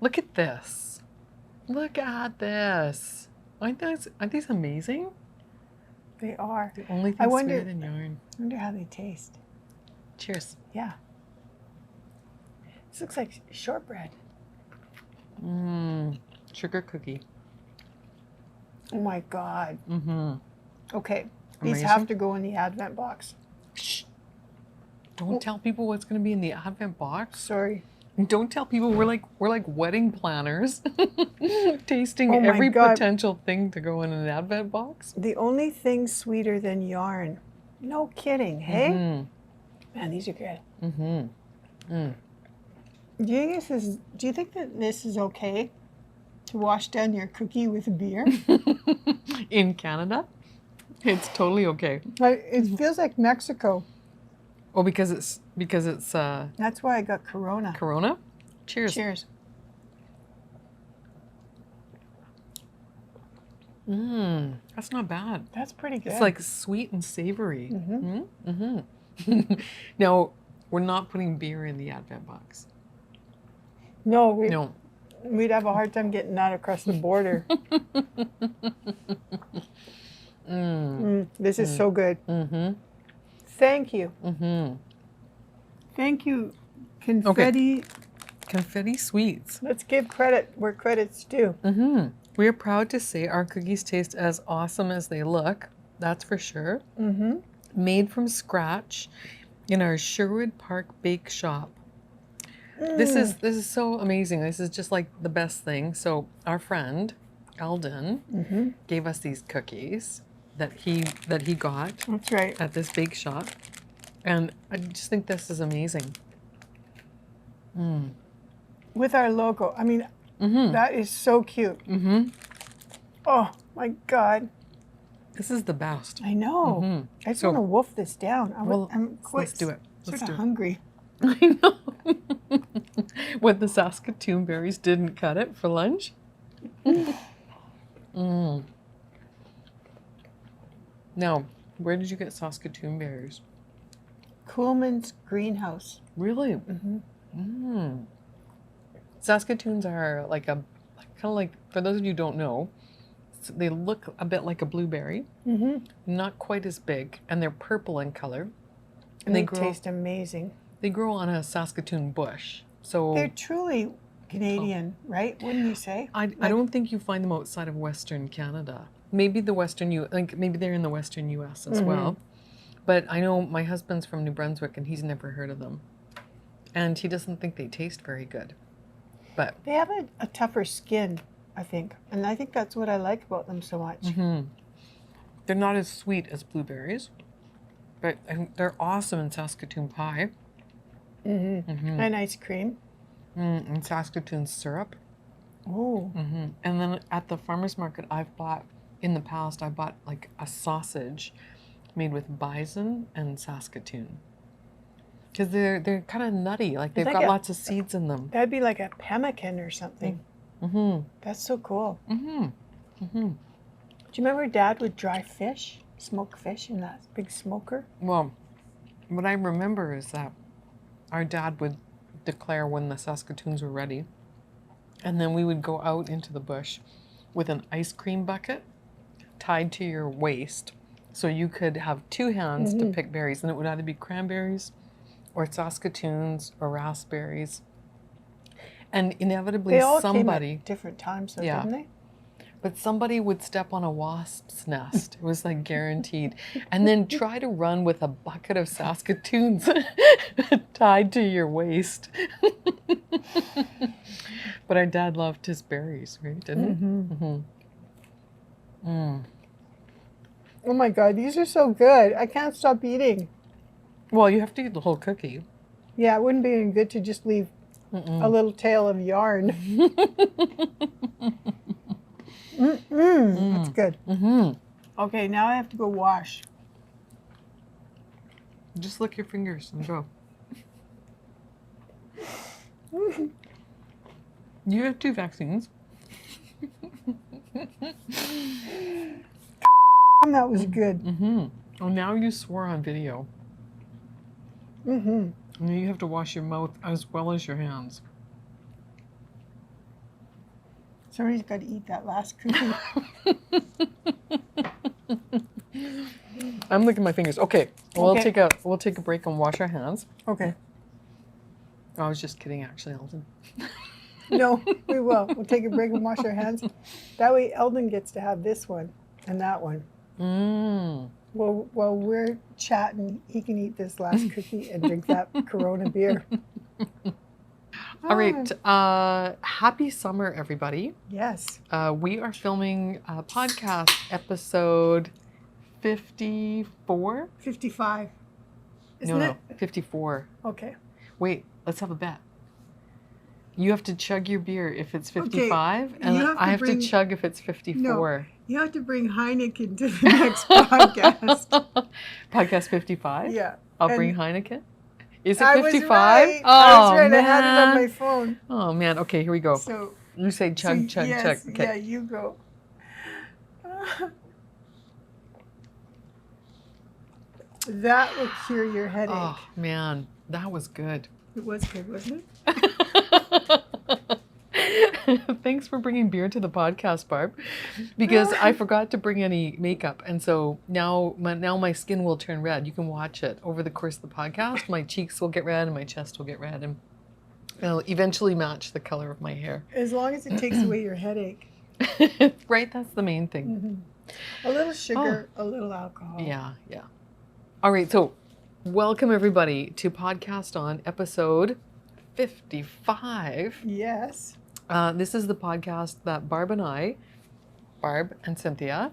Look at this. Look at this. Aren't these amazing? They are. The only thing sweeter than yarn. I wonder how they taste. Cheers. Yeah. This looks like shortbread. Sugar cookie. Oh my God. Okay. Amazing. These have to go in the Advent box. Shh. Don't tell people what's going to be in the Advent box. Sorry. Don't tell people we're like wedding planners, tasting Oh my every God. potential thing to go in an Advent box. The only thing sweeter than yarn. No kidding, hey? Man, these are good. Do you think that this is okay to wash down your cookie with beer? In Canada, it's totally okay. It feels like Mexico. Oh, because it's That's why I got Corona. Corona. Cheers. Cheers. That's not bad. That's pretty good. It's like sweet and savory. Now, we're not putting beer in the Advent box. No, we'd have a hard time getting that across the border. This is so good. Thank you. Thank you, Confetti. Okay. Confetti Sweets. Let's give credit where credit's due. We are proud to say our cookies taste as awesome as they look. That's for sure. Made from scratch in our Sherwood Park Bake Shop. This is so amazing. This is just like the best thing. So our friend Eldon gave us these cookies that he got. That's right. At this bake shop, and I just think this is amazing. With our logo. I mean, that is so cute. Oh my God. This is the best. I know. I just want to wolf this down. Let's do it. Sort of hungry. I know. When the Saskatoon berries didn't cut it for lunch. Now, where did you get Saskatoon berries? Coolman's greenhouse. Really? Saskatoons are like kind of like, for those of you who don't know, they look a bit like a blueberry. Not quite as big, and they're purple in color. And they taste amazing. They grow on a Saskatoon bush. So they're truly Canadian, right? Wouldn't you say? I don't think you find them outside of Western Canada. Maybe maybe they're in the Western U.S. as well. But I know my husband's from New Brunswick, and he's never heard of them, and he doesn't think they taste very good. But they have a tougher skin, I think, and I think that's what I like about them so much. They're not as sweet as blueberries, but they're awesome in Saskatoon pie. And ice cream. And Saskatoon syrup. Oh. And then at the farmer's market, in the past, I bought like a sausage made with bison and Saskatoon. Because they're kind of nutty, like they've got lots of seeds in them. That'd be like a pemmican or something. That's so cool. Do you remember Dad would dry fish, smoke fish in that big smoker? Well, what I remember is that our dad would declare when the Saskatoons were ready, and then we would go out into the bush with an ice cream bucket tied to your waist, so you could have two hands to pick berries, and it would either be cranberries or Saskatoons or raspberries. And inevitably they all somebody came at different times, though, didn't they? But somebody would step on a wasp's nest. It was like guaranteed. And then try to run with a bucket of Saskatoons tied to your waist. But our dad loved his berries, right? Didn't he? Oh my God, these are so good. I can't stop eating. Well, you have to eat the whole cookie. Yeah, it wouldn't be any good to just leave a little tail of yarn. That's good. Okay, now I have to go wash. Just lick your fingers and go. You have 2 vaccines. That was good. Oh, now you swore on video. And you have to wash your mouth as well as your hands. Somebody's got to eat that last cookie. I'm licking my fingers. Okay, we'll Okay. take a break and wash our hands. Okay. I was just kidding, actually, Eldon. No, we will. We'll take a break and wash our hands. That way Eldon gets to have this one and that one. Well, while we're chatting, he can eat this last cookie and drink that Corona beer. All right. Happy summer, everybody. Yes. We are filming podcast episode 54. 55. Isn't No, it? 54. Okay. Wait, let's have a bet. You have to chug your beer if it's 55, you and have to I have bring- to chug if it's 54. No, you have to bring Heineken to the next podcast. Podcast 55? Yeah. I'll And bring Heineken. Is it I 55? was right. Oh, I was right. man. I had it on my phone. Oh, man. Okay, here we go. So, You say chug, chug, yes, chug. Okay. Yeah, you go. That will cure your headache. Oh, man. That was good. It was good, wasn't it? Thanks for bringing beer to the podcast, Barb, because I forgot to bring any makeup, and so now my skin will turn red. You can watch it over the course of the podcast. My cheeks will get red and my chest will get red, and it'll eventually match the color of my hair. As long as it takes away your headache. Right, that's the main thing. A little sugar, a little alcohol. Yeah. All right, so welcome everybody to Podcast On episode 55. Yes. This is the podcast that Barb and Cynthia,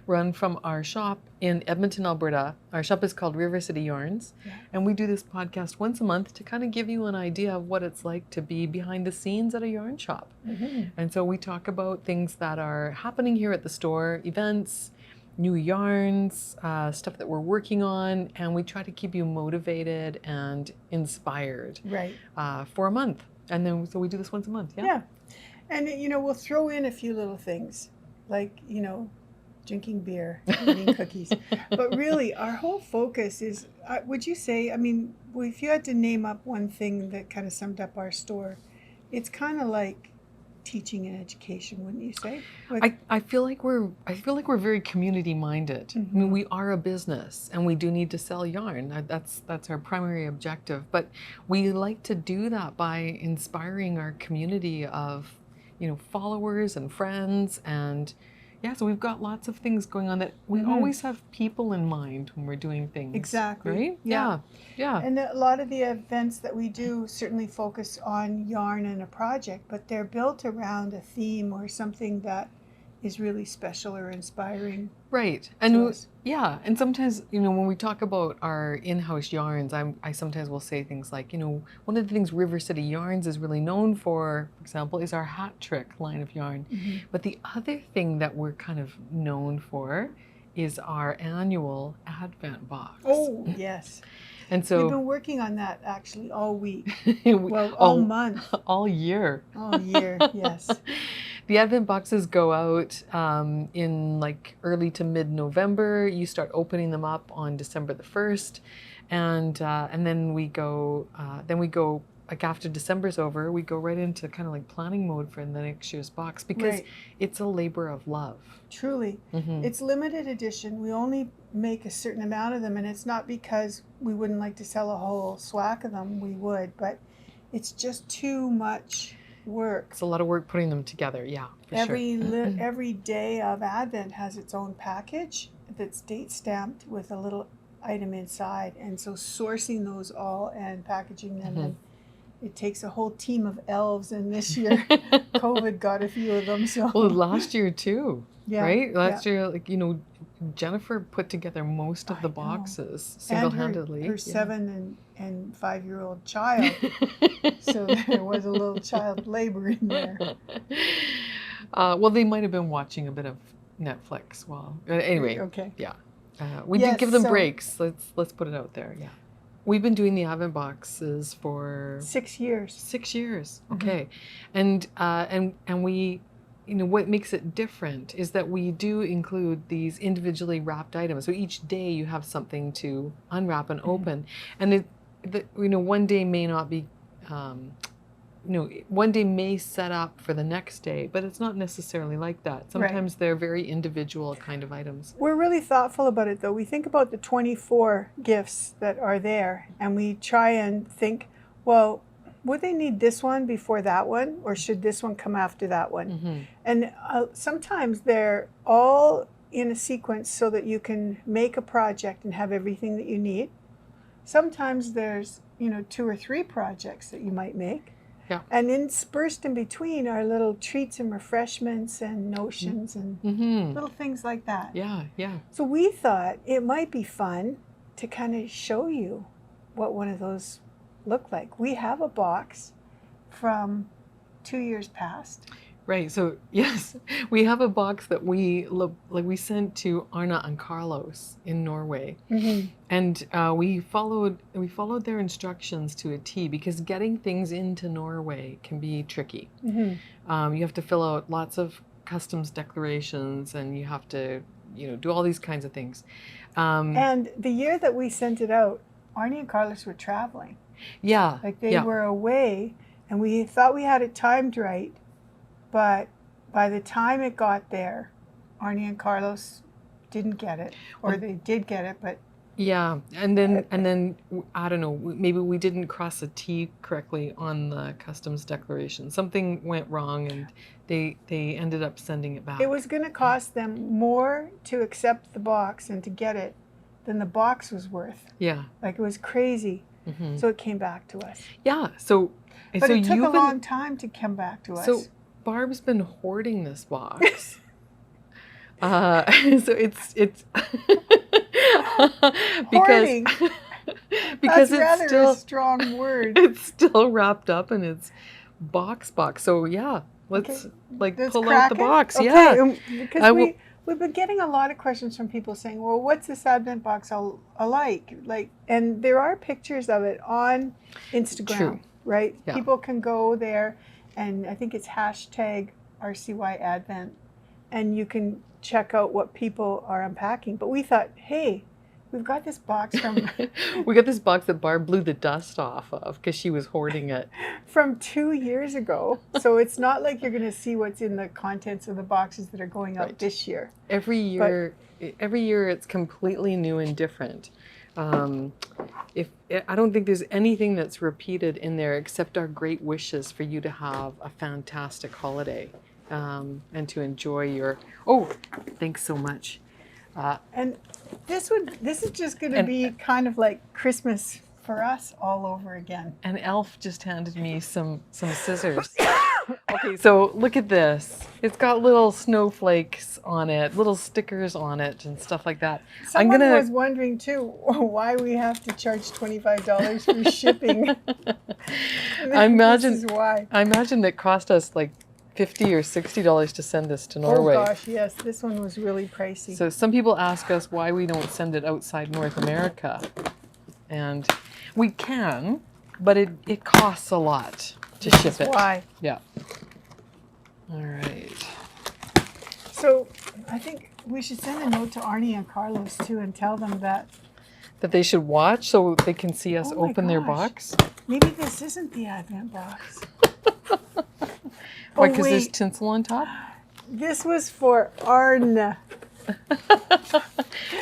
run from our shop in Edmonton, Alberta. Our shop is called River City Yarns, and we do this podcast once a month to kind of give you an idea of what it's like to be behind the scenes at a yarn shop. And so we talk about things that are happening here at the store, events, new yarns, stuff that we're working on, and we try to keep you motivated and inspired for a month. And then, so we do this once a month, Yeah. And, we'll throw in a few little things, like, drinking beer, eating cookies. But really, our whole focus is, would you say, if you had to name up one thing that kind of summed up our store, it's kind of like teaching and education, wouldn't you say? I feel like we're very community minded. I mean, we are a business and we do need to sell yarn. That's our primary objective. But we like to do that by inspiring our community of, followers and friends, and so we've got lots of things going on that we always have people in mind when we're doing things. Exactly. Right? Yeah. Yeah. And a lot of the events that we do certainly focus on yarn and a project, but they're built around a theme or something that is really special or inspiring. Right. And and sometimes, when we talk about our in-house yarns, I sometimes will say things like, one of the things River City Yarns is really known for example, is our hat trick line of yarn. But the other thing that we're kind of known for is our annual Advent box. Oh, yes. And so we've been working on that actually all week. Well, all month. All year. All year, yes. The Advent boxes go out in like early to mid-November. You start opening them up on December the 1st, and then we go like after December's over, we go right into kind of like planning mode for the next year's box, because it's a labor of love. Truly. It's limited edition. We only make a certain amount of them, and it's not because we wouldn't like to sell a whole swack of them. We would, but it's just too much work. It's a lot of work putting them together, for sure. Every day of Advent has its own package that's date stamped with a little item inside, and so sourcing those all and packaging them, and it takes a whole team of elves, and this year COVID got a few of them. So well, last year too, right? Last year, like Jennifer put together most of the boxes single-handedly. And her 7 and 5-year-old child. So there was a little child labor in there. Well, they might have been watching a bit of Netflix. Anyway, okay. Yeah, we did give them breaks. Let's put it out there. Yeah, we've been doing the Advent boxes for 6 years. 6 years. Okay, and we. What makes it different is that we do include these individually wrapped items. So each day you have something to unwrap and open. And one day may not be one day may set up for the next day, but it's not necessarily like that. Sometimes they're very individual kind of items. We're really thoughtful about it, though. We think about the 24 gifts that are there, and we try and think, well, would they need this one before that one, or should this one come after that one? Mm-hmm. And sometimes they're all in a sequence so that you can make a project and have everything that you need. Sometimes there's, 2 or 3 projects that you might make. Yeah. And interspersed in between are little treats and refreshments and notions and little things like that. Yeah, yeah. So we thought it might be fun to kind of show you what one of those look like. We have a box from 2 years past. Right. So yes, we have a box that we sent to Arna and Carlos in Norway, and we followed their instructions to a T, because getting things into Norway can be tricky. You have to fill out lots of customs declarations, and you have to do all these kinds of things. And the year that we sent it out, Arnie and Carlos were traveling. Yeah. Like they were away, and we thought we had it timed right. But by the time it got there, Arnie and Carlos didn't get it, or they did get it, but yeah, and then I don't know, maybe we didn't cross a T correctly on the customs declaration. Something went wrong, and they ended up sending it back. It was going to cost them more to accept the box and to get it than the box was worth. Yeah, like it was crazy. So it came back to us. Yeah, so but it took a long time to come back to us. So Barb's been hoarding this box. So it's hoarding. because That's it's rather still a strong word. It's still wrapped up in its box. So yeah, let's pull out the box. Okay. Yeah, because we've been getting a lot of questions from people saying, well, what's this Advent box alike? And there are pictures of it on Instagram. True. Right? Yeah. People can go there, and I think it's hashtag RCY Advent, and you can check out what people are unpacking. But we thought, hey, we've got this box from... we got this box that Barb blew the dust off of because she was hoarding it. From 2 years ago. So it's not like you're going to see what's in the contents of the boxes that are going out this year. Every year it's completely new and different. I don't think there's anything that's repeated in there except our great wishes for you to have a fantastic holiday, and to enjoy your... Oh, thanks so much. And this is just going to be kind of like Christmas for us all over again. And Elf just handed me some scissors. Okay, so look at this. It's got little snowflakes on it, little stickers on it, and stuff like that. Someone was wondering too why we have to charge $25 for shipping. I imagine this is why. I imagine it cost us like $50 or $60 to send this to Norway. Oh gosh, yes, this one was really pricey. So some people ask us why we don't send it outside North America, and we can, but it costs a lot to ship it. Why? Yeah. All right. So I think we should send a note to Arnie and Carlos too and tell them that they should watch so they can see us open their box. Maybe this isn't the Advent box. Why, because there's tinsel on top? This was for Arne.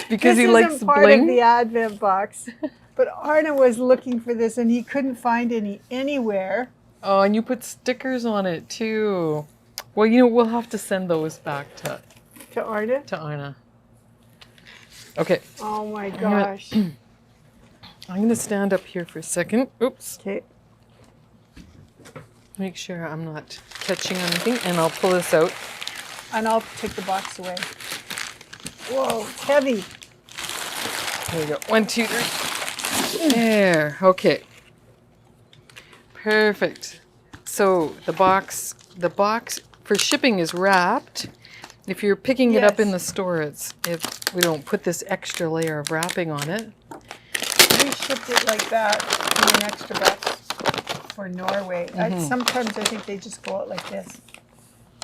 Because he likes part bling? Of the Advent box. But Arne was looking for this and he couldn't find any anywhere. Oh, and you put stickers on it too. Well, we'll have to send those back to Arne? To Arna. Okay. Oh my gosh. I'm going to stand up here for a second. Oops. Okay. Make sure I'm not catching anything, and I'll pull this out. And I'll take the box away. Whoa, it's heavy. Here we go. 1, 2, 3. There. Okay. Perfect. So the box for shipping is wrapped. If you're picking it up in the store, we don't put this extra layer of wrapping on it. We shipped it like that in an extra box for Norway. Sometimes I think they just go out like this.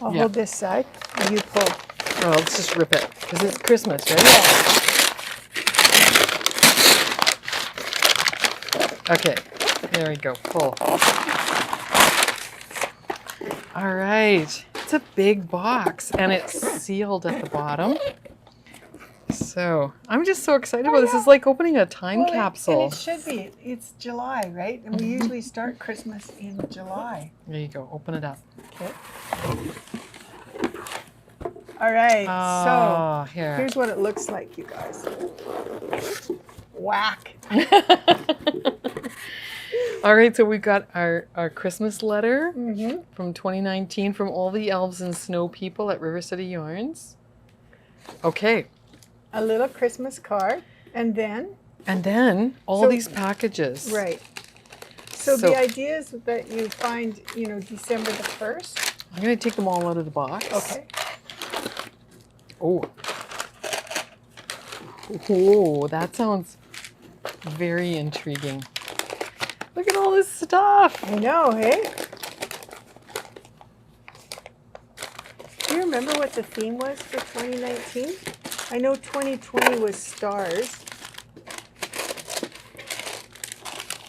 I'll hold this side and you pull. Oh, let's just rip it because it's Christmas, right? Yeah. Okay, there we go. Pull. All right. It's a big box and it's sealed at the bottom. So I'm just so excited about this. It's like opening a time capsule. And it should be. It's July, right? And we usually start Christmas in July. There you go. Open it up. Okay. All right. Oh, so here. here's what it looks like, you guys. Whack. All right, so we've got our Christmas letter Mm-hmm. from 2019 from all the elves and snow people at River City Yarns. Okay. A little Christmas card, and then all these packages. right. So the idea is that you find, December the 1st. I'm going to take them all out of the box. Okay. Oh. Oh, that sounds very intriguing. Look at all this stuff. I know, hey? Do you remember what the theme was for 2019? I know 2020 was stars.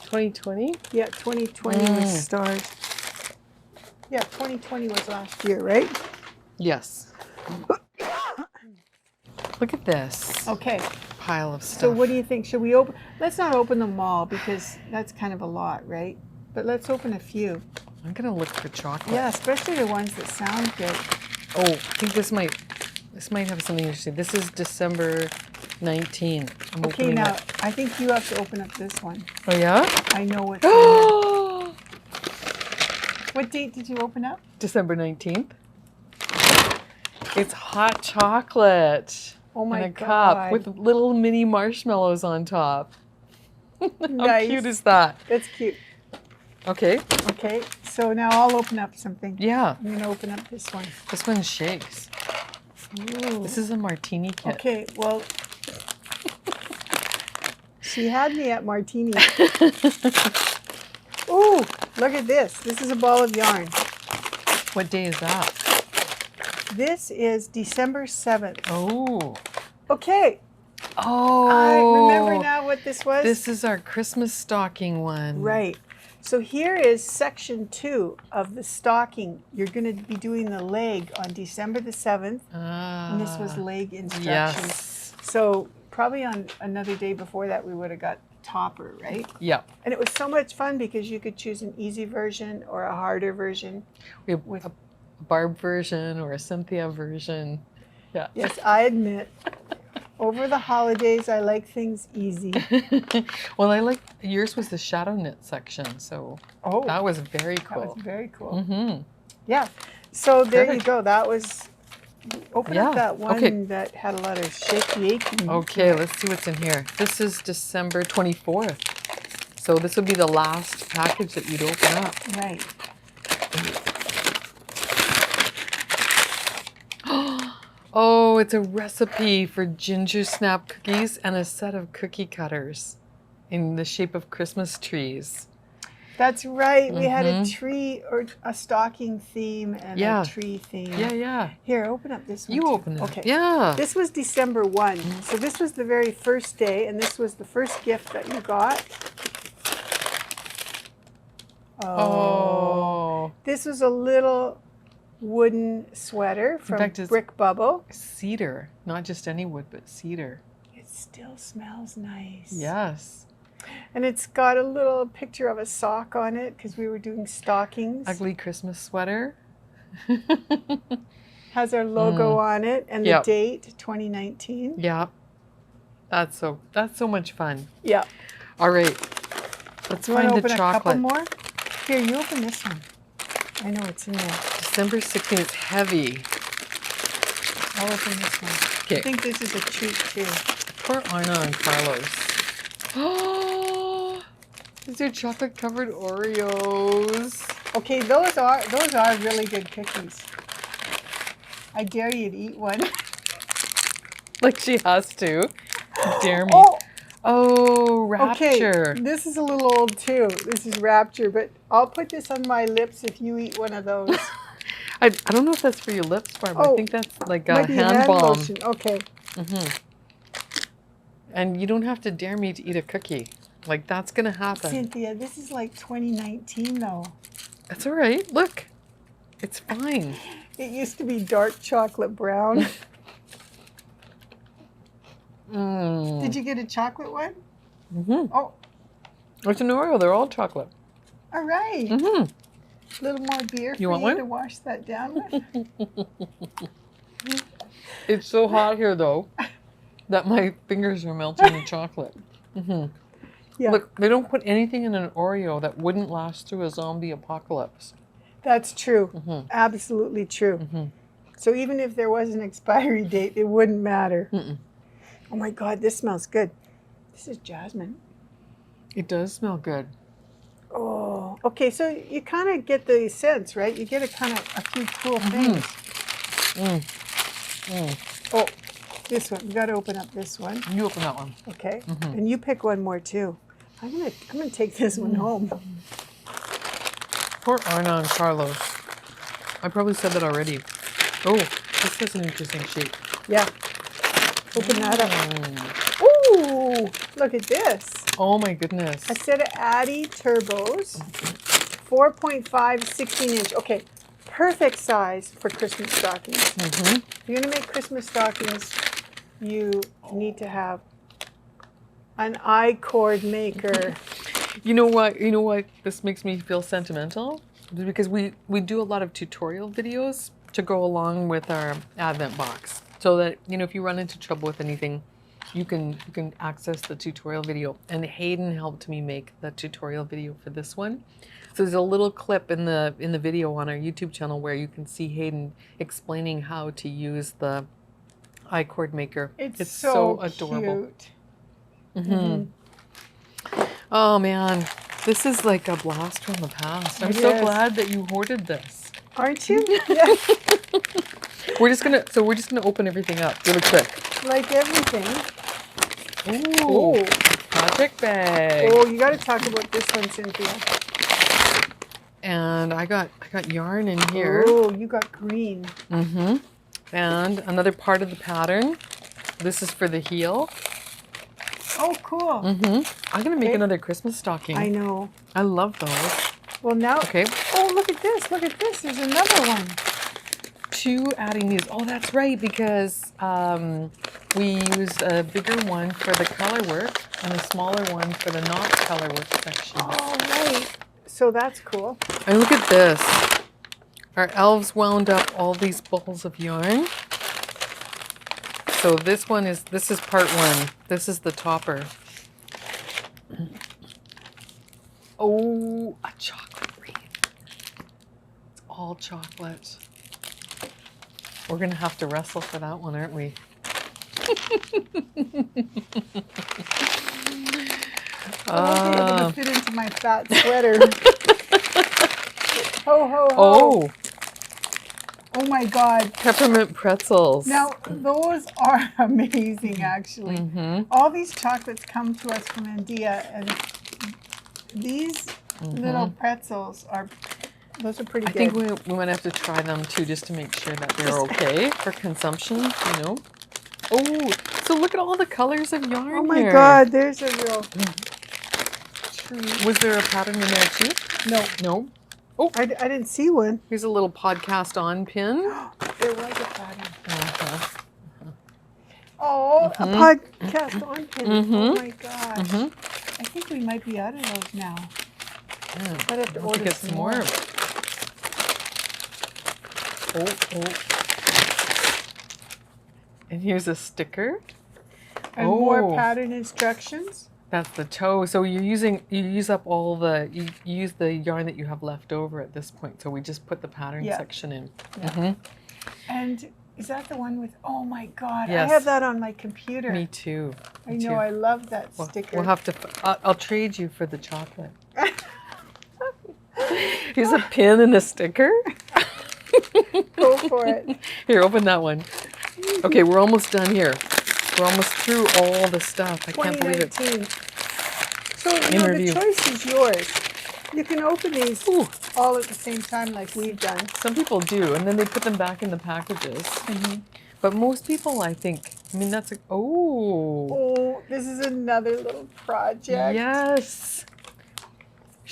2020? Yeah, 2020 was stars. Yeah, 2020 was last year, right? Yes. Look at this Okay. pile of stuff. So what do you think? Should we open? Let's not open them all because that's kind of a lot, right? But let's open a few. I'm going to look for chocolate. Yeah, especially the ones that sound good. Oh, I think this might have something interesting. This is December 19. I'm Okay, opening now it. I think you have to open up this one. Oh, yeah? I know what's in there. What date did you open up? December 19th. It's hot chocolate. Oh my in a God. cup with little mini marshmallows on top. How Nice. cute is that? That's cute. Okay. Okay, so now I'll open up something. Yeah. I'm gonna open up this one. This one shakes. Ooh. This is a martini kit. Okay, well, she had me at martini. Ooh, look at this. This is a ball of yarn. What day is that? This is December 7th. Oh. Okay, Oh. I remember now what this was. This is our Christmas stocking one. Right. So here is section 2 of the stocking. You're going to be doing the leg on December the 7th. And this was leg instructions. Yes. So probably on another day before that, we would have got topper, right? Yep. And it was so much fun because you could choose an easy version or a harder version. We have a Barb version or a Cynthia version. Yeah. Yes, I admit, over the holidays, I like things easy. Well, I like yours was the shadow knit section, so that was very cool. That was very cool. Mm-hmm. Yeah. So there Perfect. you go. That was. Open up that one Okay. that had a lot of shaky aching. Okay, let's see what's in here. This is December 24th. So this would be the last package that you'd open up. Right. Oh, it's a recipe for ginger snap cookies and a set of cookie cutters in the shape of Christmas trees. That's right. We had a tree or a stocking theme and a tree theme. Yeah, yeah. Here, open up this one. You too. open it. Okay. Yeah. This was December 1. So this was the very first day, and this was the first gift that you got. Oh. This was a little wooden sweater from fact, it's- Brick Bubble. Cedar. Not just any wood, but cedar. It still smells nice. Yes. And it's got a little picture of a sock on it because we were doing stockings. Ugly Christmas sweater. Has our logo on it and the date, 2019. Yeah. That's so much fun. Yeah. All right. Let's You want find to the open a couple chocolate. more? Here, you open this one. I know it's in there. December 16th. It's heavy. I'll open this one. Okay. I think this is a treat too. Poor Anna and Carlos. Oh, these are chocolate covered Oreos. Okay, those are really good cookies. I dare you to eat one. Like she has to. Dare me. Oh, Oh, Rapture. okay. This is a little old too. This is Rapture, but I'll put this on my lips if you eat one of those. I don't know if that's for your lips, Barb. I Oh, think that's like a Might be hand balm. lotion. Okay. And you don't have to dare me to eat a cookie. Like, that's going to happen. Cynthia, this is like 2019 though. That's all right. Look. It's fine. It used to be dark chocolate brown. Did you get a chocolate one? Mm-hmm. Oh, It's an Oreo. They're all chocolate. all right. Mm-hmm. A little more beer You for want you one? to wash that down with. It's so hot here, though, that my fingers are melting in chocolate. Mm-hmm. Yeah, Look, they don't put anything in an Oreo that wouldn't last through a zombie apocalypse. that's true. Mm-hmm. Absolutely true. Mm-hmm. So even if there was an expiry date, it wouldn't matter. Mm-mm. Oh my God, this smells good. This is jasmine. It does smell good. Oh, okay. So you kind of get the sense, right? You get a few cool things. Oh, this one. You got to open up this one. You open that one. Okay. And you pick one more too. I'm gonna take this one home. Poor Arna and Carlos. I probably said that already. Oh, this has an interesting shape. Yeah. Open that up. Ooh, look at this. Oh my goodness. A set of Addy Turbos, 4.5, 16-inch. Okay, perfect size for Christmas stockings. If you're gonna make Christmas stockings, you need to have an I-cord maker. You know what? You know what? This makes me feel sentimental because we do a lot of tutorial videos to go along with our Advent box, so that if you run into trouble with anything, you can access the tutorial video. And Hayden helped me make the tutorial video for this one. So there's a little clip in the video on our YouTube channel where you can see Hayden explaining how to use the I-cord maker. It's so adorable. Cute. Oh man, this is like a blast from the past. I'm It so is. glad that you hoarded this. Aren't you? Yeah. We're just gonna open everything up really quick. Like everything. Ooh, Oh. project bag. Oh, you got to talk about this one, Cynthia. And I got yarn in here. Oh, you got green. And another part of the pattern. This is for the heel. Oh, cool. I'm gonna make Okay. another Christmas stocking. I know. I love those. Well, now. Okay. Oh, look at this. Look at this. There's another one. Adding these. Oh, that's right, because we use a bigger one for the color work and a smaller one for the not color work section. Oh, right. So that's cool. And look at this. Our elves wound up all these balls of yarn. So this is part one. This is the topper. Oh, a chocolate wreath. It's all chocolate. We're gonna have to wrestle for that one, aren't we? I won't be able to fit into my fat sweater. Ho, ho, ho. Oh, Oh my God. peppermint pretzels. Now, those are amazing, actually. All these chocolates come to us from India, and these little pretzels those are pretty I good. think we might have to try them too, just to make sure that they're okay for consumption, Oh, so look at all the colors of yarn Oh my here. God, there's a real treat. Was there a pattern in there too? No, No. I didn't see one. Here's a little podcast on pin. There was a pattern. Oh, a podcast on pin. Oh my gosh. I think we might be out of those now. Yeah, I'd have to we'll order get some some more. more. And here's a sticker. And more pattern instructions. That's the toe. So you use up all you use the yarn that you have left over at this point. So we just put the pattern section in. Yeah. And is that the one with, oh my God, Yes. I have that on my computer. Me too. I know, I love that sticker. We'll have to, I'll trade you for the chocolate. Here's a pin and a sticker. Go for it. Here, open that one. Okay, we're almost done here. We're almost through all the stuff. I can't believe it. 2019. So, Interview. the choice is yours. You can open these all at the same time like we've done. Some people do, and then they put them back in the packages. But most people, I think, that's Oh, this is another little project. Yes.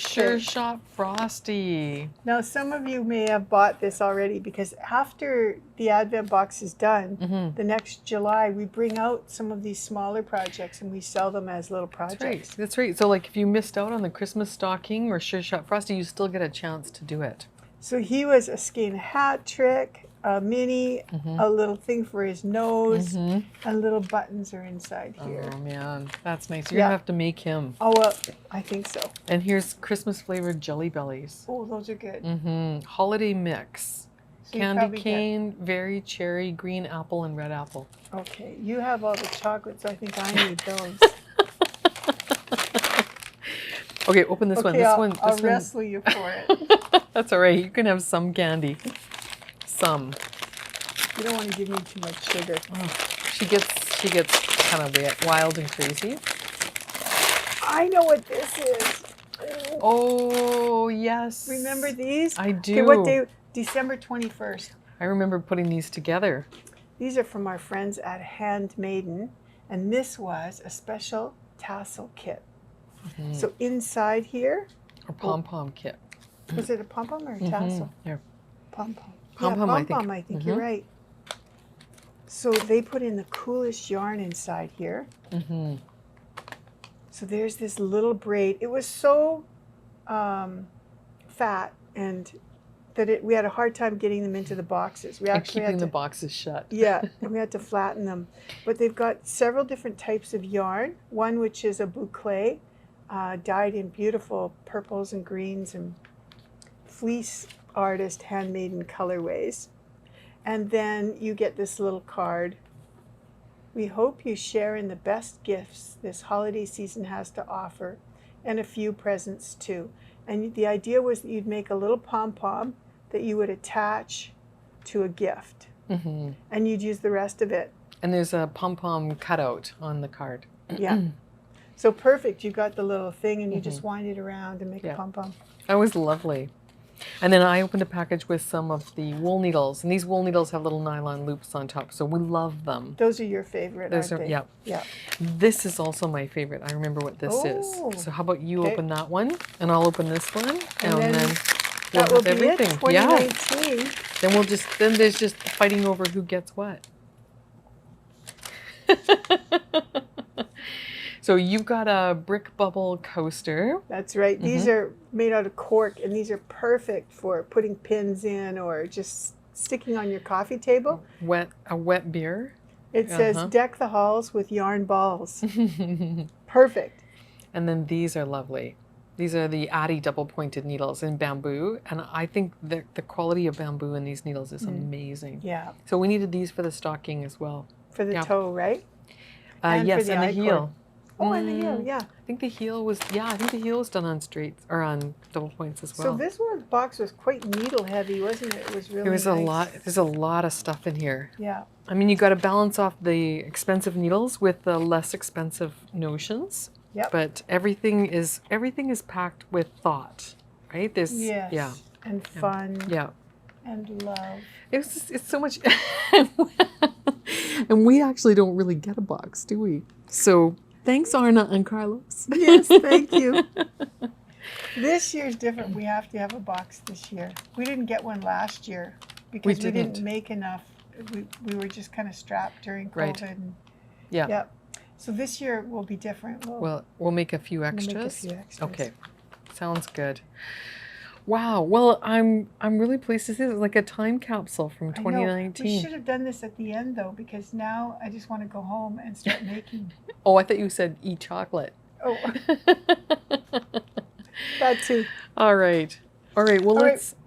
Sure Shot Frosty. Now, some of you may have bought this already because after the Advent box is done, the next July, we bring out some of these smaller projects and we sell them as little projects. That's right. So like if you missed out on the Christmas stocking or Sure Shot Frosty, you still get a chance to do it. So he was a skein hat trick, a mini, a little thing for his nose, and little buttons are inside here. Oh man, that's nice. You're gonna have to make him. Oh, well, I think so. And here's Christmas flavored Jelly Bellies. Oh, those are good. Holiday mix. So Candy cane, very cherry, green apple, and red apple. Okay, you have all the chocolates. I think I need those. Okay, open this one. I'll wrestle you for it. That's all right. You can have some candy. Some. You don't want to give me too much sugar. Oh, she gets kind of wild and crazy. I know what this is. Oh yes. Remember these? I do. Okay, what day? December 21st. I remember putting these together. These are from our friends at Handmaiden, and this was a special tassel kit. So inside here, or pom-pom kit. Was it a pom-pom or a tassel? Yeah. Pom-pom. Pom-pom, yeah, I think. pom-pom, I think you're right. So they put in the coolest yarn inside here. So there's this little braid. It was so fat and that we had a hard time getting them into the boxes. We actually keeping the boxes shut. Yeah, and we had to flatten them. But they've got several different types of yarn. One which is a boucle, dyed in beautiful purples and greens and fleece artist handmaiden colorways. And then you get this little card. We hope you share in the best gifts this holiday season has to offer, and a few presents too. And the idea was that you'd make a little pom-pom that you would attach to a gift. And you'd use the rest of it. And there's a pom-pom cutout on the card. Yeah. So perfect. You got the little thing and you just wind it around and make a pom-pom. That was lovely. And then I opened a package with some of the wool needles. And these wool needles have little nylon loops on top. So we love them. Those are your favorite, aren't they? Yeah. Yeah. This is also my favorite. I remember what this is. So how about you open that one? And I'll open this one. And then we'll that will have be everything. it, 2019. Yeah. Then there's just fighting over who gets what. So you've got a brick bubble coaster. That's right. These are made out of cork, and these are perfect for putting pins in or just sticking on your coffee table. A wet beer. It says, deck the halls with yarn balls. Perfect. And then these are lovely. These are the Addy double pointed needles in bamboo. And I think the quality of bamboo in these needles is amazing. Yeah. So we needed these for the stocking as well. For the toe, right? Yes, and the heel. Oh, and the heel, yeah. I think the heel was done on straights or on double points as well. So this one box was quite needle heavy, wasn't it? It was really nice. There's a lot of stuff in here. Yeah. I mean, you got to balance off the expensive needles with the less expensive notions. Yep. But everything is packed with thought, right? There's and fun. Yeah. And love. It's so much. And we actually don't really get a box, do we? So thanks, Arna and Carlos. Yes, thank you. This year's different. We have to have a box this year. We didn't get one last year because we didn't make enough. We were just kind of strapped during COVID. Right. And, yeah. Yep. So this year will be different. We'll make a few extras. We'll make a few extras. Okay. Sounds good. Wow. Well, I'm really pleased to see this. It's like a time capsule from 2019. We should have done this at the end though, because now I just want to go home and start making. Oh, I thought you said eat chocolate. Oh. That too. All right. Well,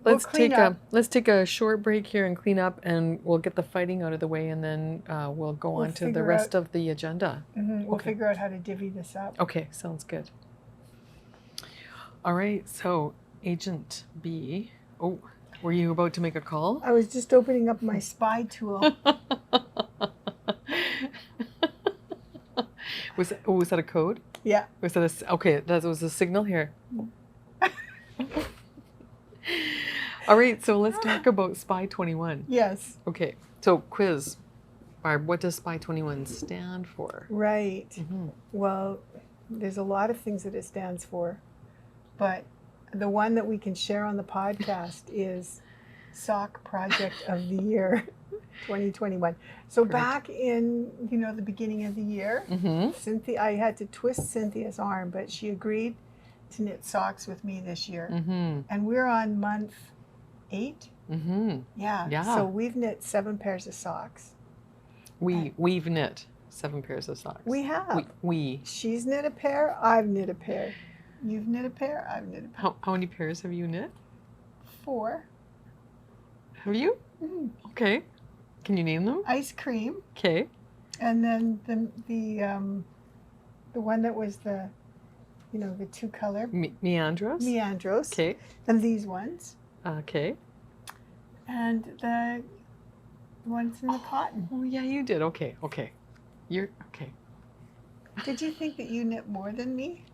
let's take a short break here and clean up, and we'll get the fighting out of the way, and then we'll go on to the rest of the agenda. We'll figure out how to divvy this up. Okay, sounds good. All right, so Agent B. Oh, were you about to make a call? I was just opening up my spy tool. Was that a code? Yeah. Was that okay? That was a signal here. All right, so let's talk about Spy 21. Yes. Okay, so quiz. Barb, what does Spy 21 stand for? Right. Well, there's a lot of things that it stands for, but the one that we can share on the podcast is Sock Project of the Year 2021. So back in, the beginning of the year, Cynthia, I had to twist Cynthia's arm, but she agreed to knit socks with me this year. And we're on month 8. Yeah. So we've knit 7 pairs of socks. We've knit 7 pairs of socks. We have. She's knit a pair. I've knit a pair. You've knit a pair. I've knit a pair. How many pairs have you knit? 4. Have you? Okay. Can you name them? Ice cream. Okay. And then the one that was the 2-color. Meandros. Meandros. Okay. And these ones. Okay. And the ones in the cotton. Oh yeah, you did. Okay. You're okay. Did you think that you knit more than me?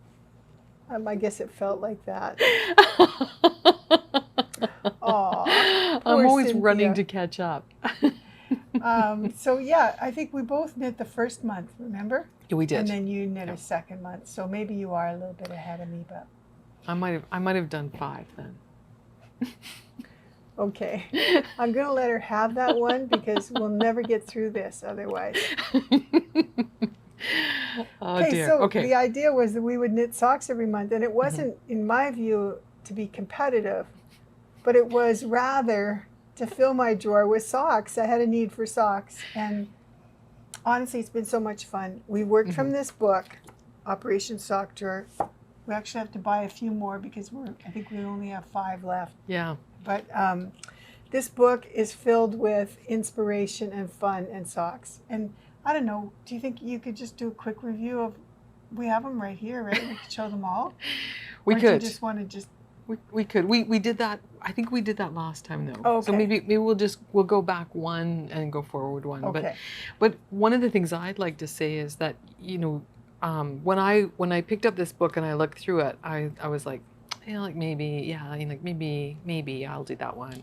I guess it felt like that. Aw, I'm always Cynthia. running to catch up. So yeah, I think we both knit the first month, remember? Yeah, we did. And then you knit a second month. So maybe you are a little bit ahead of me, but I might have done 5 then. okay. I'm gonna let her have that one because we'll never get through this otherwise. Oh dear. So Okay. the idea was that we would knit socks every month, and it wasn't, in my view, to be competitive, but it was rather to fill my drawer with socks. I had a need for socks, and honestly, it's been so much fun. We worked from this book, Operation Sock Drawer. We actually have to buy a few more because I think we only have 5 left. Yeah. But this book is filled with inspiration and fun and socks. And I don't know, do you think you could just do a quick review of, we have them right here, right? We could show them all? We or could. Do you just want to just... We could. We did that. I think we did that last time though. Oh, okay. So maybe we'll go back one and go forward one. Okay. But one of the things I'd like to say is that, when I picked up this book and I looked through it, I was like, maybe I'll do that one.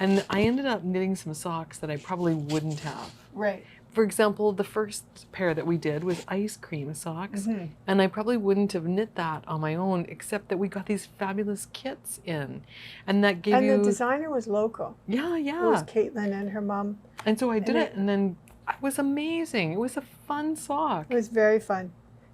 And I ended up knitting some socks that I probably wouldn't have. Right. For example, the first pair that we did was ice cream socks, and I probably wouldn't have knit that on my own, except that we got these fabulous kits in, and that gave you... And the designer was local. Yeah. It was Caitlin and her mom. And so I did it, and then it was amazing. It was a fun sock. It was very fun.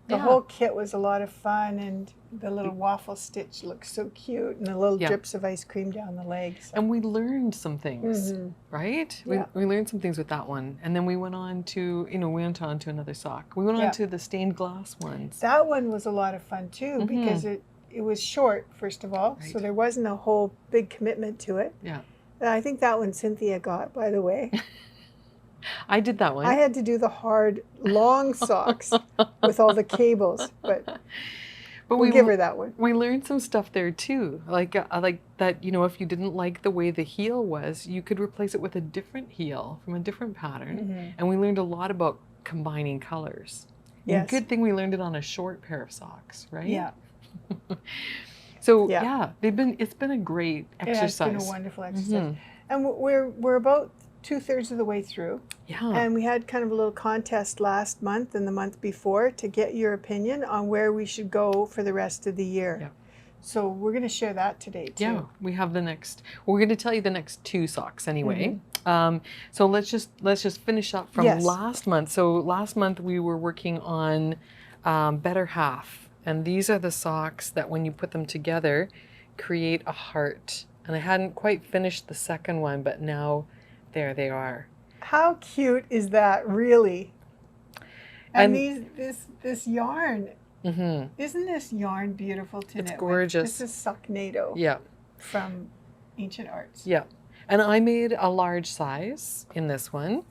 The whole kit was a lot of fun, and the little waffle stitch looked so cute, and the little drips of ice cream down the legs. And we learned some things, right? Yeah. We learned some things with that one, and then we went on to, to another sock. We went on to the stained glass ones. That one was a lot of fun too, because it was short, first of all, so there wasn't a whole big commitment to it. Yeah. And I think that one Cynthia got, by the way. I did that one. I had to do the hard, long socks with all the cables, but we'll give her that one. We learned some stuff there too, like that. If you didn't like the way the heel was, you could replace it with a different heel from a different pattern. And we learned a lot about combining colors. Yes. Good thing we learned it on a short pair of socks, right? Yeah. So it's been a great exercise. It has been a wonderful exercise, and we're about 2/3 of the way through. Yeah. And we had kind of a little contest last month and the month before to get your opinion on where we should go for the rest of the year. Yeah. So we're going to share that today too. Yeah, we have we're going to tell you the next 2 socks anyway. So let's just finish up from last month. So last month we were working on Better Half, and these are the socks that when you put them together create a heart. And I hadn't quite finished the second one, but now there they are. How cute is that, really? And this yarn, isn't this yarn beautiful to knit with? It's gorgeous. This is Socknado. Yeah. From Ancient Arts. Yeah. And I made a large size in this one.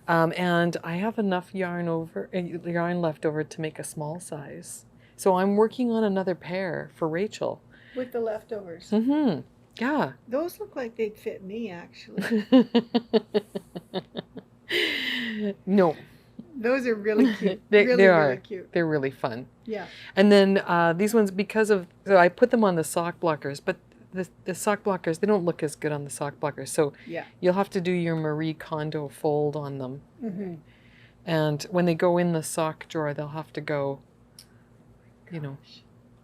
And I have enough yarn left over to make a small size. So I'm working on another pair for Rachel. With the leftovers. Yeah. Those look like they'd fit me, actually. No. Those are really cute. Really cute. They're really fun. Yeah. And then these ones, so I put them on the sock blockers, but the sock blockers, they don't look as good on the sock blockers. So you'll have to do your Marie Kondo fold on them. And when they go in the sock drawer, they'll have to go,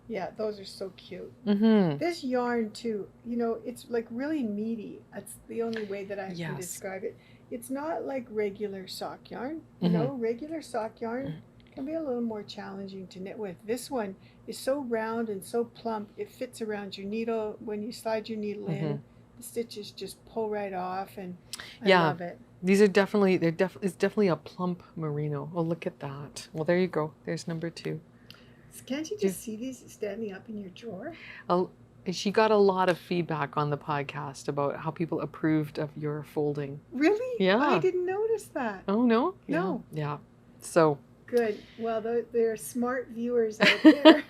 Yeah, those are so cute. Mm-hmm. This yarn too, it's like really meaty. That's the only way that I can Yes. describe it. It's not like regular sock yarn. Mm-hmm. Regular sock yarn can be a little more challenging to knit with. This one is so round and so plump, it fits around your needle. When you slide your needle in, the stitches just pull right off, and I love it. These are definitely, it's definitely a plump merino. Oh, look at that. Well, there you go. There's number 2. Can't you just see these standing up in your drawer? She got a lot of feedback on the podcast about how people approved of your folding. Really? Yeah. I didn't notice that. Oh, no? No. Yeah. So. Good. Well, there are smart viewers out there.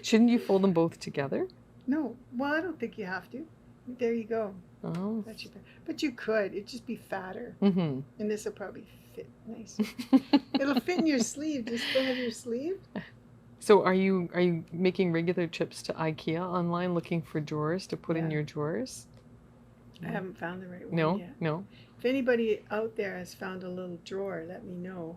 Shouldn't you fold them both together? No. Well, I don't think you have to. There you go. Oh. But you could. It'd just be fatter. Mm-hmm. And this will probably fit nice. It'll fit in your sleeve. Do you still have your sleeve? So are you making regular trips to IKEA online looking for drawers to put in your drawers? I haven't found the right one yet. No. If anybody out there has found a little drawer, let me know.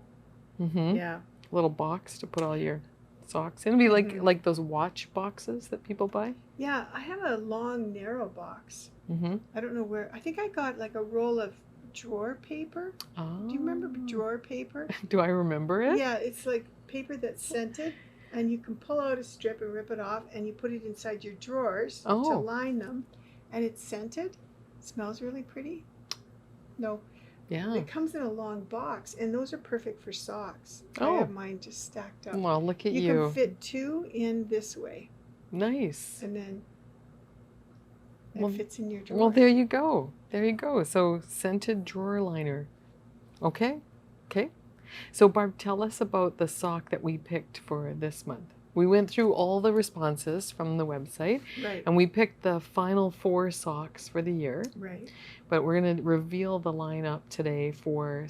Mm-hmm. Yeah. A little box to put all your socks in. It'd be like those watch boxes that people buy. Yeah, I have a long, narrow box. Mm-hmm. I don't know where. I think I got like a roll of drawer paper. Oh. Do you remember drawer paper? Do I remember it? Yeah, it's like paper that's scented, and you can pull out a strip and rip it off, and you put it inside your drawers to line them, and it's scented. It smells really pretty. No. Yeah. It comes in a long box, and those are perfect for socks. Oh. I have mine just stacked up. Well, look at you. You can fit 2 in this way. Nice. And then it fits in your drawer. Well, there you go. There you go. So scented drawer liner. Okay. So Barb, tell us about the sock that we picked for this month. We went through all the responses from the website. Right. And we picked the final 4 socks for the year. Right. But we're going to reveal the lineup today for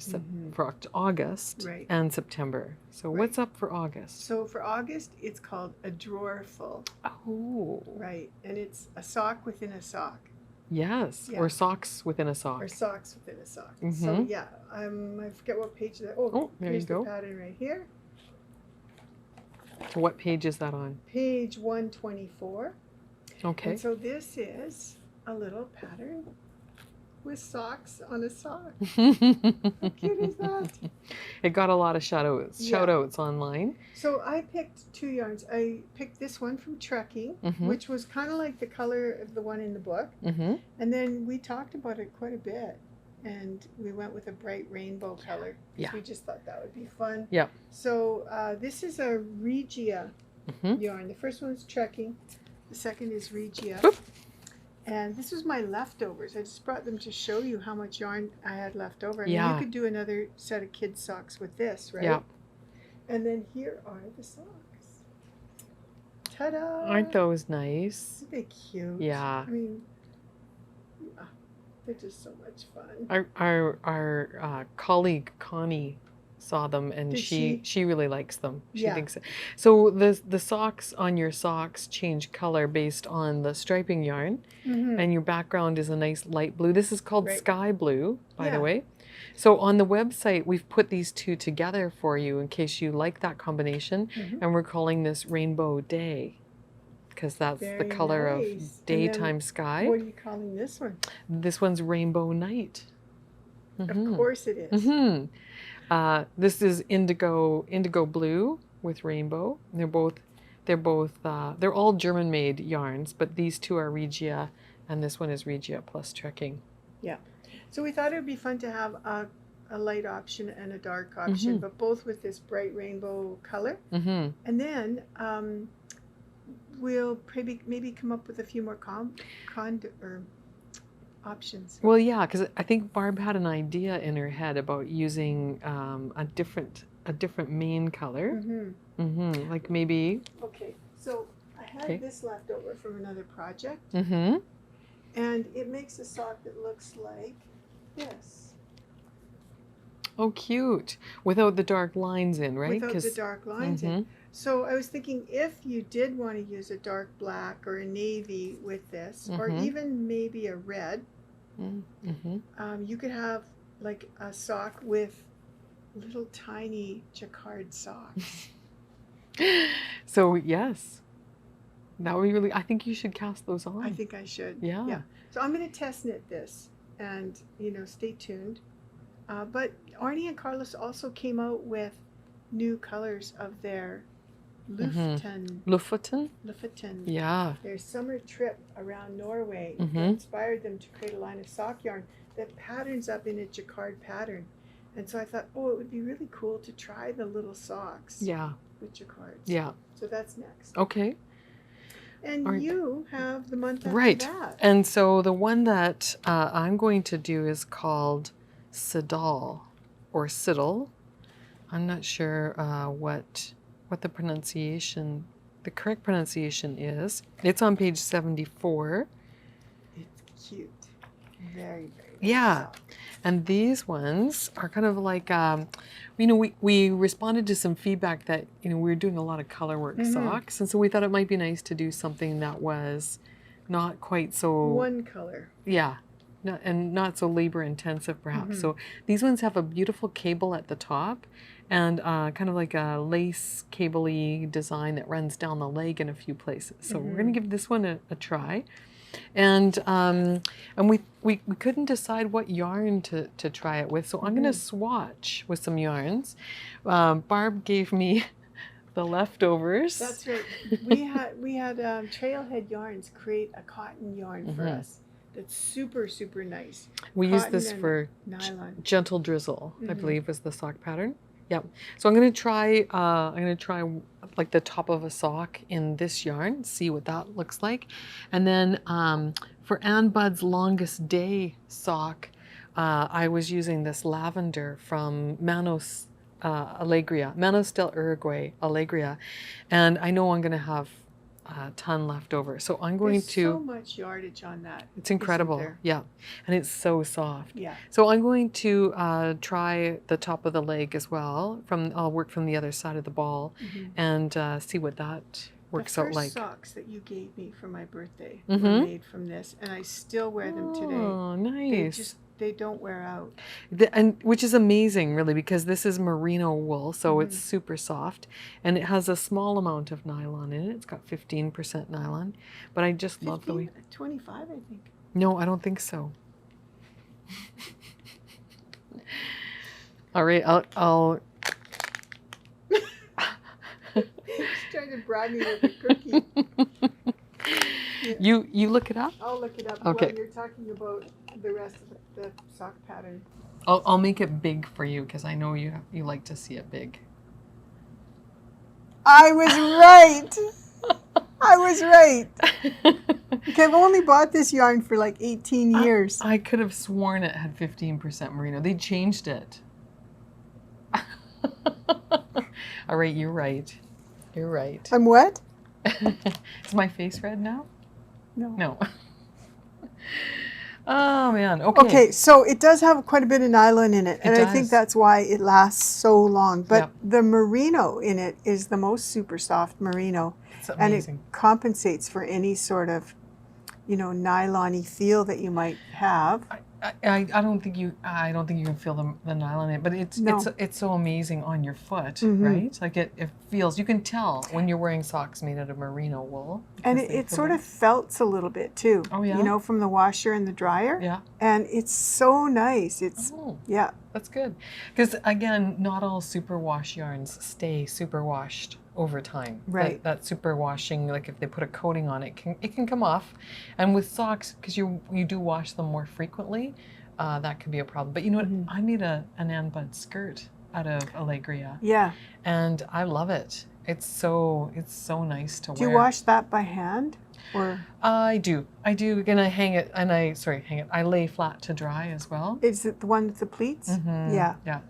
August and September. So what's up for August? So for August, it's called a drawer full. Oh. Right. And it's a sock within a sock. Yes. Yeah. Or socks within a sock. Or socks within a sock. Mm-hmm. So yeah, I forget what page that. There here's you go. The pattern right here. So what page is that on? Page 124. Okay. And so this is a little pattern with socks on a sock. How cute is that? It got a lot of shout outs online. So I picked 2 yarns. I picked this one from Trekking, which was kind of like the color of the one in the book. Mm-hmm. And then we talked about it quite a bit. And we went with a bright rainbow color. Yeah. We just thought that would be fun. Yeah. So this is a Regia yarn. The first one's Trekking. The second is Regia. Boop. And this was my leftovers. I just brought them to show you how much yarn I had left over. I mean, Yeah. you could do another set of kids' socks with this, right? Yeah. And then here are the socks. Ta-da! Aren't those nice? Aren't they cute? Yeah. I mean, yeah, they're just so much fun. Our colleague Connie saw them and Did she really likes them. She Yeah. thinks so. The socks on your socks change color based on the striping yarn, and your background is a nice light blue. This is called sky blue, by the way. So on the website, we've put these 2 together for you in case you like that combination, and we're calling this Rainbow Day because that's the color of daytime sky. What are you calling this one? This one's Rainbow Night. Of course it is. This is indigo blue with rainbow. They're all German-made yarns, but these 2 are Regia, and this one is Regia plus Trekking. Yeah. So we thought it would be fun to have a light option and a dark option, but both with this bright rainbow color. And then we'll maybe come up with a few more options. Well, yeah, because I think Barb had an idea in her head about using a different main color. Like maybe. Okay, so I had this left over from another project, Mm-hmm. and it makes a sock that looks like this. Oh, cute! Without the dark lines in, right? Without the dark lines in. So I was thinking if you did want to use a dark black or a navy with this, or even maybe a red, you could have like a sock with little tiny jacquard socks. So yes, that would be really. I think you should cast those on. I think I should. Yeah. Yeah. So I'm going to test knit this, and stay tuned. But Arnie and Carlos also came out with new colors of their Lofoten. Lofoten. Yeah. Their summer trip around Norway Mhm. that inspired them to create a line of sock yarn that patterns up in a jacquard pattern. And so I thought, it would be really cool to try the little socks Yeah. with jacquards. Yeah. So that's next. Okay. And All right. you have the month after Right. that. And so the one that I'm going to do is called Siddal or Siddle. I'm not sure what the pronunciation, the correct pronunciation is. It's on page 74. It's cute. Very, very Yeah. soft. And these ones are kind of like, we responded to some feedback that, we were doing a lot of color work Mhm. socks. And so we thought it might be nice to do something that was not quite so, One color. yeah, not so labor intensive perhaps. Mhm. So these ones have a beautiful cable at the top and kind of like a lace cable-y design that runs down the leg in a few places. So we're going to give this one a try. And we couldn't decide what yarn to try it with, so I'm going to swatch with some yarns. Barb gave me the leftovers. That's right. We had Trailhead Yarns create a cotton yarn for us. That's super, super nice. We use Cotton this and for nylon. gentle drizzle, I believe was the sock pattern. Yep. So I'm going to try like the top of a sock in this yarn, see what that looks like. And then for Ann Bud's Longest Day sock, I was using this lavender from Manos Alegria, Manos del Uruguay Alegria. And I know I'm going to have a ton left over. So I'm going There's to... so much yardage on that. It's incredible. Isn't there? Yeah. And it's so soft. Yeah. So I'm going to try the top of the leg as well. I'll work from the other side of the ball and see what that works out like. The first socks that you gave me for my birthday Mhm. were made from this, and I still wear them today. Oh, nice. They don't wear out. And which is amazing, really, because this is merino wool, so it's super soft, and it has a small amount of nylon in it. It's got 15% nylon, but I just love the way. 25, I think. No, I don't think so. All right, I'll She's trying to bribe me with a cookie. You look it up? I'll look it up Okay. while you're talking about the rest of the sock pattern. I'll make it big for you because I know you like to see it big. I was right. I was right. Okay, I've only bought this yarn for like 18 years. I could have sworn it had 15% merino. They changed it. All right, you're right. You're right. I'm what? Is my face red now? No. No. Oh man. Okay. Okay, so it does have quite a bit of nylon in it, and I think does. that's why it lasts so long. But Yep. the merino in it is the most super soft merino, It's and it amazing. compensates for any sort of, nylon-y feel that you might have. I don't think you can feel the nylon in it, but it's so amazing on your foot, right? Like it feels, you can tell when you're wearing socks made out of merino wool. And because they it feel sort like- of felts a little bit too. Oh, yeah? From the washer and the dryer. Yeah. And it's so nice. It's Oh, yeah. that's good. Because again, not all superwash yarns stay superwashed over time. Right. That superwashing, like if they put a coating on it, it can come off. And with socks, because you do wash them more frequently, that could be a problem. But you know what? I made an Ann Bud skirt out of Alegria, Yeah. and I love it. It's so nice to wear. Do you wash that by hand or I do. Again, I hang it, and I lay flat to dry as well. is it the one with the pleats? Mhm. Yeah. Yeah.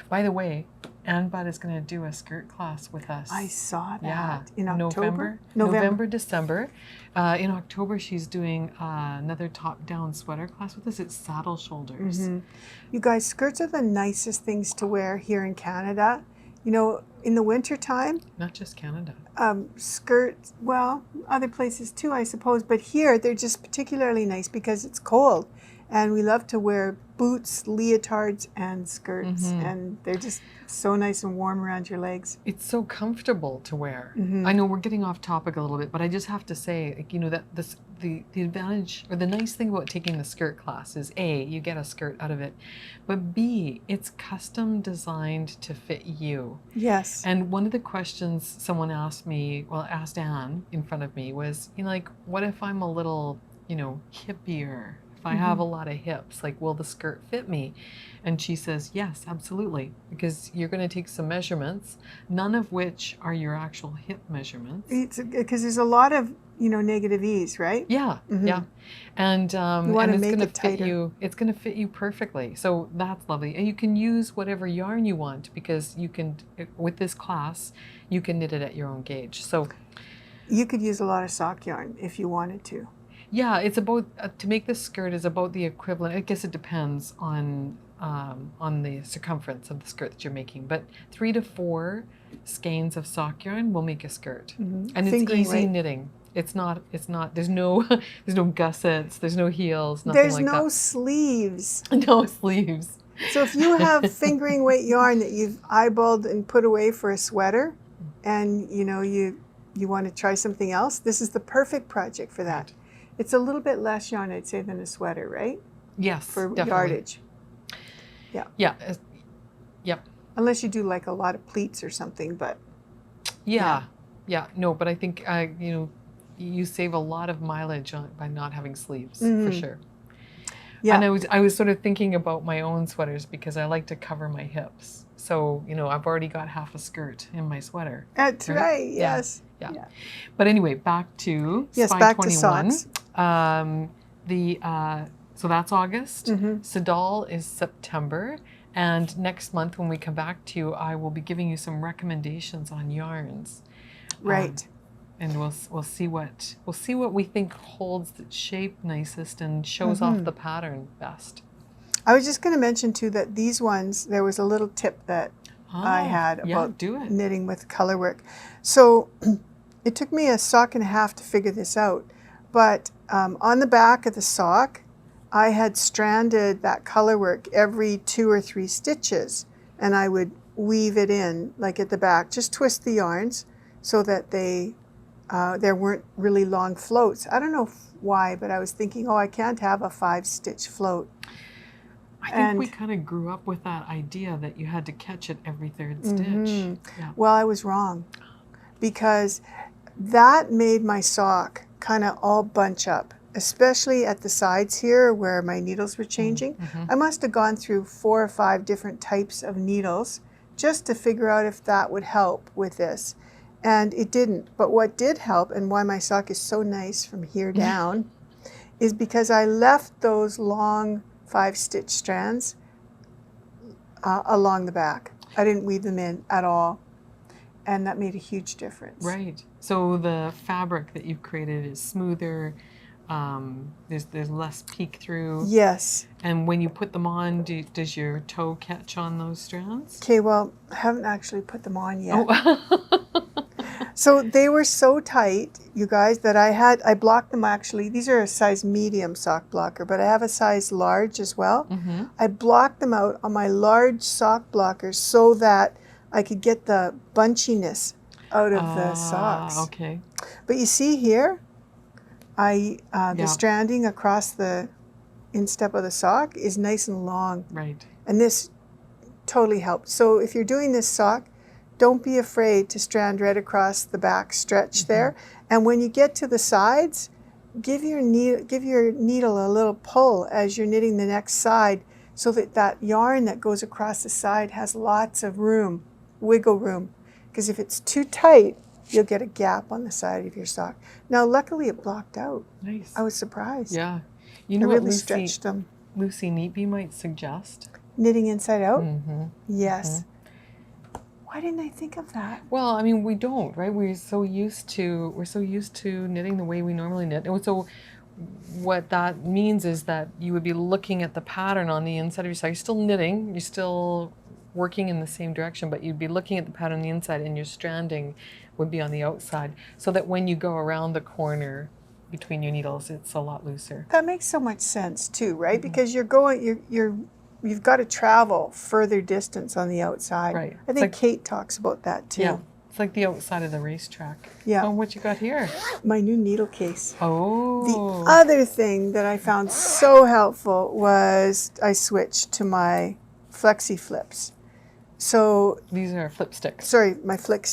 By the way, Ann Bud is going to do a skirt class with us. I saw that Yeah. in October. November, December. In October, she's doing another top-down sweater class with us. It's saddle shoulders. You guys, skirts are the nicest things to wear here in Canada. In the wintertime, Not just Canada. skirts, well, other places too, I suppose, but here they're just particularly nice because it's cold. And we love to wear boots, leotards, and skirts, and they're just so nice and warm around your legs. It's so comfortable to wear. Mm-hmm. I know we're getting off topic a little bit, but I just have to say, like, you know, that the advantage or the nice thing about taking the skirt class is A, you get a skirt out of it, but B, it's custom designed to fit you. Yes. And one of the questions someone asked me, well, asked Anne in front of me was, you know, like, what if I'm a little, you know, hippier? If I have a lot of hips, like, will the skirt fit me? And she says, yes, absolutely, because you're going to take some measurements, none of which are your actual hip measurements. It's because there's a lot of, you know, negative ease, right? Yeah, yeah. And You and wanna it's make going to it fit tighter. you. It's going to fit you perfectly. So that's lovely. And you can use whatever yarn you want, because you can, with this class, you can knit it at your own gauge. So You could use a lot of sock yarn if you wanted to. yeah, it's about to make this skirt is about the equivalent. I guess it depends on the circumference of the skirt that you're making, but 3 to 4 skeins of sock yarn will make a skirt, and it's Fingering easy weight. knitting. It's not. There's no there's no gussets. There's no heels. Nothing There's like no sleeves. that. No sleeves. So if you have fingering weight yarn that you've eyeballed and put away for a sweater, and you know you want to try something else, this is the perfect project for that. Right. It's a little bit less yarn, I'd say, than a sweater, right? Yes, For definitely. yardage. Yeah. Yep. Unless you do like a lot of pleats or something, but Yeah. No, but I think you know, you save a lot of mileage by not having sleeves, for sure. yeah. And I was sort of thinking about my own sweaters, because I like to cover my hips. So, you know, I've already got half a skirt in my sweater. That's right, Yeah. yes. Yeah. But anyway, back to Yes, Spy back to 21. socks. So that's August. Mm-hmm. Sadal is September. And next month, when we come back to you, I will be giving you some recommendations on yarns. Right. And we'll see what we think holds the shape nicest and shows off the pattern best. I was just going to mention too that these ones, there was a little tip that I had about do it. knitting with color work. So it took me a sock and a half to figure this out, but on the back of the sock, I had stranded that color work every 2 or 3 stitches, and I would weave it in like at the back, just twist the yarns so that there weren't really long floats. I don't know why, but I was thinking, oh, I can't have a 5-stitch float. I think we kind of grew up with that idea that you had to catch it every 3rd stitch. Yeah. Well, I was wrong, because that made my sock kind of all bunch up, especially at the sides here where my needles were changing. I must have gone through 4 or 5 different types of needles just to figure out if that would help with this. And it didn't. But what did help, and why my sock is so nice from here down, is because I left those long 5-stitch strands along the back. I didn't weave them in at all. And that made a huge difference. Right. So the fabric that you've created is smoother. There's less peek through. Yes. And when you put them on, does your toe catch on those strands? Okay, well, I haven't actually put them on yet. Oh. So they were so tight, you guys, that I blocked them actually. These are a size medium sock blocker, but I have a size large as well. I blocked them out on my large sock blockers so that I could get the bunchiness out of the socks. Okay. But you see here, the stranding across the instep of the sock is nice and long. Right. And this totally helped. So if you're doing this sock, don't be afraid to strand right across the back stretch there. And when you get to the sides, give your needle a little pull as you're knitting the next side, so that that yarn that goes across the side has lots of room, wiggle room. Because if it's too tight, you'll get a gap on the side of your sock. Now, luckily it blocked out. Nice. I was surprised. Yeah. You know I what really stretched them. Lucy Neatby might suggest? Knitting inside out? Yes. Why didn't I think of that? Well, I mean, we don't, right? We're so used to knitting the way we normally knit. And so what that means is that you would be looking at the pattern on the inside of your sock. You're still knitting, you're still working in the same direction, but you'd be looking at the pattern on the inside, and your stranding would be on the outside, so that when you go around the corner, between your needles, it's a lot looser. That makes so much sense too, right? Because you've got to travel further distance on the outside. Right. I think Kate talks about that too. Yeah. It's like the outside of the racetrack. Yeah. Oh, what you got here? My new needle case. Oh. The other thing that I found so helpful was I switched to my Flexi Flips. So these are flip sticks. Sorry, my flip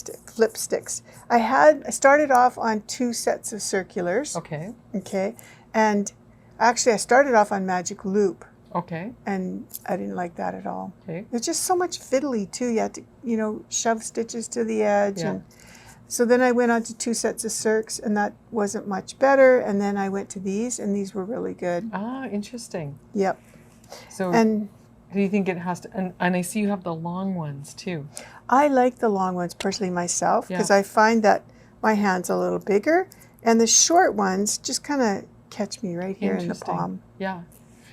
sticks. I started off on 2 sets of circulars. Okay. Okay. And actually I started off on Magic Loop. Okay. And I didn't like that at all. Okay. It's just so much fiddly too. You had to, shove stitches to the edge. Yeah. And so then I went on to 2 sets of circs, and that wasn't much better. And then I went to these, and these were really good. Ah, interesting. Yep. So And do you think it has to, and I see you have the long ones too. I like the long ones personally myself, because Yeah. I find that my hand's a little bigger, and the short ones just kind of catch me right here in the Interesting. palm. Yeah.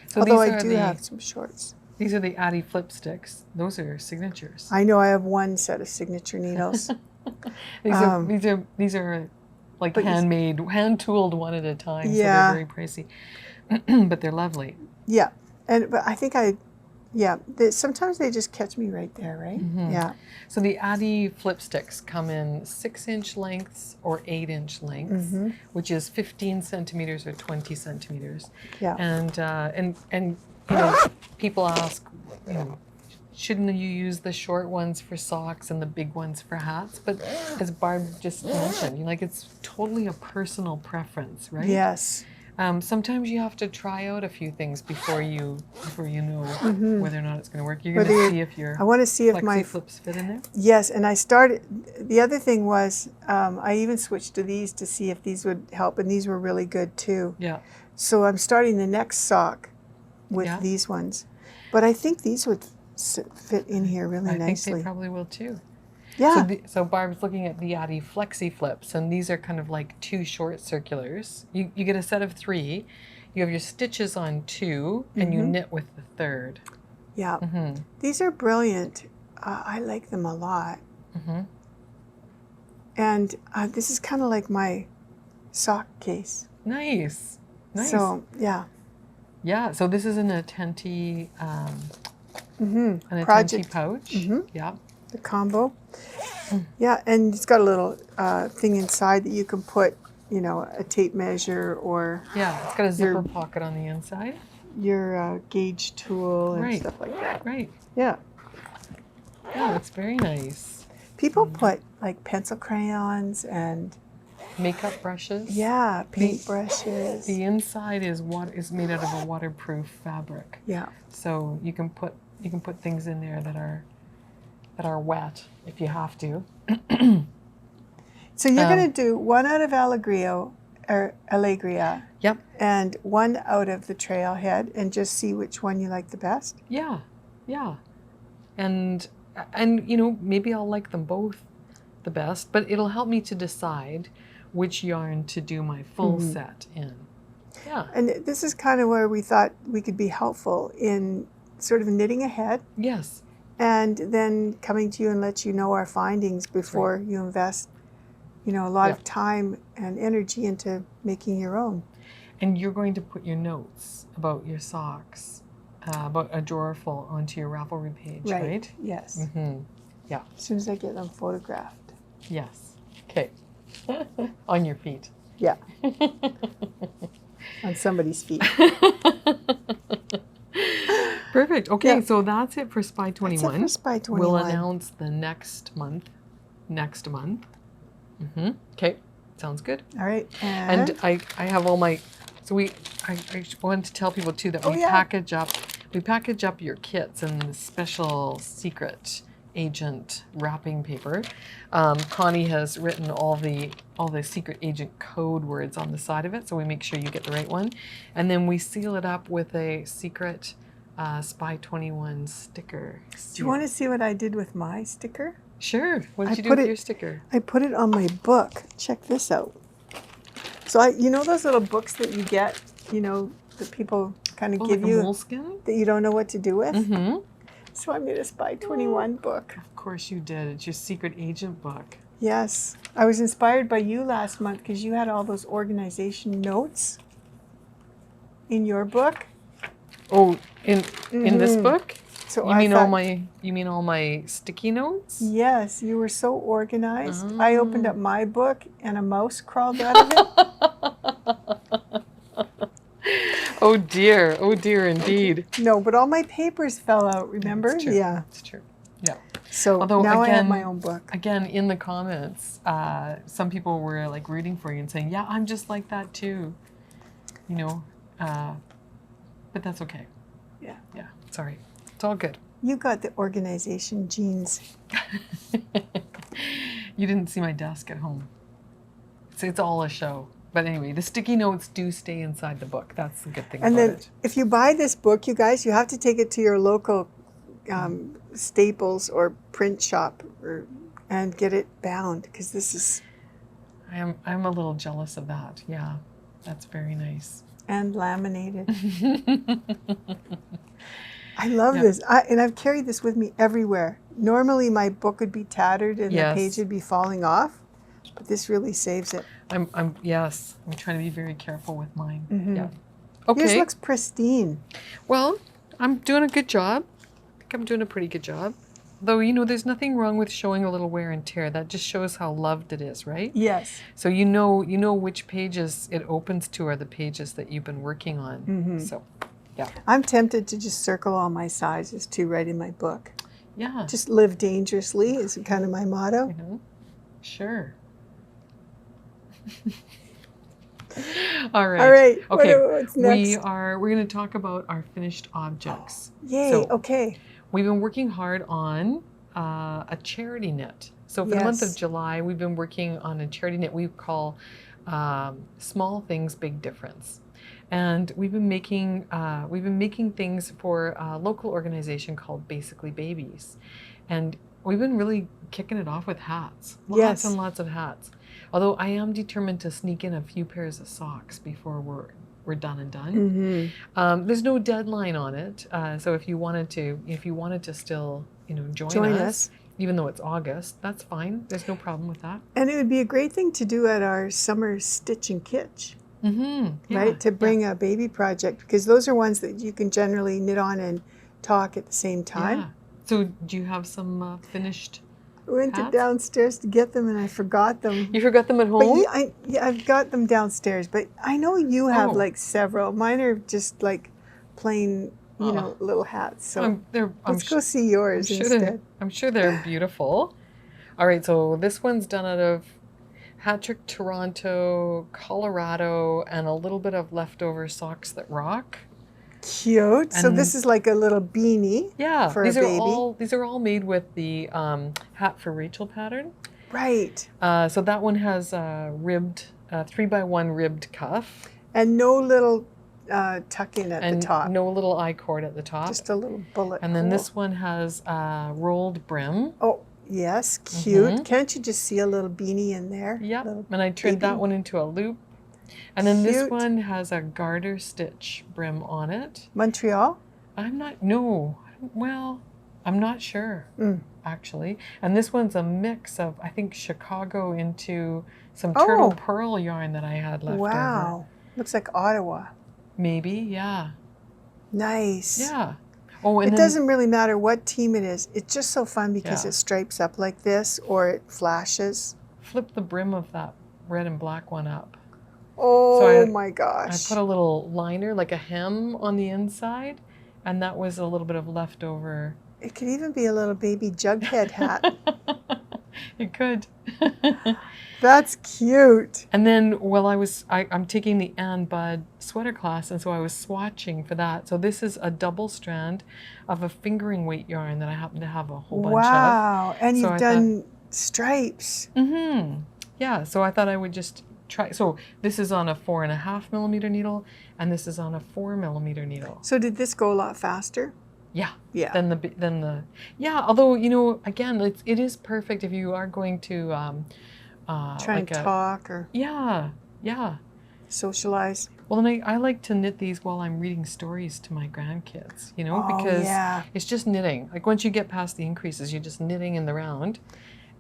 So Although these I are do the, have some shorts. These are the Addy flip sticks. Those are signatures. I know I have 1 set of signature needles. These are like handmade, hand tooled one at a time. Yeah. So they're very pricey, but they're lovely. Yeah, but I think sometimes they just catch me right there, right? Mm-hmm. Yeah. So the Addy flip sticks come in 6-inch lengths or 8-inch lengths, Mm-hmm. which is 15 centimeters or 20 centimeters. Yeah. And people ask, shouldn't you use the short ones for socks and the big ones for hats? But as Barb just mentioned, it's totally a personal preference, right? Yes. Sometimes you have to try out a few things before you know whether or not it's going to work. You're going Whether to see if your I want to see if flexi my flips fit in there. Yes, and I started. The other thing was I even switched to these to see if these would help, and these were really good too. Yeah. So I'm starting the next sock with these ones, but I think these would fit in here really I nicely. think they probably will too. Yeah. So Barb's looking at the Addy Flexi Flips, and these are kind of like 2 short circulars. You get a set of 3. You have your stitches on 2, and you knit with the 3rd. Yeah. Mm-hmm. These are brilliant. I like them a lot. Mm-hmm. And this is kind of like my sock case. Nice. So, yeah. Yeah, so this is an Attenti, Project pouch. Yeah. The combo. Yeah, and it's got a little thing inside that you can put, a tape measure or Yeah, it's got a zipper pocket on the inside. your gauge tool and Right. stuff like that. Right. Yeah. Yeah, it's very nice. People put like pencil crayons and Makeup brushes. paint brushes. The inside is made out of a waterproof fabric. Yeah. So you can put things in there that are wet if you have to. So you're going to do 1 out of Allegria, Yep. and 1 out of the Trailhead, and just see which one you like the best. Yeah. Yeah. And maybe I'll like them both the best, but it'll help me to decide which yarn to do my full set in. Yeah. And this is kind of where we thought we could be helpful in sort of knitting ahead. Yes. And then coming to you and let you know our findings before you invest, a lot of time and energy into making your own. And you're going to put your notes about your socks, about a drawer full onto your Ravelry page, right? Yes. Mm-hmm. Yeah. As soon as I get them photographed. Yes. Okay. On your feet. Yeah. On somebody's feet. Perfect. Okay, Yeah. so that's it for Spy 21. That's it for Spy 21. We'll announce the next month. Okay, sounds good. All right. And I have all my, so I wanted to tell people too that we package up your kits in the special secret agent wrapping paper. Connie has written all the secret agent code words on the side of it, so we make sure you get the right one. And then we seal it up with a secret Spy 21 sticker. Do you want to see what I did with my sticker? Sure. What did you do with your sticker? I put it on my book. Check this out. So those little books that you get, that people kind of give like a you moleskin? that you don't know what to do with? Mm-hmm. So I made a Spy 21 book. Of course you did. It's your secret agent book. Yes. I was inspired by you last month because you had all those organization notes in your book. Oh, in this book? So You I mean thought, all my sticky notes? yes, you were so organized. Oh. I opened up my book and a mouse crawled out of it. Oh dear, indeed. No, but all my papers fell out, remember? It's true. Yeah. It's true. Yeah. So Although, now I have again- my own book. Again, in the comments, some people were like rooting for you and saying, "Yeah, I'm just like that too," you know. But that's okay. Yeah. Yeah. Sorry. It's all good. You got the organization genes. You didn't see my desk at home. It's all a show. But anyway, the sticky notes do stay inside the book. That's the good thing And about then it. if you buy this book, you guys, you have to take it to your local Staples or print shop and get it bound because this is... I'm a little jealous of that. Yeah, that's very nice. And laminated. I love this. And I've carried this with me everywhere. Normally my book would be tattered and the page would be falling off, but this really saves it. I'm trying to be very careful with mine. Mm-hmm. Yeah. Okay. Yours looks pristine. Well, I'm doing a good job. I think I'm doing a pretty good job. Though, you know, there's nothing wrong with showing a little wear and tear. That just shows how loved it is, right? Yes. So you know which pages it opens to are the pages that you've been working on. Mm-hmm. So, yeah. I'm tempted to just circle all my sizes too right in my book. Yeah. Just live dangerously is kind of my motto. You know? Sure. All right. All right. Okay. What's next? We're going to talk about our finished objects. Yay. So, okay. we've been working hard on a charity knit. So for the month of July, we've been working on a charity knit we call Small Things, Big Difference. And we've been making things for a local organization called Basically Babies. And we've been really kicking it off with hats. Lots and lots of hats. Although I am determined to sneak in a few pairs of socks before we're done and done. Mm-hmm. There's no deadline on it, so if you wanted to still, you know, join us, even though it's August, that's fine. There's no problem with that. And it would be a great thing to do at our summer stitch and kitsch, Mm-hmm. right? To bring a baby project, because those are ones that you can generally knit on and talk at the same time. Yeah. So do you have some finished? I went hats? downstairs to get them and I forgot them. You forgot them at home? But I've got them downstairs, but I know you have like several. Mine are just like plain, you know, little hats. So let's go see yours instead. I'm sure they're beautiful. All right, so this one's done out of Hattrick, Toronto, Colorado, and a little bit of leftover socks that rock. Cute. So this is like a little beanie. Yeah, for a baby. These are all made with the Hat for Rachel pattern. Right. So that one has a ribbed 3x1 ribbed cuff. And no little tuck in at the top. No little I-cord at the top. Just a little bullet. And then this one has a rolled brim. Oh, yes, cute. Can't you just see a little beanie in there? Yep. And I trimmed that one into a loop. And then this one has a garter stitch brim on it. Montreal? I'm not sure, actually. And this one's a mix of, I think, Chicago into some turtle pearl yarn that I had left over. Wow. Looks like Ottawa. Maybe, yeah. Nice. Yeah. Oh, and it doesn't really matter what team it is. It's just so fun because it stripes up like this or it flashes. Flip the brim of that red and black one up. Oh my gosh. I put a little liner, like a hem on the inside, and that was a little bit of leftover. It could even be a little baby jughead hat. It could. That's cute. And then while I'm taking the Ann Budd sweater class, and so I was swatching for that. So this is a double strand of a fingering weight yarn that I happen to have a whole bunch of. Wow. And you've done stripes. Mm-hmm. Yeah, so I thought I would just try. So this is on a 4.5 millimeter needle, and this is on a 4 millimeter needle. So did this go a lot faster? Yeah. Yeah. Than the although, you know, again, it is perfect if you are going to try and talk or socialize. Well, and I like to knit these while I'm reading stories to my grandkids, you know, because it's just knitting. Like once you get past the increases, you're just knitting in the round.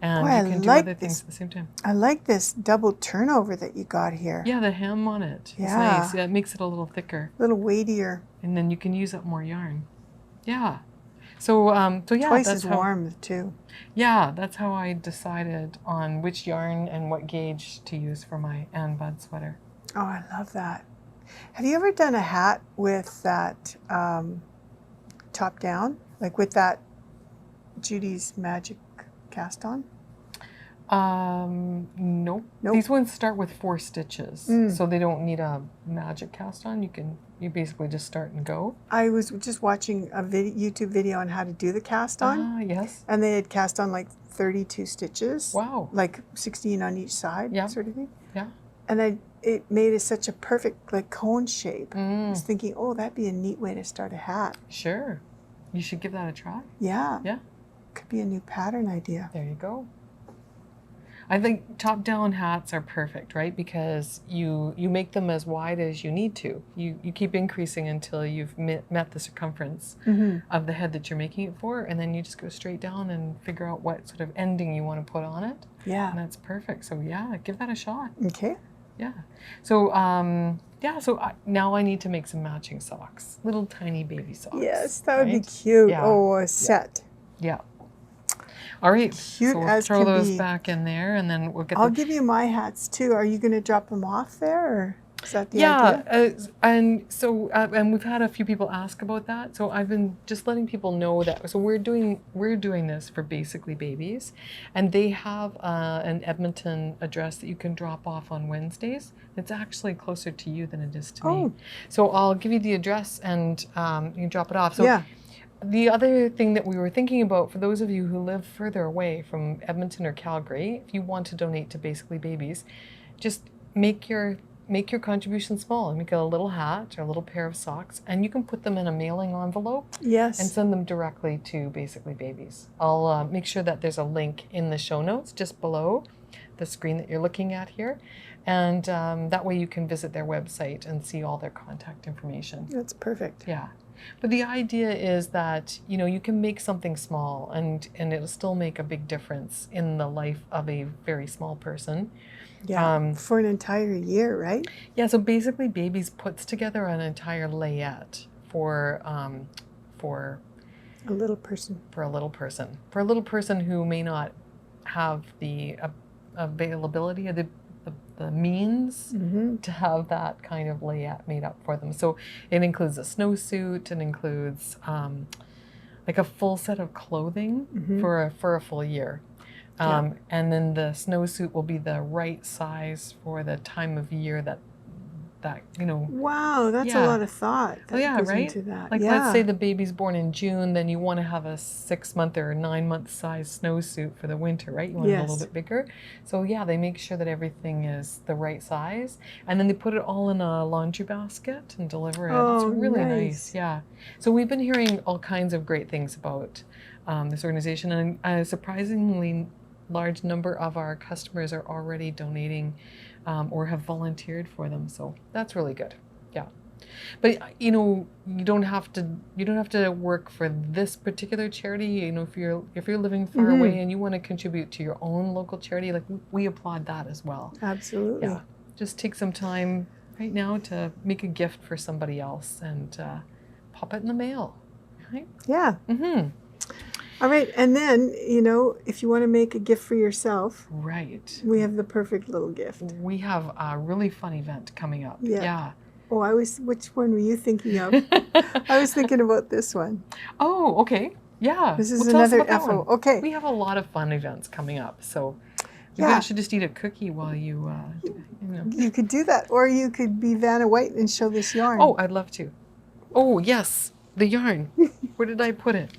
And Boy, you can do like other things this. at the same time. I like this double turnover that you got here. Yeah, the hem on it. Yeah. It's nice. Yeah, it makes it a little thicker. A little weightier. And then you can use up more yarn. Yeah. So, so yeah, Twice that's as how, warm, too. Yeah, that's how I decided on which yarn and what gauge to use for my Ann Bud sweater. Oh, I love that. Have you ever done a hat with that top down? Like with that Judy's Magic cast on? Nope. These ones start with 4 stitches, so they don't need a magic cast on. You basically just start and go. I was just watching a YouTube video on how to do the cast on. Ah, yes. And they had cast on like 32 stitches. Wow. Like 16 on each side, Yeah. sort of thing. Yeah. And it made it such a perfect like cone shape. I was thinking, oh, that'd be a neat way to start a hat. Sure. You should give that a try. Yeah. Yeah. Could be a new pattern idea. There you go. I think top-down hats are perfect, right? Because you make them as wide as you need to. You keep increasing until you've met the circumference of the head that you're making it for, and then you just go straight down and figure out what sort of ending you want to put on it. Yeah. And that's perfect. So yeah, give that a shot. Okay. Yeah. So now I need to make some matching socks, little tiny baby socks. Yes, that would be right? cute. Yeah. Oh, a set. Yeah. All right. Cute so we'll as throw can those be. back in there, and then we'll get. I'll give you my hats too. Are you going to drop them off there, or is that the Yeah, idea? and so and we've had a few people ask about that. So I've been just letting people know that. So we're doing this for Basically Babies, and they have an Edmonton address that you can drop off on Wednesdays. It's actually closer to you than it is to me. So I'll give you the address, and you can drop it off. So Yeah. the other thing that we were thinking about, for those of you who live further away from Edmonton or Calgary, if you want to donate to Basically Babies, just make your contribution small. Make a little hat or a little pair of socks, and you can put them in a mailing envelope Yes. and send them directly to Basically Babies. I'll make sure that there's a link in the show notes just below the screen that you're looking at here, and that way you can visit their website and see all their contact information. That's perfect. Yeah. But the idea is that, you can make something small and it'll still make a big difference in the life of a very small person. Yeah. For an entire year, right? Yeah, so Basically Babies puts together an entire layette for A little person. a little person who may not have the availability of the means to have that kind of layette made up for them. So it includes a snowsuit, it includes like a full set of clothing for a full year. And then the snowsuit will be the right size for the time of year that Wow, that's Yeah. a lot of thought. That yeah, goes right? into that. Like, yeah. let's say the baby's born in June, then you want to have a 6-month or 9-month size snowsuit for the winter, right? You want it a little Yes. bit bigger. So yeah, they make sure that everything is the right size, and then they put it all in a laundry basket and deliver it. Oh, It's really nice. nice. Yeah. So we've been hearing all kinds of great things about this organization, and a surprisingly large number of our customers are already donating or have volunteered for them. So that's really good. Yeah. But you don't have to work for this particular charity. If you're living far away and you want to contribute to your own local charity, like, we applaud that as well. Absolutely. Yeah. Just take some time right now to make a gift for somebody else and pop it in the mail. Right? Yeah. All right. And then, if you want to make a gift for yourself, Right. we have the perfect little gift. We have a really fun event coming up. Yeah. Oh, which one were you thinking of? I was thinking about this one. Oh, okay. Yeah. This is Well, tell us another about that FO. one. Okay. We have a lot of fun events coming up, so you Yeah. guys should just eat a cookie while you, You could do that, or you could be Vanna White and show this yarn. Oh, I'd love to. Oh, yes, the yarn. Where did I put it?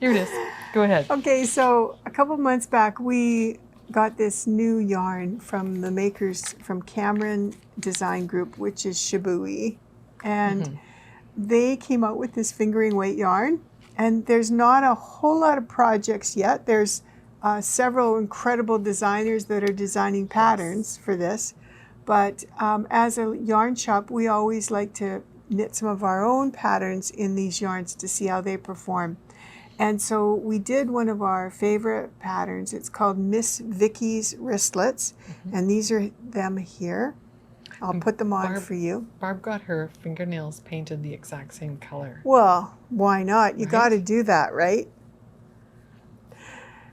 Here it is. Go ahead. Okay, so a couple months back, we got this new yarn from the makers from Cameron Design Group, which is Shibui. And they came out with this fingering weight yarn. And there's not a whole lot of projects yet. There's several incredible designers that are designing patterns for this. But as a yarn shop, we always like to knit some of our own patterns in these yarns to see how they perform. And so we did one of our favorite patterns. It's called Miss Vicky's Wristlets. And these are them here. I'll put them on for you. Barb got her fingernails painted the exact same color. Well, why not? You Right? got to do that, right?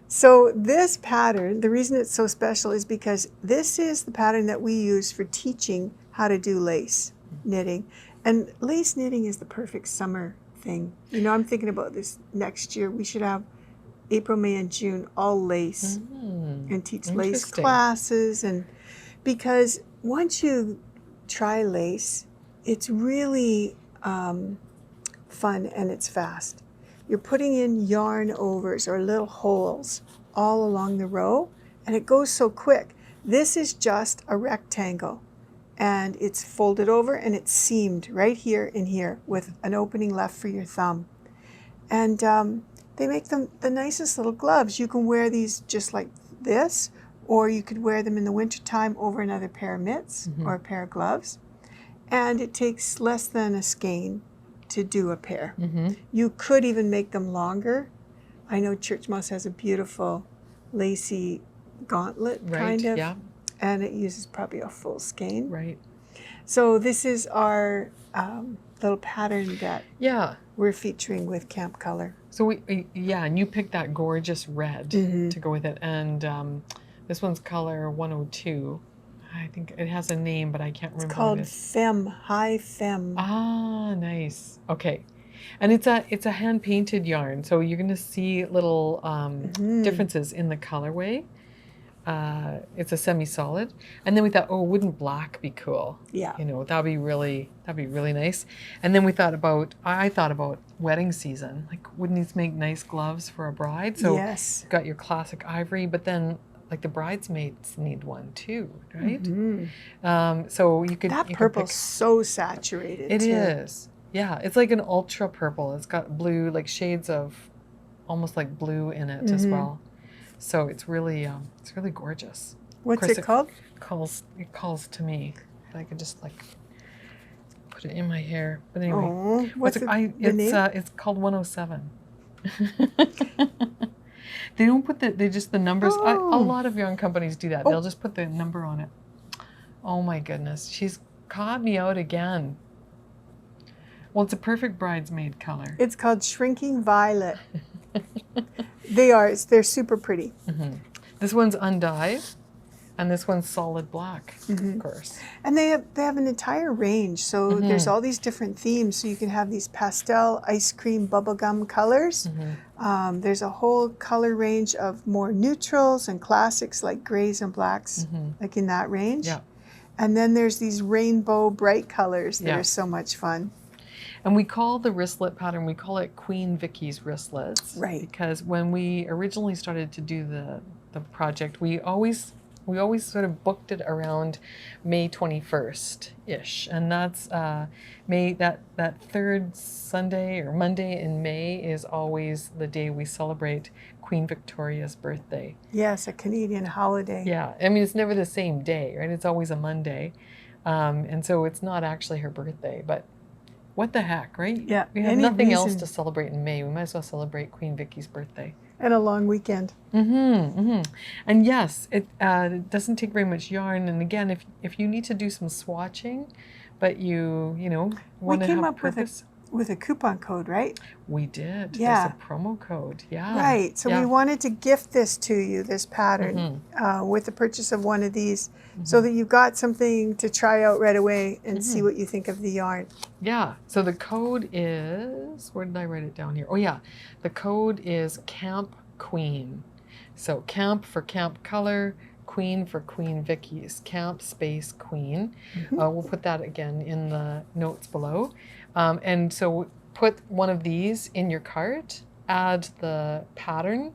So this pattern, the reason it's so special is because this is the pattern that we use for teaching how to do lace knitting. And lace knitting is the perfect summer thing. You know, I'm thinking about this next year. We should have April, May, and June all lace and teach lace classes. And because once you try lace, it's really fun and it's fast. You're putting in yarn overs or little holes all along the row, and it goes so quick. This is just a rectangle, and it's folded over and it's seamed right here and here with an opening left for your thumb. And they make them the nicest little gloves. You can wear these just like this, or you could wear them in the wintertime over another pair of mitts or a pair of gloves. And it takes less than a skein to do a pair. You could even make them longer. I know Church Mouse has a beautiful lacy gauntlet kind of, and it uses probably a full skein. Right. So this is our little pattern that we're featuring with Camp Color. So and you picked that gorgeous red to go with it, and this one's color 102. I think it has a name, but I can't remember. It's called Femme, High Femme. Ah, nice. Okay. And it's a hand painted yarn, so you're going to see little differences in the colorway. It's a semi-solid, and then we thought, oh, wouldn't black be cool? Yeah. You know, that'd be really nice. And then I thought about wedding season. Like, wouldn't these make nice gloves for a bride? So yes. You've got your classic ivory, but then like the bridesmaids need one too, right? So you could. That purple's so saturated. It is. Yeah, it's like an ultra purple. It's got blue, like shades of almost like blue in it as well. So it's really gorgeous. What's it called? It calls to me. I could just like put it in my hair. But anyway, what's the name? It's called 107. They don't put they just the numbers. A lot of yarn companies do that. They'll just put the number on it. Oh my goodness, she's caught me out again. Well, it's a perfect bridesmaid color. It's called Shrinking Violet. They're super pretty. This one's undyed, and this one's solid black, of course. And they have an entire range. So there's all these different themes. So you can have these pastel, ice cream, bubblegum colors. There's a whole color range of more neutrals and classics like grays and blacks, like in that range. Yeah. And then there's these rainbow bright colors that are so much fun. And we call the wristlet pattern, we call it Queen Vicky's Wristlets. Right. Because when we originally started to do the project, we always sort of booked it around May 21st-ish. And that's May, that third Sunday or Monday in May is always the day we celebrate Queen Victoria's birthday. Yes, a Canadian holiday. Yeah, I mean, it's never the same day, right? It's always a Monday. And so it's not actually her birthday, but what the heck, right? Yeah. We have nothing else to celebrate in May. We might as well celebrate Queen Vicky's birthday. And a long weekend. And yes, it doesn't take very much yarn. And again, if you need to do some swatching, but you want to have a purpose. With a coupon code, right? We did. Yeah. There's a promo code. Yeah. Right. So we wanted to gift this to you, this pattern, with the purchase of one of these, so that you've got something to try out right away and see what you think of the yarn. Yeah. So the code is, where did I write it down here? Oh yeah. The code is Camp Queen. So Camp for Camp Color, Queen for Queen Vicky's. Camp space Queen. We'll put that again in the notes below. And so put one of these in your cart, add the pattern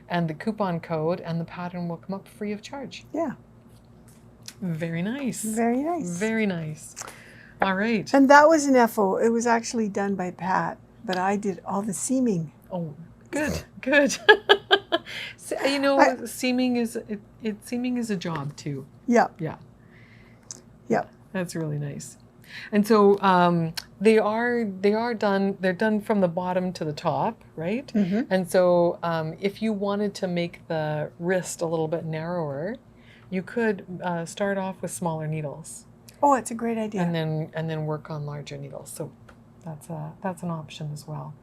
and the coupon code, and the pattern will come up free of charge. Yeah. Very nice. Very nice. Very nice. All right. And that was an FO. It was actually done by Pat, but I did all the seaming. Oh, good, good. So, seaming is a job too. Yeah. Yeah. Yeah. That's really nice. And so they are done. They're done from the bottom to the top, right? And so if you wanted to make the wrist a little bit narrower, you could start off with smaller needles. Oh, it's a great idea. And then work on larger needles. So that's an option as well.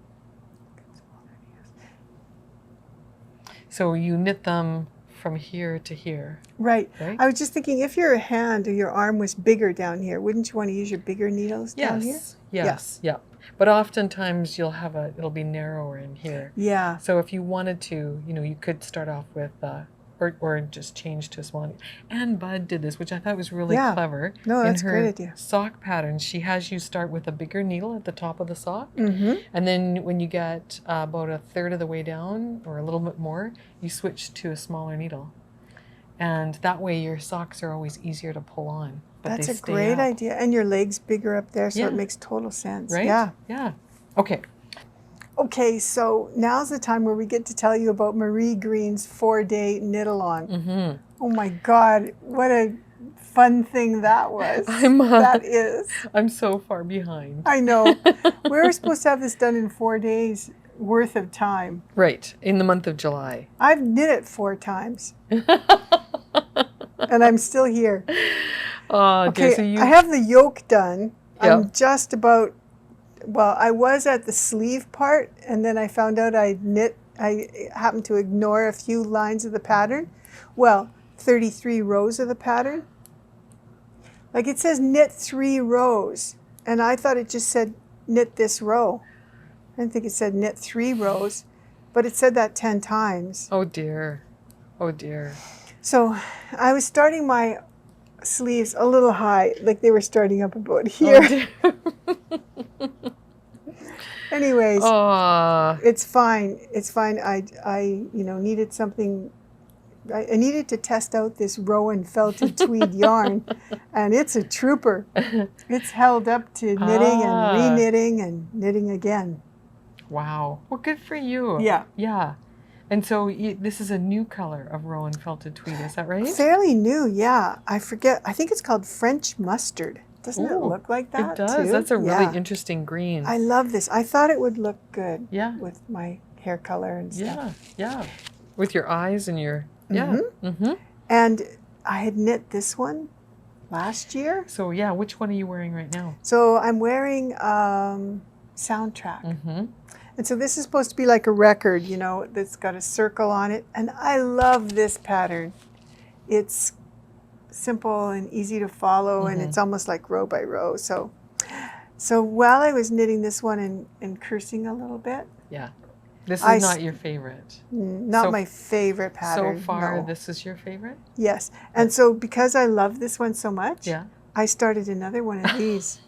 So you knit them from here to here. Right. I was just thinking, if your hand or your arm was bigger down here, wouldn't you want to use your bigger needles down here? Yes. Yeah. But oftentimes it'll be narrower in here. Yeah. So if you wanted to, you could start off with, or just change to a small. And Bud did this, which I thought was really clever. No, that's a great In idea. her sock pattern, she has you start with a bigger needle at the top of the sock. And then when you get about a third of the way down, or a little bit more, you switch to a smaller needle. And that way your socks are always easier to pull on. But that's a great idea. And your leg's bigger up there, so it makes total sense. Right? Yeah. Yeah. Okay. Okay, so now's the time where we get to tell you about Marie Green's 4-day knit-along. Oh my God, what a fun thing that was. That is. I'm so far behind. I know. We were supposed to have this done in 4 days worth of time. Right, in the month of July. I've knit it 4 times. And I'm still here. Okay, so I have the yoke done. I'm just about... Well, I was at the sleeve part, and then I found out I happened to ignore a few lines of the pattern. Well, 33 rows of the pattern. Like, it says knit 3 rows, and I thought it just said knit this row. I didn't think it said knit 3 rows, but it said that 10 times. Oh dear. Oh dear. So I was starting my sleeves a little high, like they were starting up about here. Anyways, it's fine. It's fine. I needed something. I needed to test out this Rowan felted tweed yarn, and it's a trooper. It's held up to knitting and re-knitting and knitting again. Wow. Well, good for you. Yeah. Yeah. And so this is a new color of Rowan felted tweed, is that right? Fairly new, yeah. I forget. I think it's called French mustard. Doesn't it look like that? It does. Too? That's a really interesting green. I love this. I thought it would look good with my hair color and stuff. Yeah. With your eyes and your... And I had knit this one last year. So yeah, which one are you wearing right now? So I'm wearing Soundtrack. And so this is supposed to be like a record, that's got a circle on it. And I love this pattern. It's simple and easy to follow, and it's almost like row by row. So while I was knitting this one and cursing a little bit. Yeah. This is not your favorite. Not my favorite pattern. So far, this is your favorite? Yes. And so because I love this one so much, I started another one of these.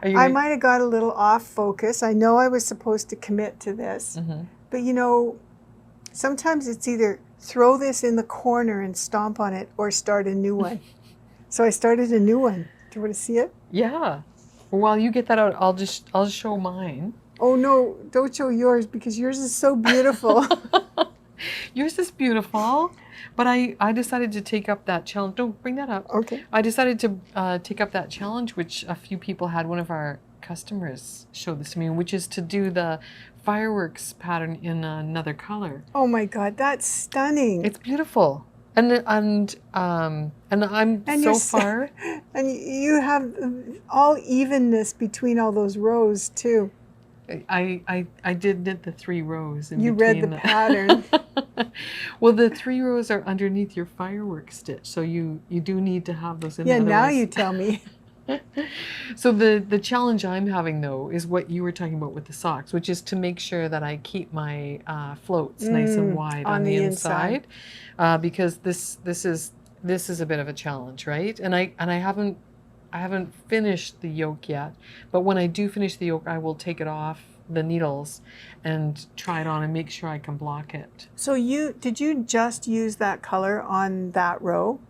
I might have got a little off focus. I know I was supposed to commit to this. But sometimes it's either throw this in the corner and stomp on it or start a new one. So I started a new one. Do you want to see it? Yeah. While you get that out, I'll show mine. Oh no, don't show yours because yours is so beautiful. Yours is beautiful, but I decided to take up that challenge. Don't bring that up. Okay. I decided to take up that challenge, which a few people had. One of our customers showed this to me, which is to do the fireworks pattern in another color. Oh my God, that's stunning. It's beautiful. And I'm so far. And you have all evenness between all those rows too. I did knit the 3 rows in you between. read the pattern. Well, the 3 rows are underneath your firework stitch, so you do need to have those in there. Yeah, now you tell me. So the challenge I'm having though is what you were talking about with the socks, which is to make sure that I keep my floats nice and wide on the inside. Because this is a bit of a challenge, right? And I haven't finished the yoke yet, but when I do finish the yoke, I will take it off the needles and try it on and make sure I can block it. So did you just use that color on that row?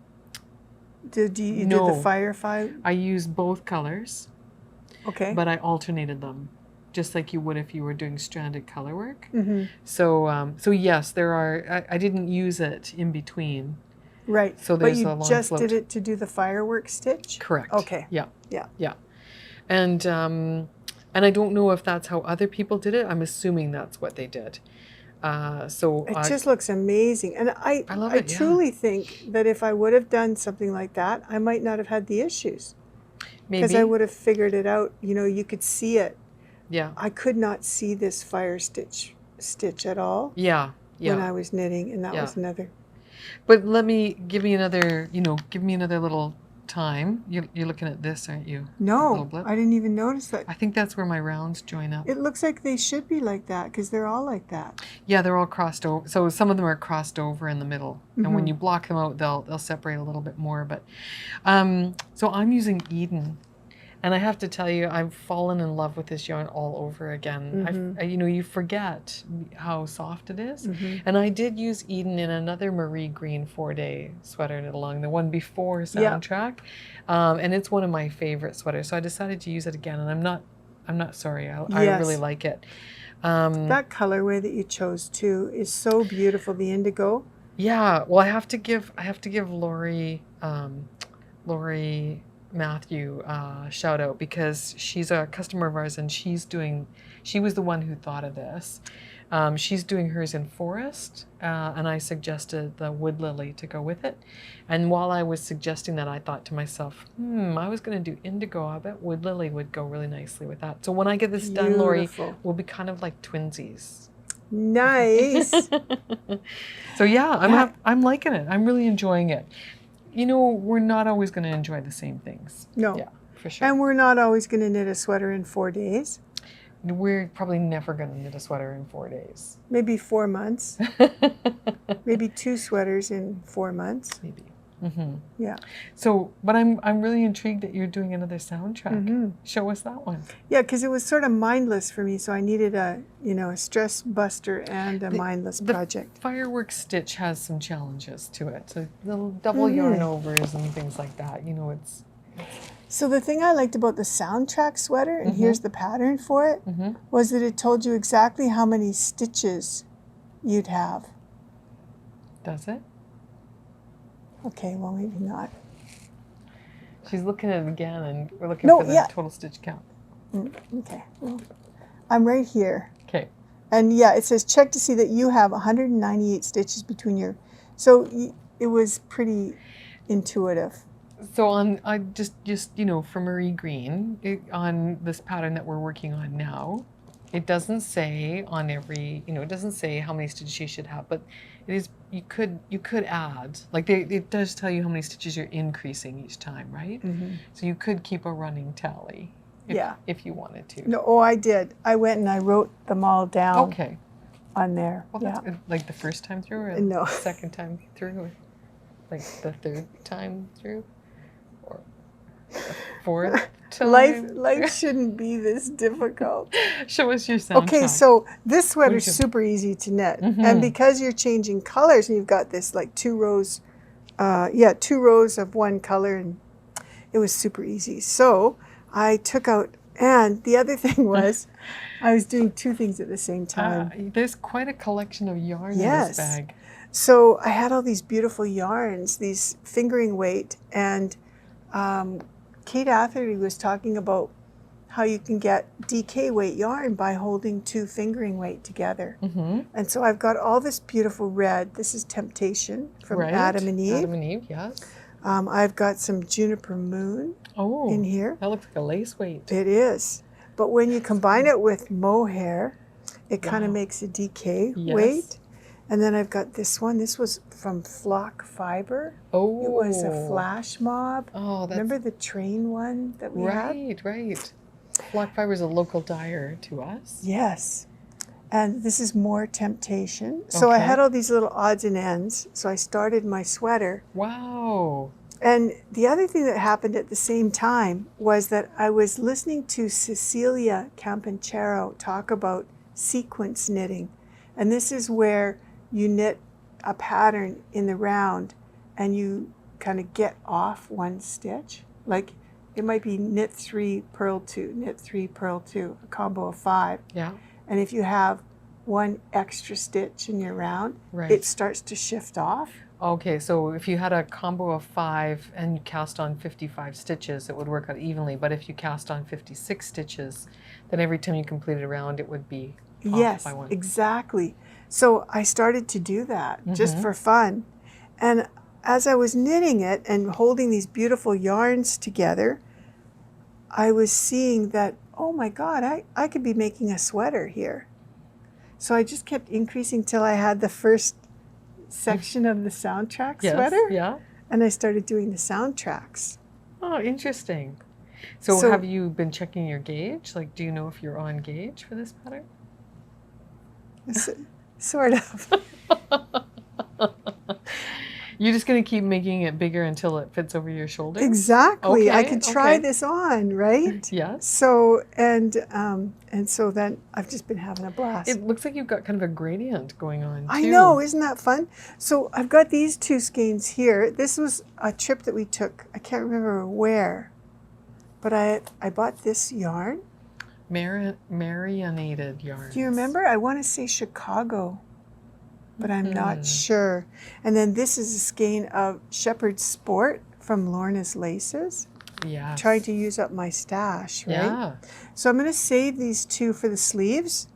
Did you do the firefight? I used both colors. Okay. But I alternated them, just like you would if you were doing stranded color work. So yes, there are. I didn't use it in between. Right. So But there's you a long just float. did it to do the firework stitch? Correct. Okay. Yeah. Yeah. Yeah. And I don't know if that's how other people did it. I'm assuming that's what they did. So It just looks amazing. And I love I it, yeah. truly think that if I would have done something like that, I might not have had the issues. Because I maybe. would have figured it out. You know, you could see it. Yeah. I could not see this fire stitch at all Yeah. when Yeah. I was knitting, and that Yeah. was another. But give me another little time. You're looking at this, aren't you? That little No, blip. I didn't even notice that. I think that's where my rounds join up. It looks like they should be like that because they're all like that. Yeah, they're all crossed over. So some of them are crossed over in the middle, and when you block them out, they'll separate a little bit more. But so I'm using Eden, and I have to tell you, I've fallen in love with this yarn all over again. You forget how soft it is, and I did use Eden in another Marie Green 4-day sweater knit along, the one before Soundtrack, and it's one of my favorite sweaters. So I decided to use it again, and I'm not sorry. I really like it. That colorway that you chose too is so beautiful. The indigo. Yeah. Well, I have to give Lori Matthew shout out because she's a customer of ours, and she was the one who thought of this. She's doing hers in forest, and I suggested the wood lily to go with it. And while I was suggesting that, I thought to myself, I was going to do indigo. I bet wood lily would go really nicely with that. So when I get this done, Lori, we'll be kind of like twinsies. Nice. So yeah, I'm liking it. I'm really enjoying it. You know, we're not always going to enjoy the same things. No. Yeah, for sure. And we're not always going to knit a sweater in 4 days. We're probably never going to knit a sweater in 4 days. Maybe 4 months. Maybe 2 sweaters in 4 months. Maybe. Yeah. So, but I'm really intrigued that you're doing another soundtrack. Show us that one. Yeah, because it was sort of mindless for me, so I needed a stress buster and a mindless project. The fireworks stitch has some challenges to it. So little double yarn overs and things like that. You know, it's. So the thing I liked about the Soundtrack sweater, and here's the pattern for it, was that it told you exactly how many stitches you'd have. Does it? Okay, well, maybe not. She's looking at it again, and we're looking for the total stitch count. Okay. Well, I'm right here. Okay. And yeah, it says check to see that you have 198 stitches between your... So it was pretty intuitive. So I just for Marie Green, on this pattern that we're working on now, it doesn't say on every, it doesn't say how many stitches you should have, but it is, you could add, like it does tell you how many stitches you're increasing each time, right? So you could keep a running tally if you wanted to. No, I did. I went and I wrote them all down on there. Well, that's good. Like the first time through or No. the second time through or like the third time through or the fourth time? Life shouldn't be this difficult. Show us your soundtrack. Okay, so this sweater's super easy to knit. And because you're changing colors and you've got this like 2 rows, 2 rows of one color, and it was super easy. So I took out, and the other thing was I was doing 2 things at the same time. There's quite a collection of yarn in this bag. So I had all these beautiful yarns, these fingering weight, and Kate Atherley was talking about how you can get DK weight yarn by holding 2 fingering weight together. And so I've got all this beautiful red. This is Temptation from Adam and Eve. Adam and Eve, yes. I've got some Juniper Moon in here. That looks like a lace weight. It is. But when you combine it with mohair, it kind of makes a DK weight. And then I've got this one. This was from Flock Fiber. Oh. It was a flash mob. Oh, that's... Remember the train one that we had? Right. Flock Fiber is a local dyer to us. Yes. And this is more Temptation. So I had all these little odds and ends. So I started my sweater. Wow. And the other thing that happened at the same time was that I was listening to Cecilia Campanchero talk about sequence knitting. And this is where you knit a pattern in the round and you kind of get off one stitch. Like it might be knit 3, purl 2, knit 3, purl 2, a combo of 5. Yeah. And if you have one extra stitch in your round, it starts to shift off. Okay, so if you had a combo of 5 and you cast on 55 stitches, it would work out evenly. But if you cast on 56 stitches, then every time you completed a round, it would be off Yes, by 1. exactly. So I started to do that just Mhm. for fun. And as I was knitting it and holding these beautiful yarns together, I was seeing that, oh my God, I could be making a sweater here. So I just kept increasing till I had the first section of the soundtrack Yes, sweater. yeah. And I started doing the soundtracks. Oh, interesting. So So- have you been checking your gauge? Like, do you know if you're on gauge for this pattern? Sort of. You're just going to keep making it bigger until it fits over your shoulder? Exactly. I Okay, could try okay. this on, right? Yes. So and so then I've just been having a blast. It looks like you've got kind of a gradient going on, too. I know, isn't that fun? So I've got these 2 skeins here. This was a trip that we took. I can't remember where, but I bought this yarn. Marinated yarns. Do you remember? I want to say Chicago, but I'm not sure. And then this is a skein of Shepherd's Sport from Lorna's Laces. Yeah. Tried to use up my stash, right? Yeah. So I'm going to save these 2 for the sleeves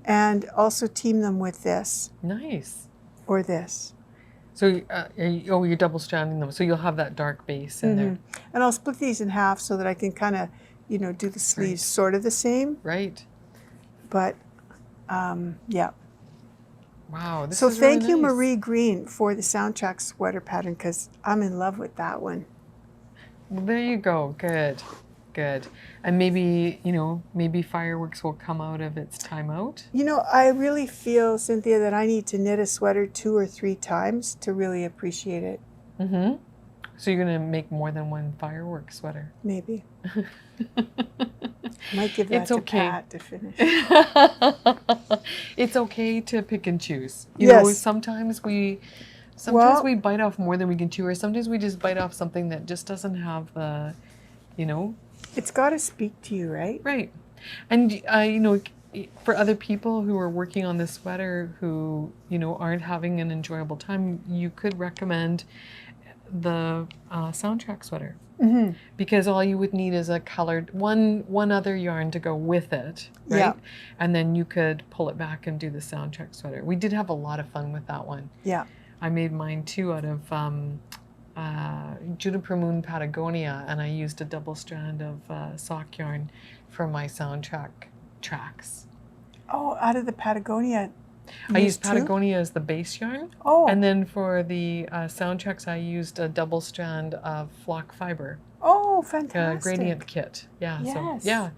and also team them with this Nice. or this. So, you're double stranding them, so you'll have that dark base in there. And I'll split these in half so that I can kind of, do the sleeves sort of the same. Right. But, yeah. Wow. This So is really thank you, nice. Marie Green, for the soundtrack sweater pattern because I'm in love with that one. Well, there you go. Good. Good. And maybe, maybe fireworks will come out of its time out. I really feel, Cynthia, that I need to knit a sweater 2 or 3 times to really appreciate it. Mm-hmm. So you're going to make more than one firework sweater. Maybe. Might give that It's to okay. Pat to finish. It's okay to pick and choose. Yes. Sometimes we bite off more than we can chew, or sometimes we just bite off something that just doesn't have the, It's got to speak to you, right? Right. And, for other people who are working on this sweater who, aren't having an enjoyable time, you could recommend the soundtrack sweater. Mm-hmm. Because all you would need is a colored, one other yarn to go with it, right? Yeah. And then you could pull it back and do the soundtrack sweater. We did have a lot of fun with that one. Yeah. I made mine too out of Juniper Moon Patagonia, and I used a double strand of sock yarn for my soundtrack tracks. Oh, out of the Patagonia. I used Patagonia as the base yarn. Oh. And then for the soundtracks, I used a double strand of flock fiber. Oh, fantastic. Gradient kit. Yeah. Yes. So, yeah.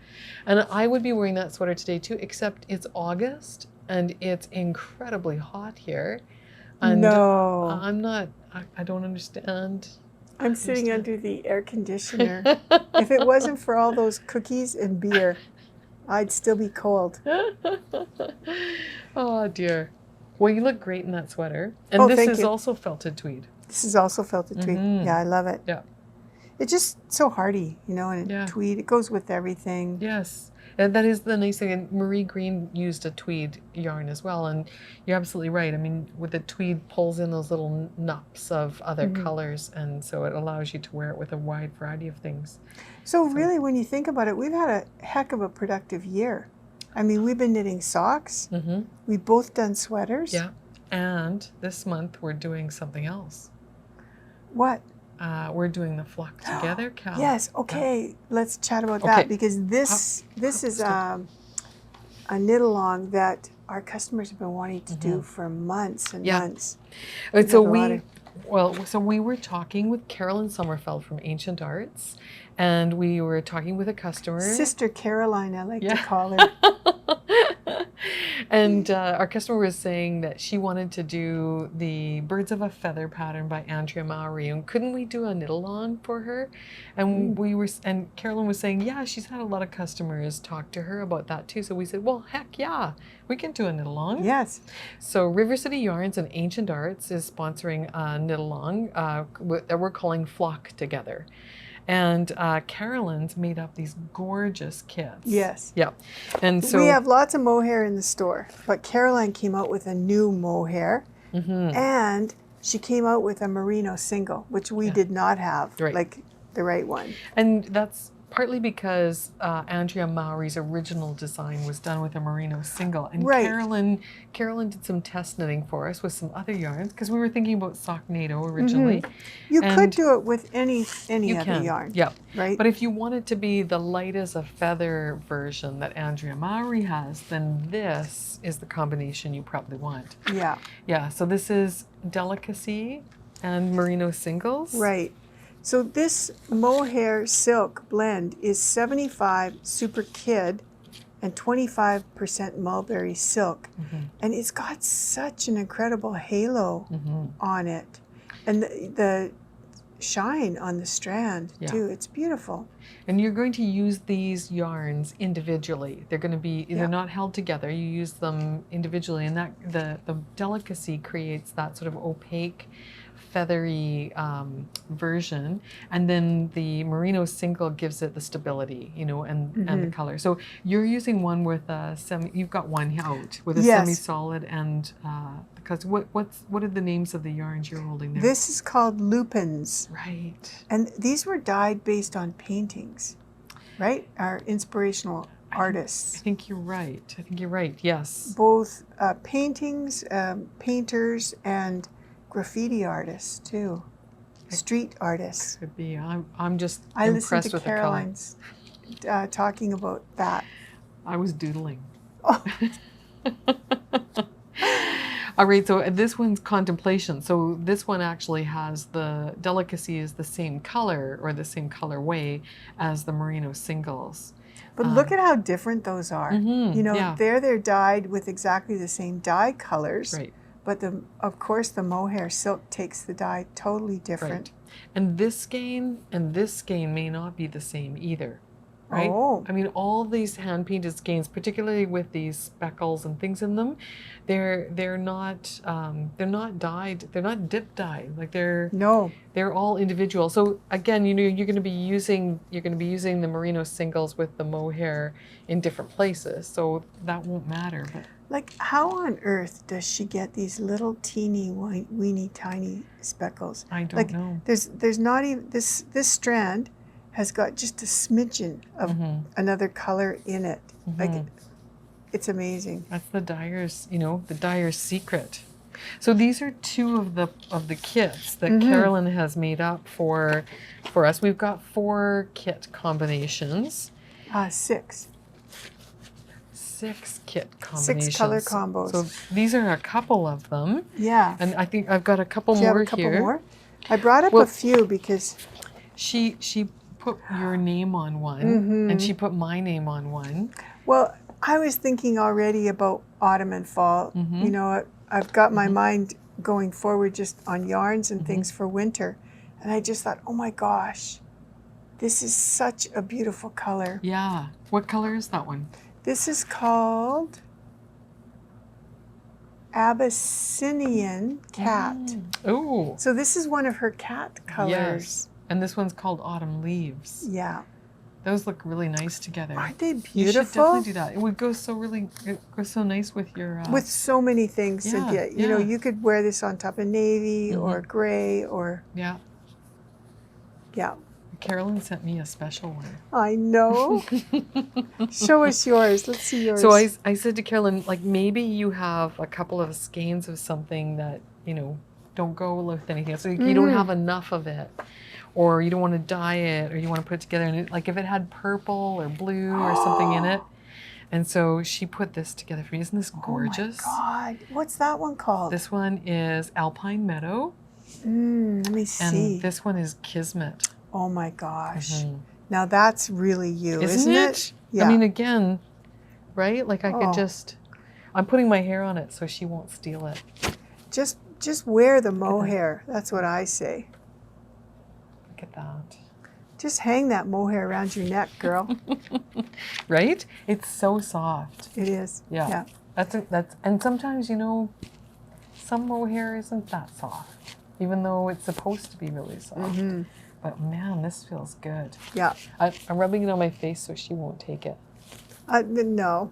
And I would be wearing that sweater today too, except it's August and it's incredibly hot here. And no. I don't understand. I'm sitting under the air conditioner. If it wasn't for all those cookies and beer, I'd still be cold. Oh, dear. Well, you look great in that sweater. And Oh, this thank is you. also felted tweed. This is also felted tweed. Yeah, I love it. Yeah. It's just so hardy, and Yeah. tweed, it goes with everything. Yes. And that is the nice thing. And Marie Green used a tweed yarn as well. And you're absolutely right. I mean, with the tweed pulls in those little nups of other colors. And so it allows you to wear it with a wide variety of things. So really, when you think about it, we've had a heck of a productive year. I mean, we've been knitting socks. Mm-hmm. We've both done sweaters. Yeah. And this month we're doing something else. What? We're doing the Flock Together KAL. Yes. Okay. Let's chat about Okay. that because this is a knit along that our customers have been wanting to do for months and months. And so we were talking with Carolyn Sommerfeld from Ancient Arts, and we were talking with a customer. Sister Caroline, I like to call her. And our customer was saying that she wanted to do the Birds of a Feather pattern by Andrea Mowry, and couldn't we do a knit along for her? And and Carolyn was saying, yeah, she's had a lot of customers talk to her about that too. So we said, well, heck yeah, we can do a knit along. Yes. So River City Yarns and Ancient Arts is sponsoring a knit along that we're calling Flock Together. And Carolyn's made up these gorgeous kits. Yes. Yeah. And so we have lots of mohair in the store, but Caroline came out with a new mohair, and she came out with a merino single, which we Yeah. did not have, Right. like the right one. And that's partly because Andrea Mowry's original design was done with a merino single, and Right. Carolyn did some test knitting for us with some other yarns because we were thinking about sock NATO originally. You could And do it with any you other can, yarn, yeah. right? But if you want it to be the light as a feather version that Andrea Mowry has, then this is the combination you probably want. Yeah. Yeah, so this is Delicacy and merino singles. Right. So this mohair silk blend is 75 super kid and 25% mulberry silk. And it's got such an incredible halo on it. And the shine on the strand too. It's beautiful. And you're going to use these yarns individually. They're going to be, they're not held together. You use them individually, and that the Delicacy creates that sort of opaque, feathery version, and then the merino single gives it the stability, you know, and the color. So you're using one with a you've got one out with a semi-solid and because what are the names of the yarns you're holding there? This is called lupins. Right. And these were dyed based on paintings, right? Our inspirational artists. I think you're right. I think you're right. Yes. Both paintings, painters, and graffiti artists too. Street artists. Could be. I'm just I listened impressed to with Caroline's talking about that. I was doodling. Oh. All right, so this one's Contemplation. So this one actually has the Delicacy is the same color or the same colorway as the merino singles. But look at how different those are. You know, they're dyed with exactly the same dye colors. Right. But of course the mohair silk takes the dye totally different. Right. And this skein and this skein may not be the same either. Right? Oh. I mean, all these hand-painted skeins, particularly with these speckles and things in them, they're not dyed, they're not dip dyed. Like they're all individual. So again, you know, you're going to be using the merino singles with the mohair in different places, so that won't matter. But like, how on earth does she get these little teeny weeny tiny speckles? I don't know. There's not even this strand has got just a smidgen of another color in it. Like, it's amazing. That's the dyer's, you know, the dyer's secret. So these are two of the kits that Carolyn has made up for us. We've got 4 kit combinations. 6. 6 kit combinations. 6 color combos. So these are a couple of them. Yeah. And I think I've got a couple Do you more have a couple here. more? I brought up a few because she put your name on one and she put my name on one. Well, I was thinking already about autumn and fall. You know, I've got my mind going forward just on yarns and things for winter. And I just thought, oh my gosh, this is such a beautiful color. Yeah. What color is that one? This is called Abyssinian Cat. Oh. So this is one of her cat colors. Yes. And this one's called Autumn Leaves. Yeah. Those look really nice together. Aren't they beautiful? You should definitely do that. It would go so nice with your... with so many things, yeah, Cynthia. You know, you could wear this on top of navy or gray or... Yeah. Yeah. Carolyn sent me a special one. I know. Show us yours. Let's see yours. So I said to Carolyn, like, maybe you have a couple of skeins of something that, you know, don't go with anything. So you don't have enough of it. Or you don't want to dye it, or you want to put it together. And like if it had purple or blue or something in it. And so she put this together for me. Isn't this gorgeous? Oh my God. What's that one called? This one is Alpine Meadow. Let me see. And this one is Kismet. Oh my gosh. Now that's really you, Isn't it? Yeah. I mean, again, right? Like I could just, I'm putting my hair on it so she won't steal it. Just wear the mohair. That's what I say. Look at that. Just hang that mohair around your neck, girl. Right? It's so soft. It is. Yeah. That's and sometimes, you know, some mohair isn't that soft, even though it's supposed to be really soft. But man, this feels good. Yeah. I'm rubbing it on my face so she won't take it. No.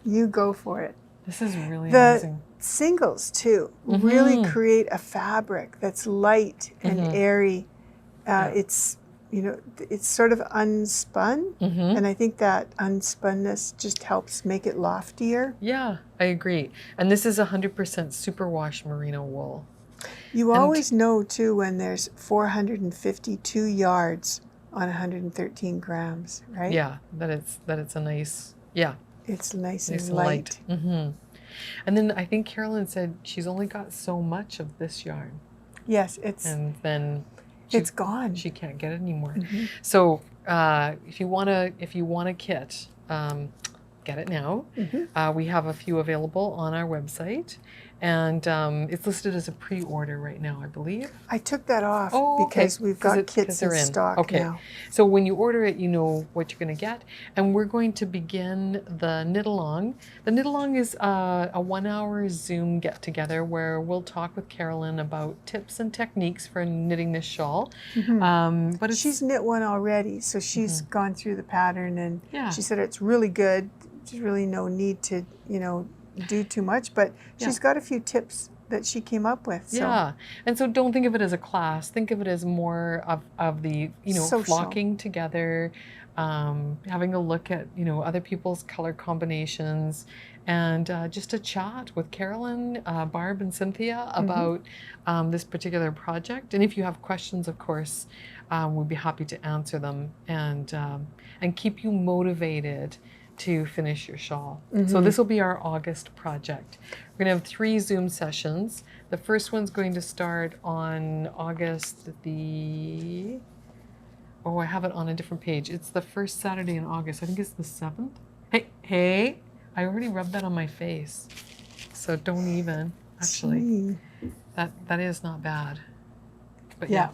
You go for it. This is really amazing. singles too really create a fabric that's light and airy. It's, you know, it's sort of unspun, and I think that unspunness just helps make it loftier. Yeah, I agree. And this is 100% superwash merino wool. You always know too when there's 452 yards on 113 grams, right? Yeah, that it's a nice, yeah. It's nice and Nice light. And then I think Carolyn said she's only got so much of this yarn. Yes, it's And then it's gone. she can't get it anymore. So if you want a kit, get it now. We have a few available on our website, and it's listed as a pre-order right now, I believe. I took that off because we've 'Cause got kits in stock now. So when you order it, you know what you're going to get. And we're going to begin the knit-along. The knit-along is a 1-hour Zoom get-together where we'll talk with Carolyn about tips and techniques for knitting this shawl. But She's knit one already, so she's gone through the pattern, and Yeah. she said it's really good. There's really no need to, you know, do too much, but she's got a few tips that she came up with. So. Yeah, and so don't think of it as a class. Think of it as more of the, you know, Social. flocking together, having a look at, you know, other people's color combinations, and just a chat with Carolyn, Barb and Cynthia about this particular project. And if you have questions, of course, we'd be happy to answer them and keep you motivated to finish your shawl. So this will be our August project. We're going to have 3 Zoom sessions. The first one's going to start on August the... Oh, I have it on a different page. It's the first Saturday in August. I think it's the 7th. Hey, I already rubbed that on my face. So don't even, actually. That is not bad. But yeah.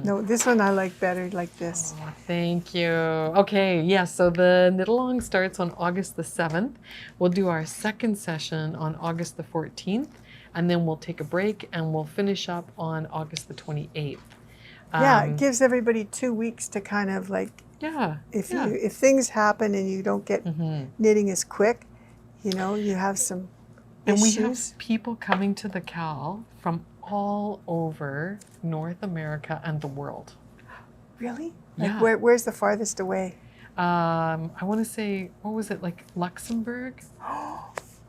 No, this one I like better like this. Oh, thank you. Okay, yeah, so the knit-along starts on August the 7th. We'll do our second session on August the 14th, and then we'll take a break, and we'll finish up on August the 28th. Yeah, it gives everybody 2 weeks to kind of like, if things happen and you don't get knitting as quick, you know, you have some And issues. we have people coming to the KAL from all over North America and the world. Really? Yeah. Like where's the farthest away? I want to say, what was it, like Luxembourg?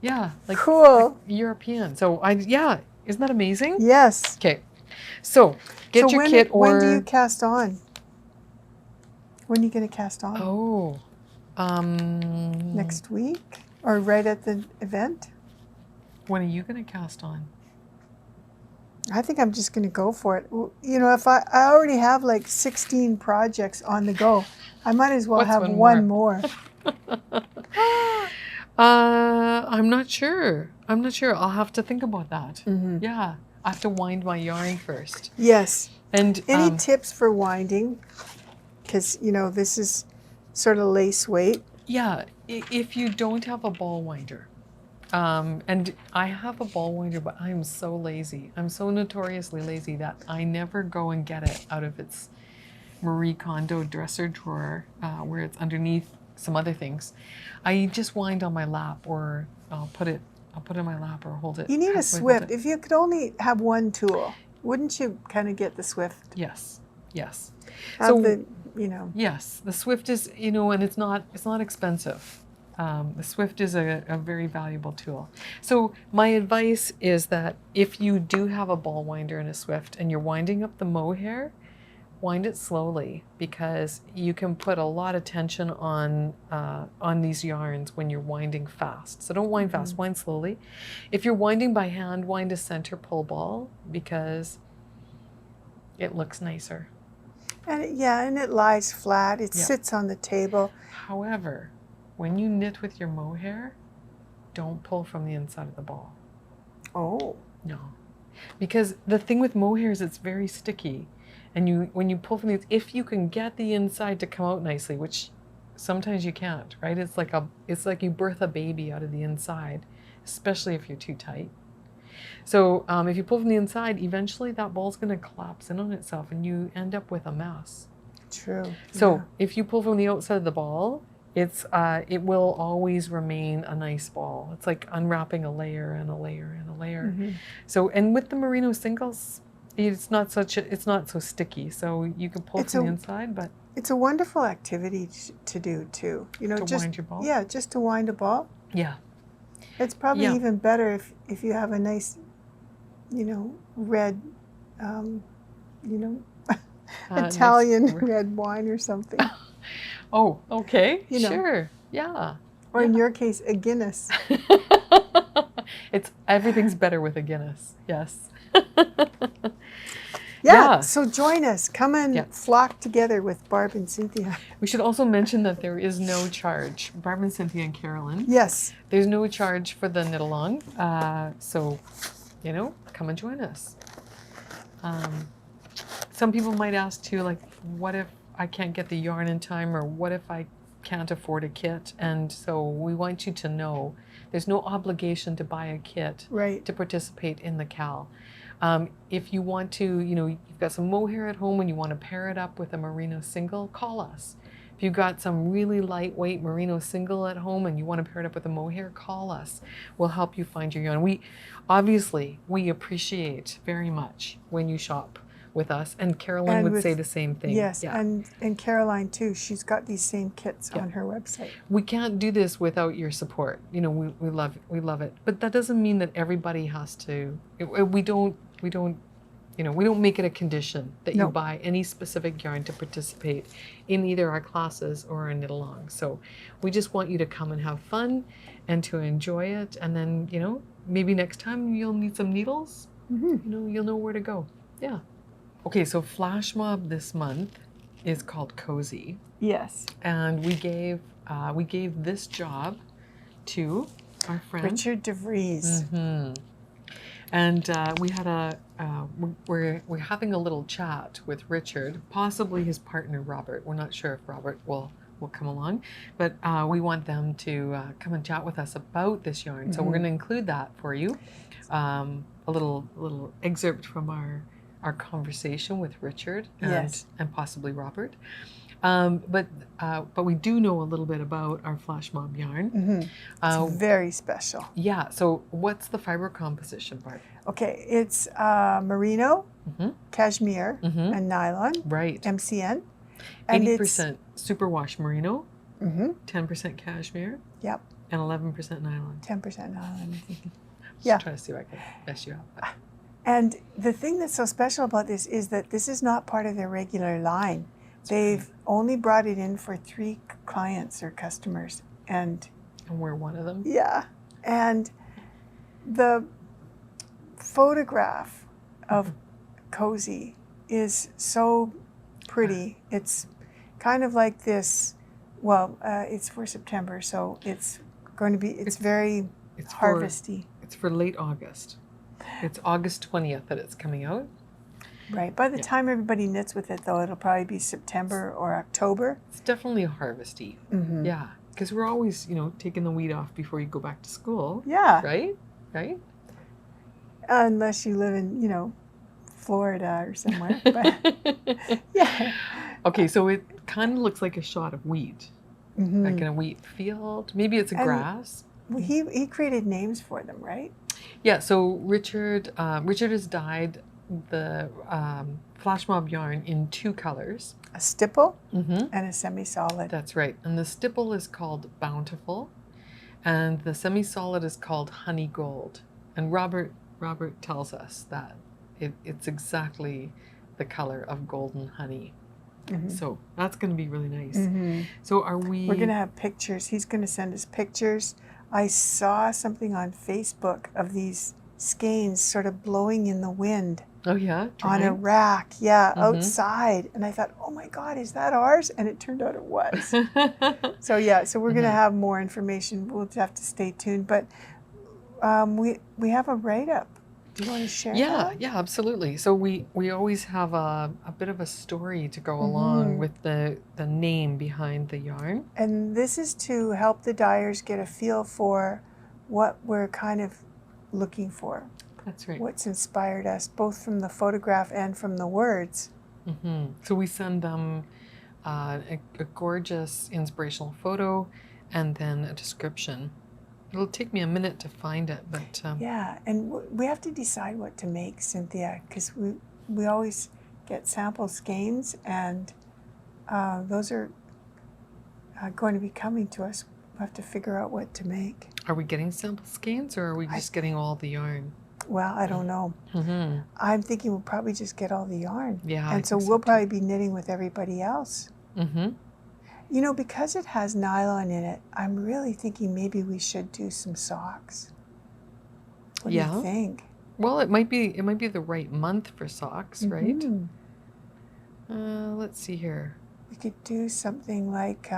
Yeah, like Cool. like European. So isn't that amazing? Yes. Okay, so get your kit or... when do you cast on? When are you going to cast on? Oh, Next week? Or right at the event? when are you going to cast on? I think I'm just going to go for it. You know, if I already have like 16 projects on the go, I might as well What's have one one more. I'm not sure. I'll have to think about that. Yeah, I have to wind my yarn first. Yes. And Any tips for winding? Because, you know, this is sort of lace weight. yeah, if you don't have a ball winder, and I have a ball winder, but I'm so lazy. I'm so notoriously lazy that I never go and get it out of its Marie Kondo dresser drawer where it's underneath some other things. I just wind on my lap, or I'll put it in my lap or hold it. You need a halfway, hold Swift. it. If you could only have one tool, wouldn't you kind of get the Swift? Yes. Have the, you know. Yes, the Swift is, you know, and it's not expensive. The Swift is a very valuable tool. So my advice is that if you do have a ball winder and a Swift and you're winding up the mohair, wind it slowly, because you can put a lot of tension on these yarns when you're winding fast. So don't wind fast, wind slowly. If you're winding by hand, wind a center pull ball, because it looks nicer. And it lies flat. It sits on the table. However, when you knit with your mohair, don't pull from the inside of the ball. Oh. No. Because the thing with mohair is it's very sticky. And when you pull from the, if you can get the inside to come out nicely, which sometimes you can't, right? It's like you birth a baby out of the inside, especially if you're too tight. So if you pull from the inside, eventually that ball's going to collapse in on itself and you end up with a mess. True. So if you pull from the outside of the ball, it will always remain a nice ball. It's like unwrapping a layer and a layer and a layer. Mm-hmm. So, and with the merino singles, it's not so sticky. So you can pull from the inside, but it's a wonderful activity to do too. You know, to just wind your ball. yeah, just to wind a ball. Yeah. It's probably Yeah. even better if you have a nice, you know, red, you know, Italian nice. red wine or something. Oh, okay. You know. Sure. Yeah. Or in your case, a Guinness. Everything's better with a Guinness. Yes. Yeah. So join us. Come and Yeah. flock together with Barb and Cynthia. We should also mention that there is no charge. Barb and Cynthia and Carolyn. Yes. There's no charge for the knit along. So, you know, come and join us. Some people might ask too, like, what if I can't get the yarn in time, or what if I can't afford a kit? And so we want you to know there's no obligation to buy a kit to participate in the KAL. If you want to, you know, you've got some mohair at home and you want to pair it up with a merino single, call us. If you've got some really lightweight merino single at home and you want to pair it up with a mohair, call us. We'll help you find your yarn. We appreciate very much when you shop with us, and Carolyn would say the same thing. Yes, yeah. and Caroline too. She's got these same kits on her website. We can't do this without your support. You know, we love it. But that doesn't mean that everybody has to. We don't make it a condition that you buy any specific yarn to participate in either our classes or a knit along. So we just want you to come and have fun and to enjoy it, and then, you know, maybe next time you'll need some needles. You know, you'll know where to go. Yeah. Okay, so Flash Mob this month is called Cozy. Yes. And we gave this job to our friend Rhichard Devrieze. And we had we're having a little chat with Rhichard, possibly his partner Robert. We're not sure if Robert will come along, but we want them to come and chat with us about this yarn. So we're going to include that for you, a little excerpt from our conversation with Rhichard and possibly Robert. But we do know a little bit about our Flash Mob yarn. It's very special. Yeah. So what's the fiber composition, Barb? Okay, it's merino, cashmere, and nylon. Right. MCN. 80% superwash merino. 10% cashmere. Yep. And 11% nylon. 10% nylon. Just trying to see if I can mess you up. And the thing that's so special about this is that this is not part of their regular line. They've only brought it in for 3 clients or customers. And we're one of them? Yeah. And the photograph of Cozy is so pretty. It's kind of like this, it's for September, so it's going to be, it's very harvesty. It's for late August. It's August 20th that it's coming out. Right. By the time everybody knits with it, though, it'll probably be September or October. It's definitely harvesty. Yeah. Because we're always, you know, taking the weed off before you go back to school. Yeah. Right? Right? Unless you live in, you know, Florida or somewhere. But, yeah. Okay, so it kind of looks like a shot of wheat. Like in a wheat field. Maybe it's a grass. He created names for them, right? Yeah, so Rhichard has dyed the Flash Mob yarn in 2 colors. A stipple and a semi-solid. That's right. And the stipple is called Bountiful, and the semi-solid is called Honey Gold. And Robert tells us that it's exactly the color of golden honey. So that's going to be really nice. So we're going to have pictures. He's going to send us pictures. I saw something on Facebook of these skeins sort of blowing in the wind. Oh yeah, on a rack, outside. And I thought, oh my God, is that ours? And it turned out it was. So we're going to have more information. We'll just have to stay tuned. But we have a write-up. Do you want to share that? Yeah, absolutely. So we always have a bit of a story to go along with the name behind the yarn. And this is to help the dyers get a feel for what we're kind of looking for. That's right. What's inspired us, both from the photograph and from the words. So we send them a gorgeous inspirational photo, and then a description. It'll take me a minute to find it, but yeah, and we have to decide what to make, Cynthia, because we always get sample skeins, and those are going to be coming to us. We have to figure out what to make. Are we getting sample skeins, or are we just getting all the yarn? Well, I don't know. Mm-hmm. I'm thinking we'll probably just get all the yarn. Yeah, and so we'll probably be knitting with everybody else. Mm-hmm. You know, because it has nylon in it, I'm really thinking maybe we should do some socks. What do you think? Well, it might be the right month for socks, right? Let's see here. We could do something like.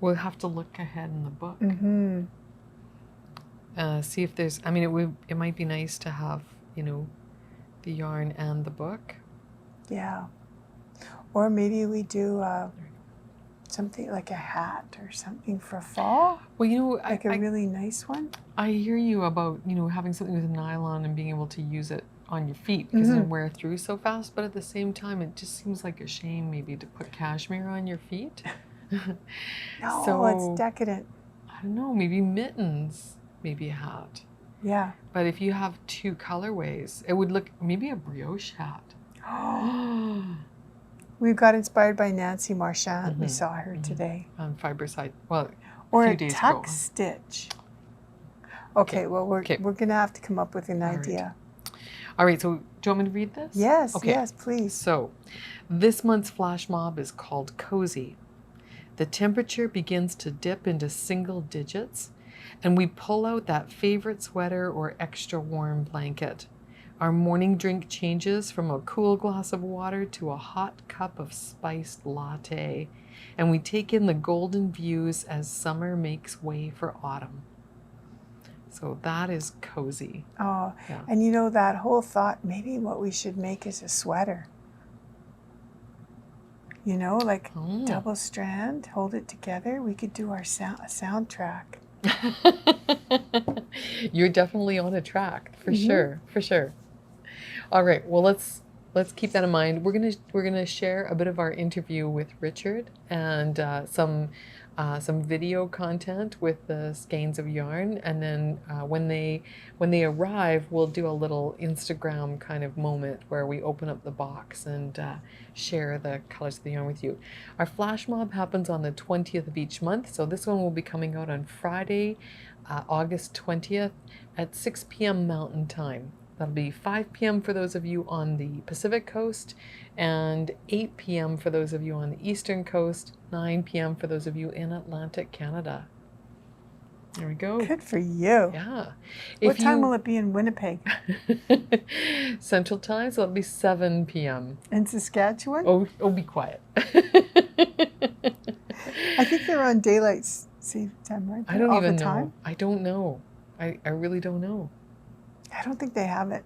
We'll have to look ahead in the book. Mm-hmm. See if there's. I mean, it might be nice to have, you know, the yarn and the book. Yeah. Or maybe we do something like a hat or something for fall. Well, you know, like a really nice one. I hear you about, you know, having something with nylon and being able to use it on your feet because it wear through so fast. But at the same time, it just seems like a shame maybe to put cashmere on your feet. No, so, it's decadent. I don't know, maybe mittens, maybe a hat. Yeah. But if you have two colorways, it would look maybe a brioche hat. We got inspired by Nancy Marchand. We saw her today. On Fiberside. Well, or a few a days tuck ago. stitch. Okay, well, we're going to have to come up with an idea. All right, so do you want me to read this? Yes, okay. Yes, please. So, this month's flash mob is called Cozy. The temperature begins to dip into single digits, and we pull out that favorite sweater or extra warm blanket. Our morning drink changes from a cool glass of water to a hot cup of spiced latte, and we take in the golden views as summer makes way for autumn. So that is cozy. Oh, yeah. And you know, that whole thought, maybe what we should make is a sweater. You know, like double strand, hold it together. We could do our soundtrack. You're definitely on a track, for sure, for sure. All right, well, let's keep that in mind. We're gonna share a bit of our interview with Rhichard and some video content with the skeins of yarn, and then when they arrive, we'll do a little Instagram kind of moment where we open up the box and share the colors of the yarn with you. Our flash mob happens on the 20th of each month, so this one will be coming out on Friday, August 20th at 6 p.m. Mountain Time. That'll be 5 p.m. for those of you on the Pacific Coast, and 8 p.m. for those of you on the Eastern Coast, 9 p.m. for those of you in Atlantic Canada. There we go. Good for you. Yeah. What time will it be in Winnipeg? Central Time, so it'll be 7 p.m. In Saskatchewan? Oh, be quiet. I think they're on daylight saving time, right? I don't even know. I don't know. I really don't know. I don't think they have it.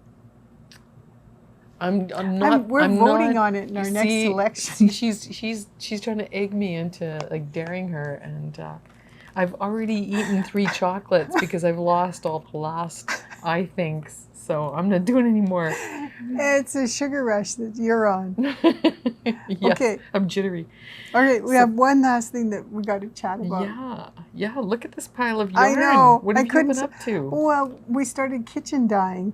I'm not. We're voting on it in our next election. She's trying to egg me into like daring her, and I've already eaten 3 chocolates because I've lost all the last I thinks. So I'm not doing any more. It's a sugar rush that you're on. Yes, okay. I'm jittery. All right, we have one last thing that we got to chat about. Yeah. Look at this pile of yarn. I know. What have you been up to? Well, we started kitchen dyeing.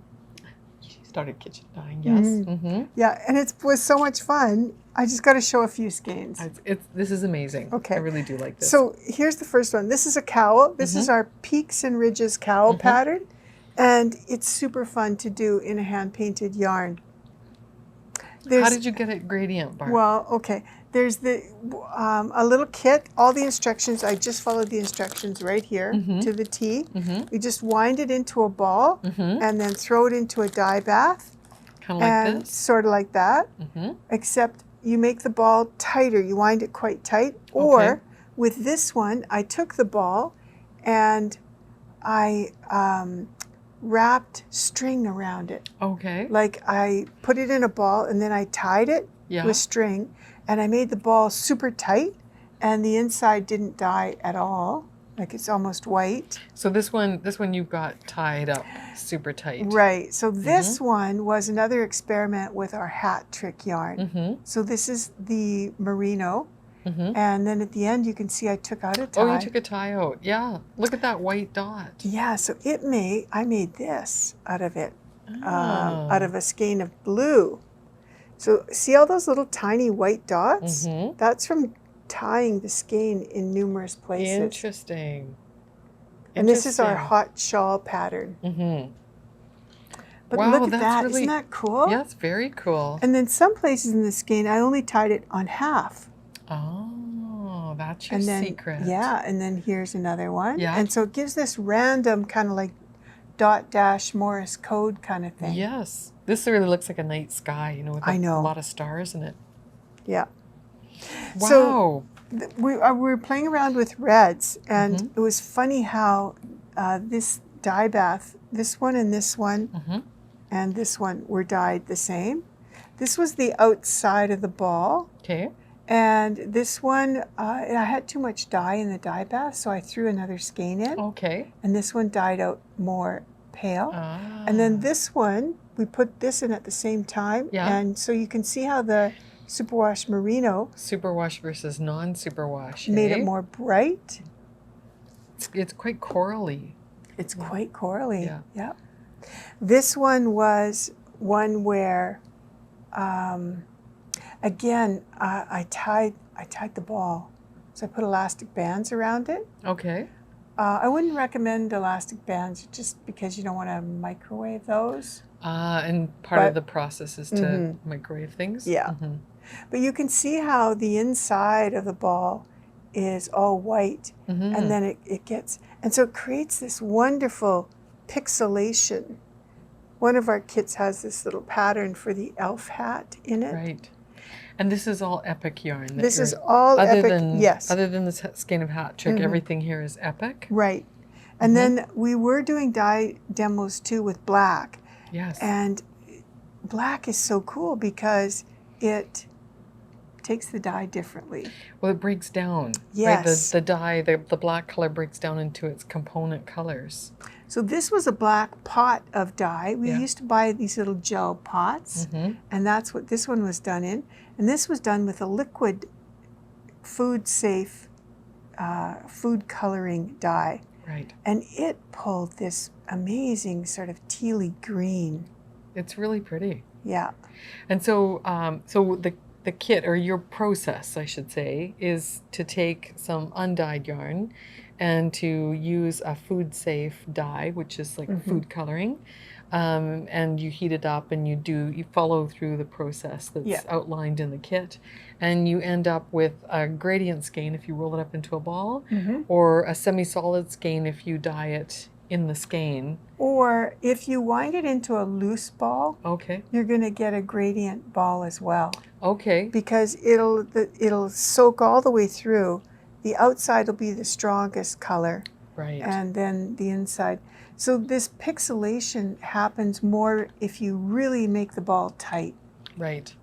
She started kitchen dyeing. Yes. Mm-hmm. Yeah, and it was so much fun. I just got to show a few skeins. This is amazing. Okay. I really do like this. So here's the first one. This is a cowl. This is our Peaks and Ridges cowl pattern. And it's super fun to do in a hand-painted yarn. How did you get it gradient, Barb? Well, okay. There's a little kit. All the instructions, I just followed the instructions right here to the T. You just wind it into a ball and then throw it into a dye bath. Kind of like this? Sort of like that. Except you make the ball tighter. You wind it quite tight. Or with this one, I took the ball and I wrapped string around it. Okay. Like I put it in a ball and then I tied it with string, and I made the ball super tight, and the inside didn't dye at all. like it's almost white. So this one you've got tied up super tight. Right. So this one was another experiment with our hat trick yarn. So this is the merino. And then at the end, you can see I took out a tie. Oh, you took a tie out. Yeah. Look at that white dot. Yeah. So I made this out of it, out of a skein of blue. So see all those little tiny white dots? That's from tying the skein in numerous places. Interesting. And this is our hot shawl pattern. But wow, look at that. Really, isn't that cool? Yeah, it's very cool. And then some places in the skein, I only tied it on half. Oh, that's your secret. Yeah, and then here's another one. Yeah. And so it gives this random kind of like dot dash Morse code kind of thing. Yes. This really looks like a night sky, you know, with a lot of stars in it. Yeah. Wow. So we were playing around with reds, and it was funny how this dye bath, this one and this one and this one were dyed the same. This was the outside of the ball. Okay. And this one, I had too much dye in the dye bath, so I threw another skein in. Okay. And this one dyed out more pale. And then this one, we put this in at the same time. Yeah. And so you can see how the superwash merino superwash versus non-superwash made it more bright. It's quite corally. It's quite corally. Yeah. Yeah. This one was one where, again, I tied the ball, so I put elastic bands around it. Okay. I wouldn't recommend elastic bands just because you don't want to microwave those. And part of the process is to microwave things. Yeah. But you can see how the inside of the ball is all white, and then it gets, and so it creates this wonderful pixelation. One of our kits has this little pattern for the elf hat in it. Right. And this is all epic yarn. This is all epic, yes. Other than this skein of hat trick, everything here is epic. Right. And then we were doing dye demos too with black. Yes. And black is so cool because it takes the dye differently. Well, it breaks down. Yes. Right? The dye, the black color breaks down into its component colors. So this was a black pot of dye. We used to buy these little gel pots, and that's what this one was done in. And this was done with a liquid food-safe food coloring dye. Right. And it pulled this amazing sort of tealy green. It's really pretty. Yeah. And so, so the kit, or your process, I should say, is to take some undyed yarn and to use a food-safe dye, which is like food coloring, and you heat it up and you follow through the process that's outlined in the kit, and you end up with a gradient skein if you roll it up into a ball, or a semi-solid skein if you dye it in the skein. Or if you wind it into a loose ball, you're going to get a gradient ball as well. Okay. Because it'll soak all the way through. The outside will be the strongest color. Right. And then the inside. So this pixelation happens more if you really make the ball tight. Right.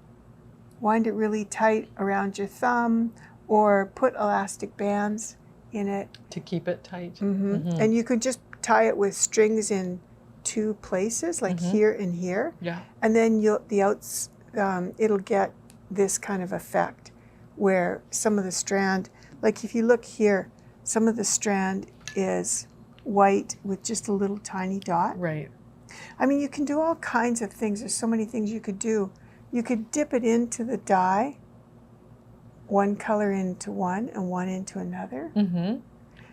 Wind it really tight around your thumb, or put elastic bands in it. To keep it tight. And you could just tie it with strings in two places, like here and here. Yeah. And then it'll get this kind of effect where some of the strand, like if you look here, some of the strand is white with just a little tiny dot. Right. I mean, you can do all kinds of things. There's so many things you could do. You could dip it into the dye, one color into one and one into another.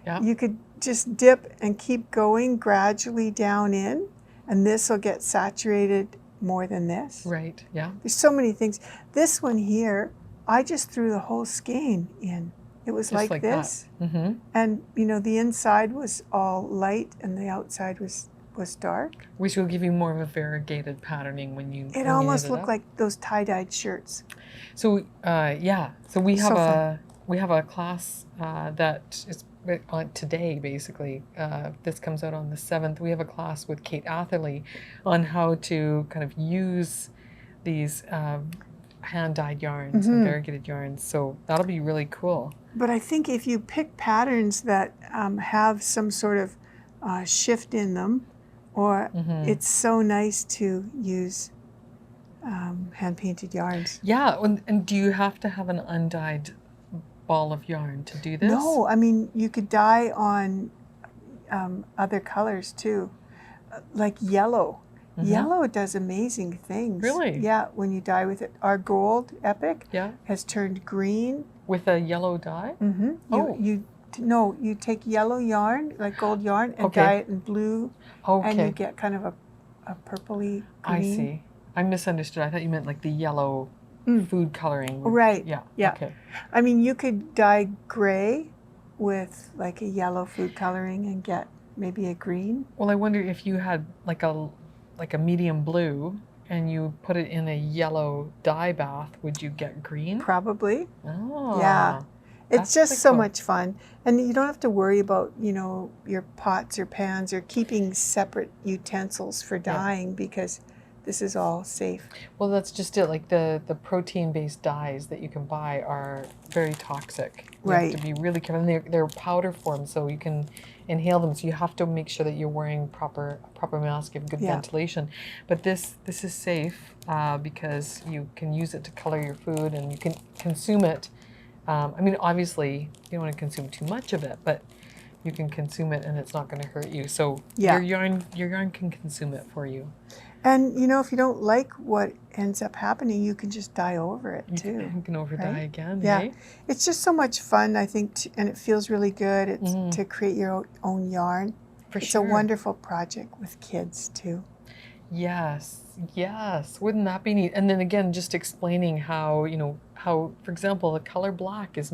Yeah. You could just dip and keep going gradually down in, and this will get saturated more than this. Right, yeah. There's so many things. This one here, I just threw the whole skein in. It was just like this. And, you know, the inside was all light and the outside was dark. Which will give you more of a variegated patterning when you It almost looked like those tie-dyed shirts. So, yeah. So we have a class that is on today, basically. This comes out on the 7th. We have a class with Kate Atherley on how to kind of use these hand-dyed yarns and variegated yarns. So that'll be really cool. But I think if you pick patterns that have some sort of shift in them, or it's so nice to use hand-painted yarns. Yeah, and do you have to have an undyed ball of yarn to do this? No, I mean, you could dye on other colors too, like yellow. Yellow does amazing things. Really? Yeah, when you dye with it. Our gold epic has turned green. With a yellow dye? Oh. You take yellow yarn, like gold yarn, and dye it in blue, and you get kind of a purpley green. I see. I misunderstood. I thought you meant like the yellow food coloring. Right. Yeah. Okay. I mean, you could dye gray with like a yellow food coloring and get maybe a green. Well, I wonder if you had like a medium blue and you put it in a yellow dye bath, would you get green? Probably. Oh. Yeah. It's just so much fun. And you don't have to worry about, your pots or pans or keeping separate utensils for dyeing because this is all safe. Well, that's just it. Like the protein-based dyes that you can buy are very toxic. You have to be really careful. And they're powder form, so you can inhale them. So you have to make sure that you're wearing proper mask, you have good ventilation. But this is safe because you can use it to color your food and you can consume it. I mean, obviously, you don't want to consume too much of it, but you can consume it and it's not going to hurt you. So your yarn can consume it for you. And, if you don't like what ends up happening, you can just dye over it, too. You can over-dye again, Yeah. It's just so much fun, I think, and it feels really good. It's to create your own yarn. It's a wonderful project with kids, too. Yes. Wouldn't that be neat? And then again, just explaining how, for example, the color black is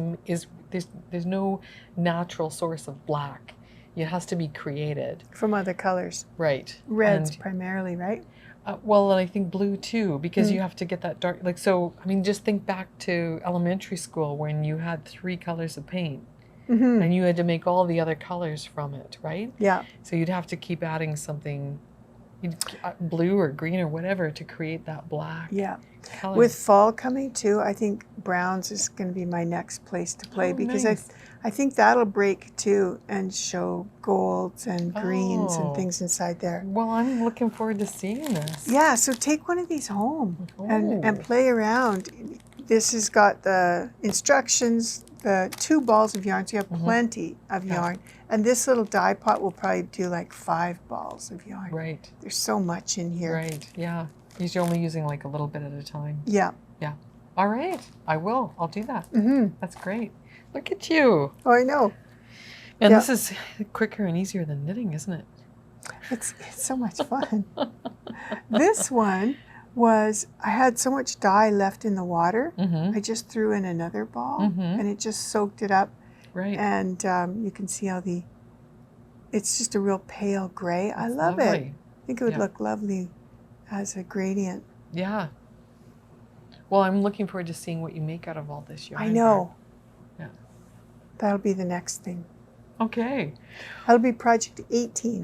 there's no natural source of black. It has to be created. From other colors. Right. Reds primarily, right? Well, and I think blue too, because you have to get that dark, just think back to elementary school when you had 3 colors of paint and you had to make all the other colors from it, right? Yeah. So you'd have to keep adding something, blue or green or whatever, to create that black color. With fall coming too, I think browns is going to be my next place to play because I think that'll break too and show golds and greens and things inside there. Well, I'm looking forward to seeing this. Yeah, so take one of these home and play around. This has got the instructions, the 2 balls of yarn, so you have plenty of yarn. And this little dye pot will probably do like 5 balls of yarn. Right. There's so much in here. Right, yeah. You're only using like a little bit at a time. Yeah. Yeah. All right, I'll do that. That's great. Look at you. Oh, I know. And this is quicker and easier than knitting, isn't it? It's so much fun. This one was, I had so much dye left in the water. I just threw in another ball and it just soaked it up. Right. And you can see how it's just a real pale gray. I love it. I think it would look lovely as a gradient. Yeah. Well, I'm looking forward to seeing what you make out of all this yarn. I know. Yeah. That'll be the next thing. Okay. That'll be project 18.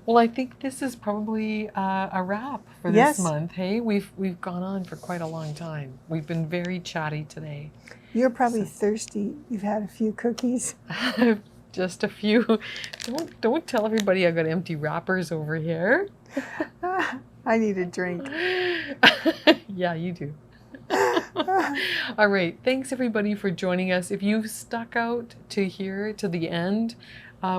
Well, I think this is probably a wrap for this month. Hey, we've gone on for quite a long time. We've been very chatty today. You're probably thirsty. You've had a few cookies. Just a few. Don't tell everybody I got empty wrappers over here. I need a drink. Yeah, you do. All right. Thanks everybody for joining us. If you stuck out to here to the end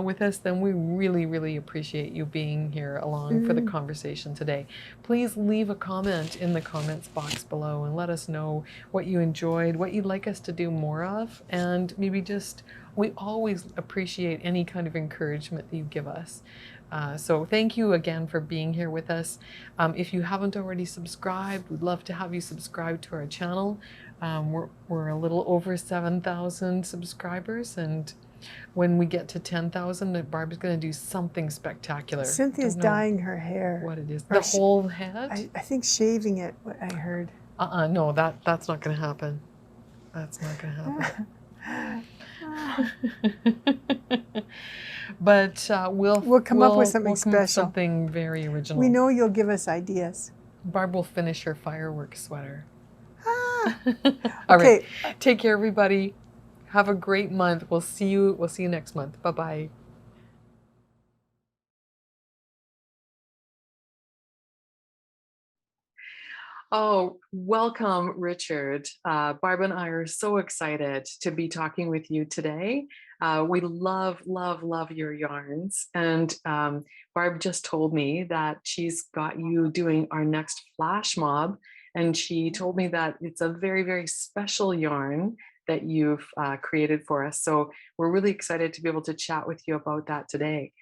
with us, then we really, really appreciate you being here along for the conversation today. Please leave a comment in the comments box below and let us know what you enjoyed, what you'd like us to do more of, and maybe we always appreciate any kind of encouragement that you give us. So thank you again for being here with us. If you haven't already subscribed, we'd love to have you subscribe to our channel. We're a little over 7,000 subscribers, and when we get to 10,000, Barb's going to do something spectacular. Cynthia's dyeing her hair. What it is? The whole head? I think shaving it, what I heard. No, that's not going to happen. That's not going to happen. But we'll come up with something special. Something very original. We know you'll give us ideas. Barb will finish her fireworks sweater. Ah, All right. okay. Take care, everybody. Have a great month. We'll see you. We'll see you next month. Bye bye. Oh, welcome, Richard. Barb and I are so excited to be talking with you today. We love, love, love your yarns. And Barb just told me that she's got you doing our next flash mob. And she told me that it's a very, very special yarn that you've created for us. So we're really excited to be able to chat with you about that today.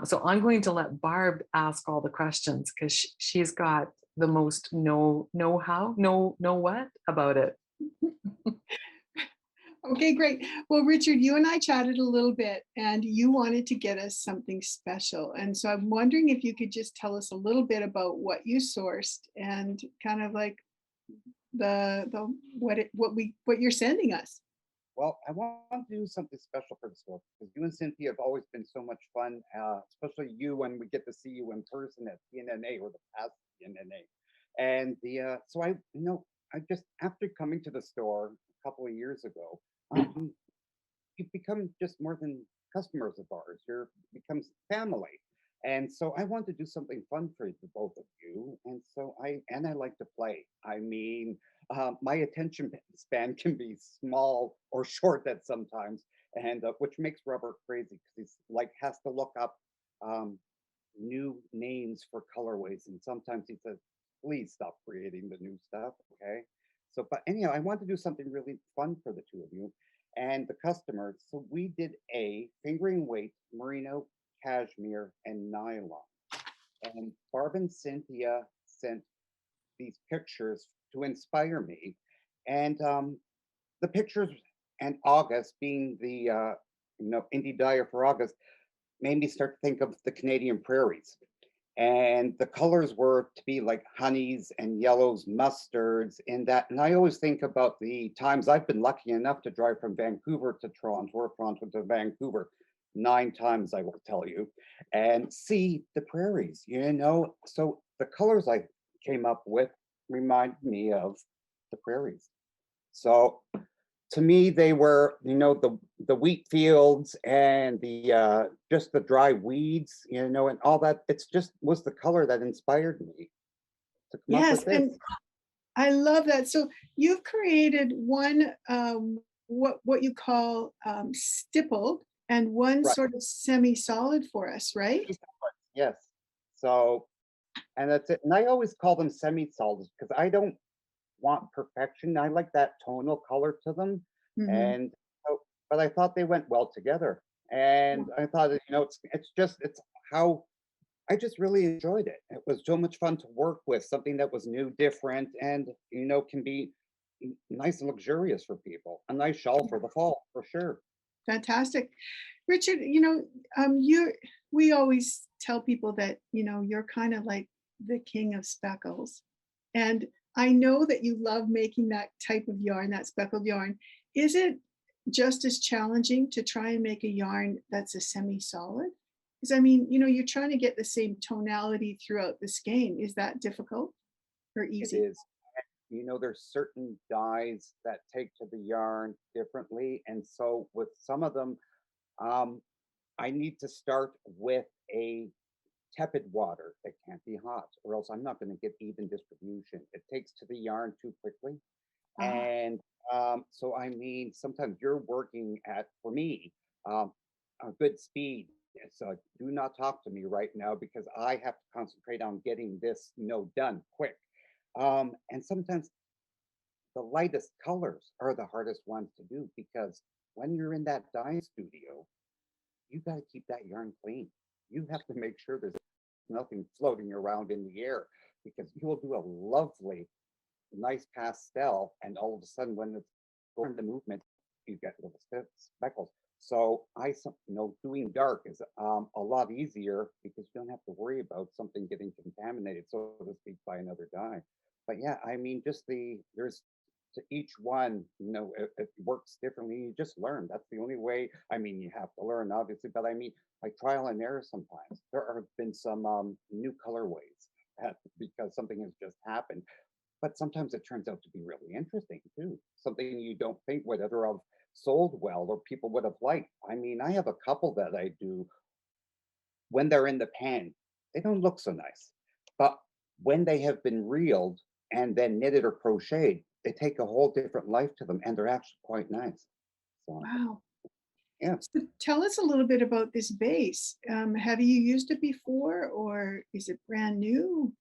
So I'm going to let Barb ask all the questions because she's got the most know what about it. Okay, great. Well, Richard, you and I chatted a little bit and you wanted to get us something special. And so I'm wondering if you could just tell us a little bit about what you sourced and kind of like the what you're sending us. Well, I want to do something special for the store because you and Cynthia have always been so much fun, especially you when we get to see you in person at PNNA or the past PNNA. And so I just after coming to the store a couple of years ago, um, you've become just more than customers of ours. You're becomes family. And so I want to do something fun for the both of you. And so I like to play. I mean, my attention span can be small or short at sometimes, and which makes Robert crazy because he's like has to look up um, new names for colorways, and sometimes he says, "Please stop creating the new stuff." Okay, so but anyhow, I want to do something really fun for the two of you and the customers. So we did a fingering weight merino, cashmere, and nylon. And Barb and Cynthia sent these pictures to inspire me. And the pictures and August being the indie dyer for August made me start to think of the Canadian prairies. And the colors were to be like honeys and yellows, mustards, in that. And I always think about the times I've been lucky enough to drive from Vancouver to Toronto or Toronto to Vancouver 9 times, I will tell you, and see the prairies, you know. So the colors I came up with remind me of the prairies. So to me, they were, the wheat fields and the just the dry weeds, and all that. It's just was the color that inspired me to come up Yes, with this. and I love that. So you've created one what you call stippled and one Right. sort of semi-solid for us, right? Yes. So, and that's it. And I always call them semi-solids because I don't want perfection. I like that tonal color to them. Hmm. And so, but I thought they went well together. And I thought, it's how I just really enjoyed it. It was so much fun to work with, something that was new, different, and can be nice and luxurious for people. A nice shawl for the fall, for sure. Fantastic. Richard, you we always tell people that, you're kind of like the king of speckles. And I know that you love making that type of yarn, that speckled yarn. Is it just as challenging to try and make a yarn that's a semi-solid? Because I mean, you're trying to get the same tonality throughout the skein. Is that difficult or It easy? is. There's certain dyes that take to the yarn differently, and so with some of them, um, I need to start with a tepid water. It can't be hot, or else I'm not going to get even distribution. It takes to the yarn too quickly. Ah, And so, I mean, sometimes you're working at, for me, um, a good speed. So do not talk to me right now because I have to concentrate on getting this, done quick. And sometimes the lightest colors are the hardest ones to do because when you're in that dye studio, you got to keep that yarn clean. You have to make sure there's nothing floating around in the air because you will do a lovely nice pastel, and all of a sudden, when it's going the movement, you get little speckles. So doing dark is a lot easier because you don't have to worry about something getting contaminated, so to speak, by another dye. But yeah, I mean, there's to each one, it works differently. You just learn. That's the only way. I mean, you have to learn, obviously, but I mean, like trial and error sometimes. There have been some new colorways because something has just happened. But sometimes it turns out to be really interesting too. Something you don't think would ever have sold well or people would have liked. I mean, I have a couple that I do when they're in the pan, they don't look so nice. But when they have been reeled and then knitted or crocheted, they take a whole different life to them and they're actually quite nice. So, Wow. yeah. So tell us a little bit about this base. Have you used it before, or is it brand new?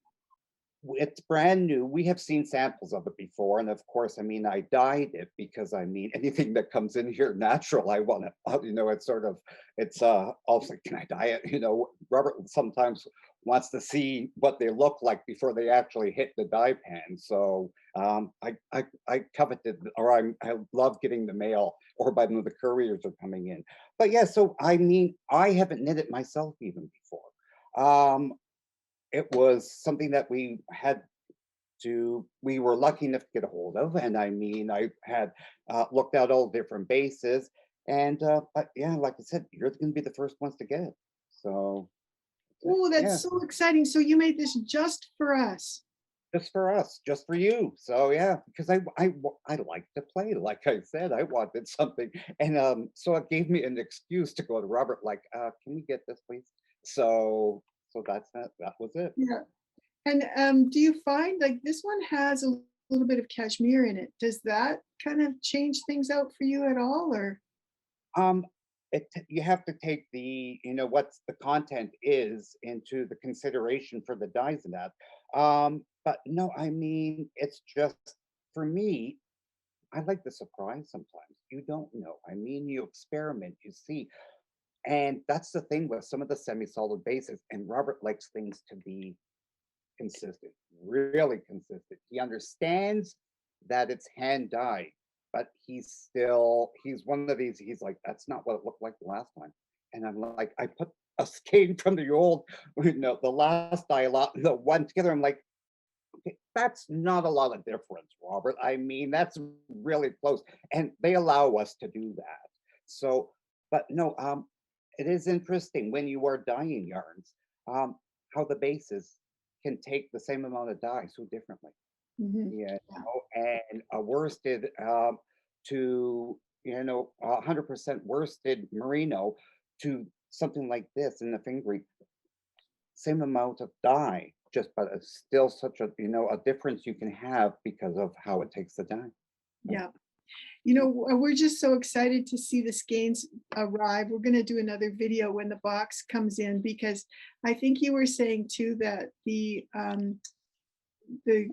It's brand new. We have seen samples of it before, and of course, I mean, I dyed it because I mean, anything that comes in here natural, I want to, it's sort of, it's also, can I dye it? Robert sometimes wants to see what they look like before they actually hit the dye pan. So I coveted, or I love getting the mail, or by the couriers are coming in. But yeah, so I mean, I haven't knit it myself even before. It was something that we were lucky enough to get a hold of. And I mean, I had looked at all different bases. And, but yeah, like I said, you're going to be the first ones to get it. So, Oh, yeah, that's so exciting. So you made this just for us. just for us, just for you. So, yeah, because I like to play. Like I said, I wanted something. And so it gave me an excuse to go to Robert, like, can we get this, please? So that's that. That was it. Yeah. And do you find like this one has a little bit of cashmere in it? Does that kind of change things out for you at all, or? Um, you have to take what's the content is into the consideration for the dyes in that. But no, I mean, it's just for me, I like the surprise sometimes. You don't know. I mean, you experiment, you see. And that's the thing with some of the semi-solid bases. And Robert likes things to be consistent, really consistent. He understands that it's hand dyed, but he's one of these, he's like, that's not what it looked like the last time. And I'm like, I put a skein from the old, the last dye lot, the one together. I'm like, okay, that's not a lot of difference, Robert. I mean, that's really close. And they allow us to do that. So, but no, it is interesting when you are dyeing yarns, um, how the bases can take the same amount of dye so differently. Mhm. Yeah, Yeah. and a worsted to 100% worsted merino to something like this in the fingering, same amount of dye, just but it's still such a difference you can have because of how it takes the dye. So, Yeah. We're just so excited to see the skeins arrive. We're going to do another video when the box comes in, because I think you were saying too that the okay,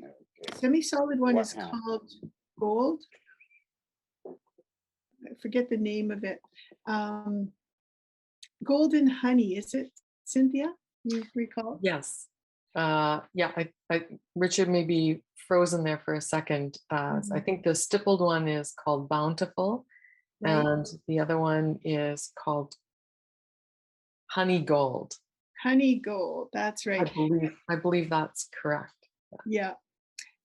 semi-solid one what is happened? called gold. I forget the name of it. Um, Golden honey, is it, Cynthia? You recall? Yes. Yeah, Richard may be frozen there for a second. I Mhm. think the stippled one is called Bountiful, Right? and the other one is called Honey Gold. Honey gold. That's I right. believe I believe that's correct. Yeah.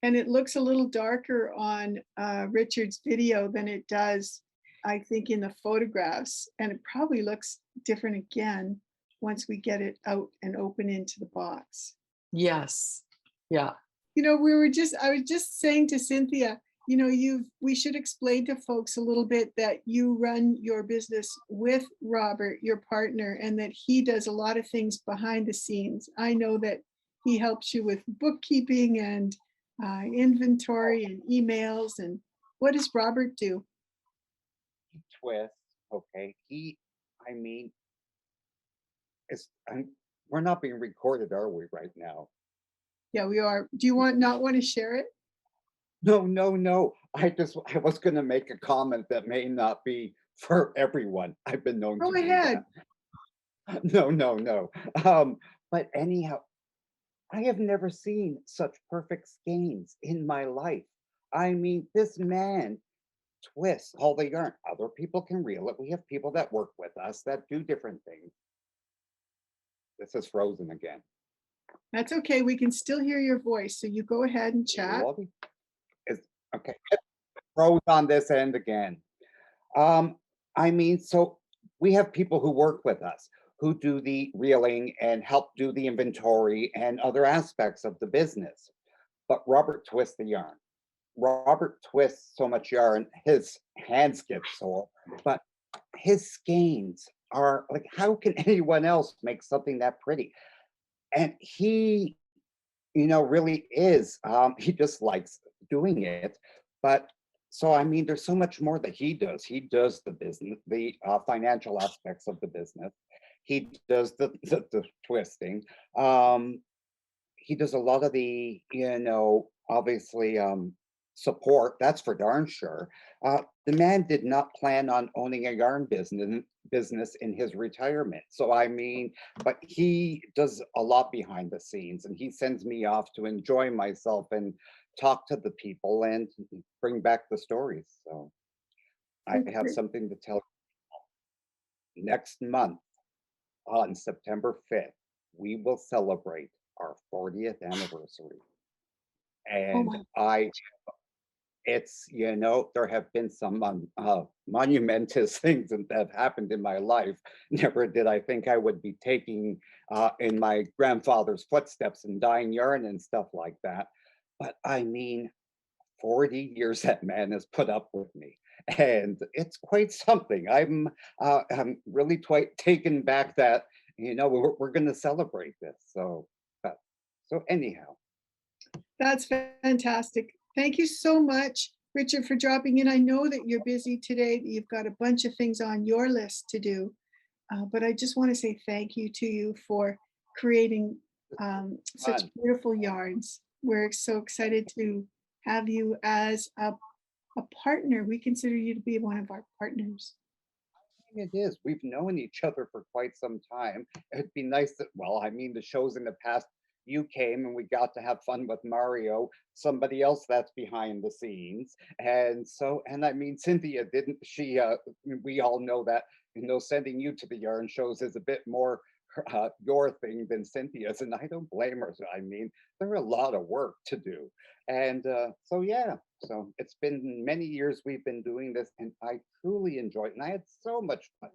And it looks a little darker on Richard's video than it does, I think, in the photographs. And it probably looks different again once we get it out and open into the box. Yes. Yeah. I was just saying to Cynthia, we should explain to folks a little bit that you run your business with Robert, your partner, and that he does a lot of things behind the scenes. I know that he helps you with bookkeeping and inventory and emails. And what does Robert do? Twist, okay. I mean, it's we're not being recorded, are we, right now? Yeah, we are. Do you not want to share it? No, no, no. I was going to make a comment that may not be for everyone. I've been known Go to do that. ahead. No, no, no. Um, but anyhow, I have never seen such perfect skeins in my life. I mean, this man twists all the yarn. Other people can reel it. We have people that work with us that do different things. This is frozen again. That's okay. We can still hear your voice. So you go ahead and chat. Lottie? Is okay. Froze on this end again. Um, I mean, so we have people who work with us who do the reeling and help do the inventory and other aspects of the business. But Robert twists the yarn. Robert twists so much yarn, his hands get sore, but his skeins are like, how can anyone else make something that pretty? And he, really is, he just likes doing it. But so, I mean, there's so much more that he does. He does the business, the financial aspects of the business. He does the twisting. Um, he does a lot of the, obviously, support. That's for darn sure. The man did not plan on owning a yarn business in his retirement. So I mean, but he does a lot behind the scenes, and he sends me off to enjoy myself and talk to the people and bring back the stories. So I That's have great. something to tell you. Next month on September 5th, we will celebrate our 40th anniversary. Oh And my, there have been some monumentous things that have happened in my life. Never did I think I would be taking in my grandfather's footsteps and dyeing yarn and stuff like that. But I mean, 40 years that man has put up with me. And it's quite something. I'm really quite taken back that, we're going to celebrate this. So anyhow, that's fantastic. Thank you so much, Richard, for dropping in. I know that you're busy today, that you've got a bunch of things on your list to do. But I just want to say thank you to you for creating such fun. beautiful yarns. We're so excited to have you as a partner. We consider you to be one of our partners. It is. We've known each other for quite some time. It'd be nice that, well, I mean, the shows in the past, you came and we got to have fun with Mario, somebody else that's behind the scenes. And I mean, Cynthia didn't, we all know that, sending you to the yarn shows is a bit more your thing than Cynthia's. And I don't blame her. I mean, there are a lot of work to do. Yeah, so it's been many years we've been doing this, and I truly enjoyed it. And I had so much fun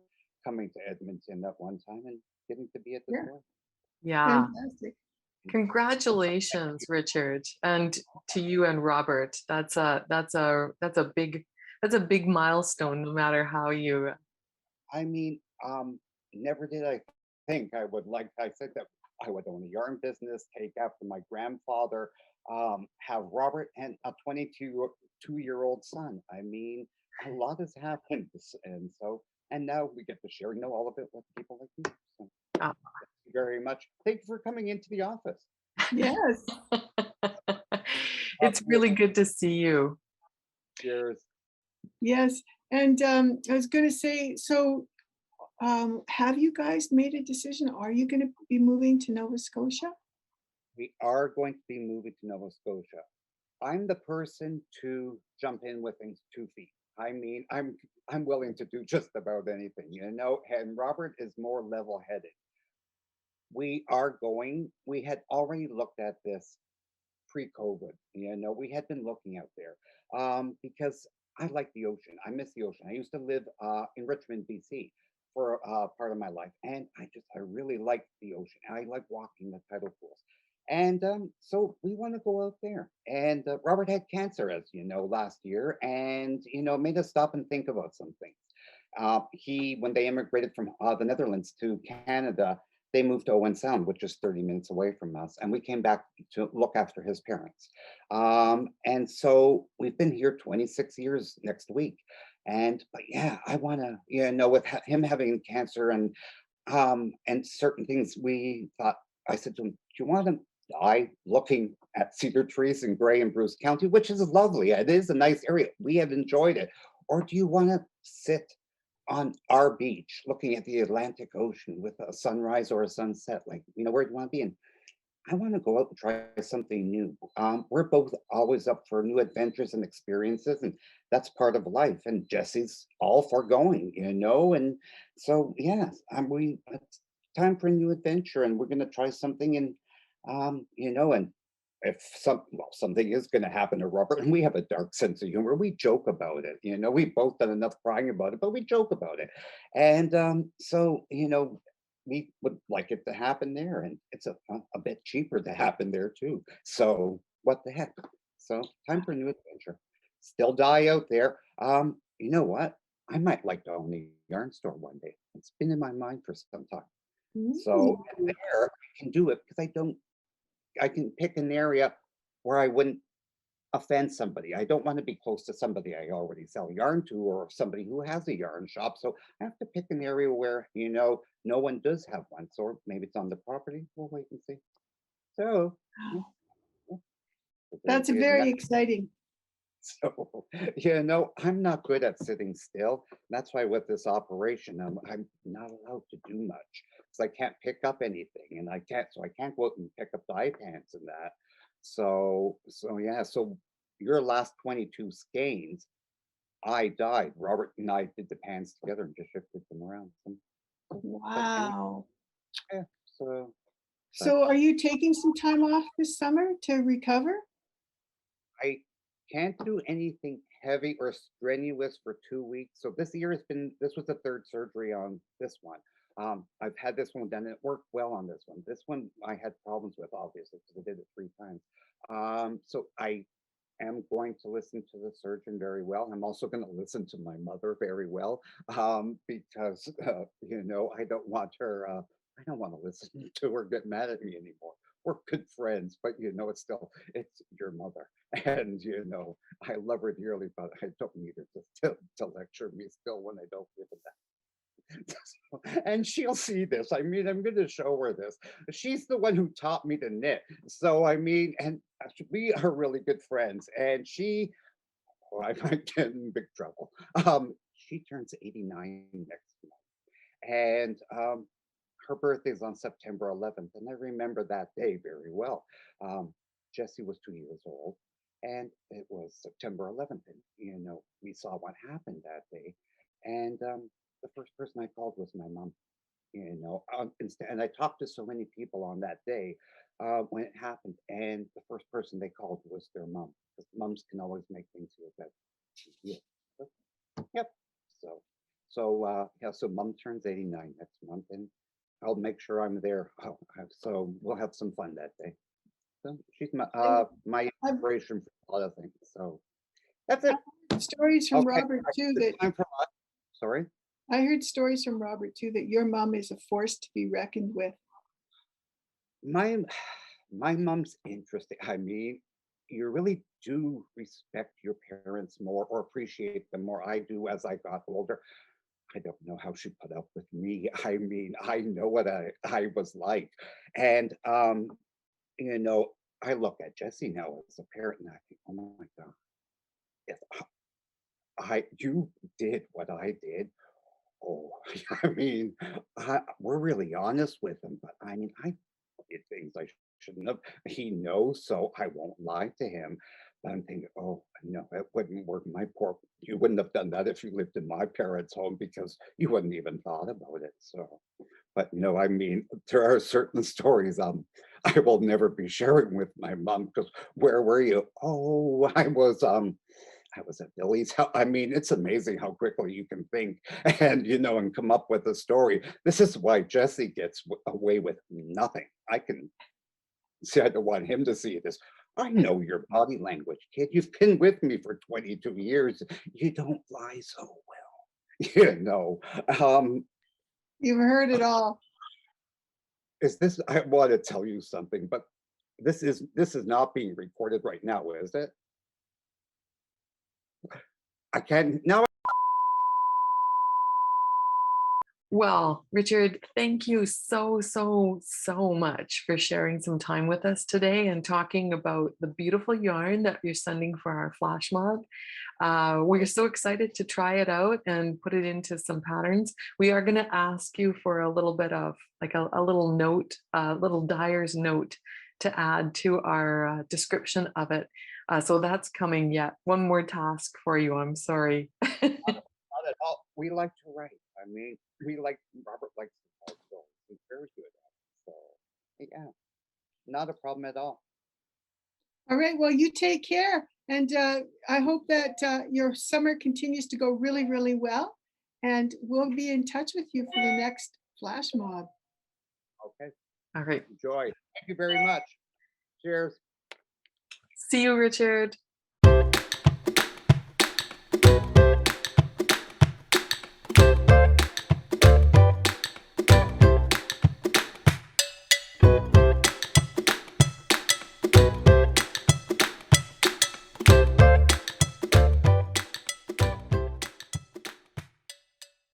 coming to Edmonton at one time and getting to be at the Yeah, store. Yeah. fantastic. Congratulations, Richard, and to you and Robert. That's a big milestone, no matter how you. I mean, never did I think I would like. I said that I would own a yarn business, take after my grandfather, have Robert and a 22-year-old son. I mean, a lot has happened, and now we get to share, all of it with people like you. So uh, thank you very much. Thank you for coming into the office. Yes. It's really good to see you. Cheers. Yes. And I was going to say, so have you guys made a decision? Are you going to be moving to Nova Scotia? We are going to be moving to Nova Scotia. I'm the person to jump in with things 2 feet. I mean, I'm willing to do just about anything, and Robert is more level-headed. We had already looked at this pre-COVID. We had been looking out there because I like the ocean. I miss the ocean. I used to live in Richmond, BC for part of my life, and I really like the ocean. I like walking the tidal pools. And so we want to go out there. And Robert had cancer, as you know, last year, and made us stop and think about some things. When they immigrated from the Netherlands to Canada, they moved to Owen Sound, which is 30 minutes away from us, and we came back to look after his parents. And so we've been here 26 years next week. But yeah, I want to, with him having cancer and certain things, I said to him, do you want to die looking at cedar trees in Grey and Bruce County, which is lovely. It is a nice area. We have enjoyed it. Or do you want to sit on our beach looking at the Atlantic Ocean with a sunrise or a sunset? Like, where do you want to be? And I want to go out and try something new. We're both always up for new adventures and experiences, and that's part of life. And Jesse's all for going, And so, yes, it's time for a new adventure, and we're going to try something. And if something is going to happen to Robert, and we have a dark sense of humor, we joke about it. We've both done enough crying about it, but we joke about it. And so, we would like it to happen there, and it's a bit cheaper to happen there too. So what the heck? So time for a new adventure. Still die out there. You know what? I might like to own a yarn store one day. It's been in my mind for some time. So Ooh. and there I can do it because I can pick an area where I wouldn't offend somebody. I don't want to be close to somebody I already sell yarn to or somebody who has a yarn shop. So I have to pick an area where, no one does have one. So maybe it's on the property. We'll wait and see. So, yeah, yeah, so there'll That's be very another. exciting. So, I'm not good at sitting still. That's why with this operation, I'm not allowed to do much because I can't pick up anything, and so I can't go out and pick up dye pants and that. So yeah. So your last 22 skeins, I died. Robert and I did the pants together and just shifted them around. But anyway, Wow. yeah. But So are you taking some time off this summer to recover? I can't do anything heavy or strenuous for 2 weeks. So this was the third surgery on this one. I've had this one done. It worked well on this one. This one I had problems with, obviously, because I did it 3 times. So I am going to listen to the surgeon very well. I'm also going to listen to my mother very well, because I don't want her. I don't want to listen to her get mad at me anymore. We're good friends, but it's your mother, and I love her dearly, but I don't need her to lecture me still when I don't give a and she'll see this. I mean, I'm going to show her this. She's the one who taught me to knit. So, I mean, and we are really good friends. And I might get in big trouble. She turns 89 next month. And her birthday's on September 11th. And I remember that day very well. Jessie was 2 years old. And it was September 11th. And, we saw what happened that day. And the first person I called was my mom. And I talked to so many people on that day when it happened, and the first person they called was their mom, because moms can always make things feel better. Yeah. Yep. So mom turns 89 next month, and I'll make sure I'm there. So we'll have some fun that day. So she's And my I've inspiration for a lot of things. So that's it. heard stories from Okay. Robert too It's that time for sorry. I heard stories from Robert too that your mom is a force to be reckoned with. My my mom's interesting. I mean, you really do respect your parents more or appreciate them more. I do as I got older. I don't know how she put up with me. I mean, I know what I was like. And you know, I look at Jesse now as a parent and I think, oh my God, if I you did what I did. Oh, I mean, we're really honest with him, but I mean, I did things I shouldn't have. He knows, so I won't lie to him. But I'm thinking, oh no, it wouldn't work. You wouldn't have done that if you lived in my parents' home because you wouldn't even thought about it. So, but no, I mean, there are certain stories I will never be sharing with my mom because where were you? Oh, I was at Billy's house. I mean, it's amazing how quickly you can think and come up with a story. This is why Jesse gets away with nothing. I can see, I don't want him to see this. I know your body language, kid. You've been with me for 22 years. You don't lie so well. You know, um, You've heard it all. I want to tell you something, but this is not being recorded right now, is it? I can't now. Well, Richard, thank you so, so, so much for sharing some time with us today and talking about the beautiful yarn that you're sending for our flash mob. We're so excited to try it out and put it into some patterns. We are going to ask you for a little bit of like a little note, a little dyer's note to add to our description of it. So that's coming yet. One more task for you. I'm sorry. Not at all. We like to write. I mean, Robert likes to tell stories. He's very good at it. So, yeah, not a problem at all. All right, well, you take care. And I hope that your summer continues to go really, really well. And we'll be in touch with you for the next flash mob. All right. Enjoy. Thank you very much. Cheers. See you, Richard.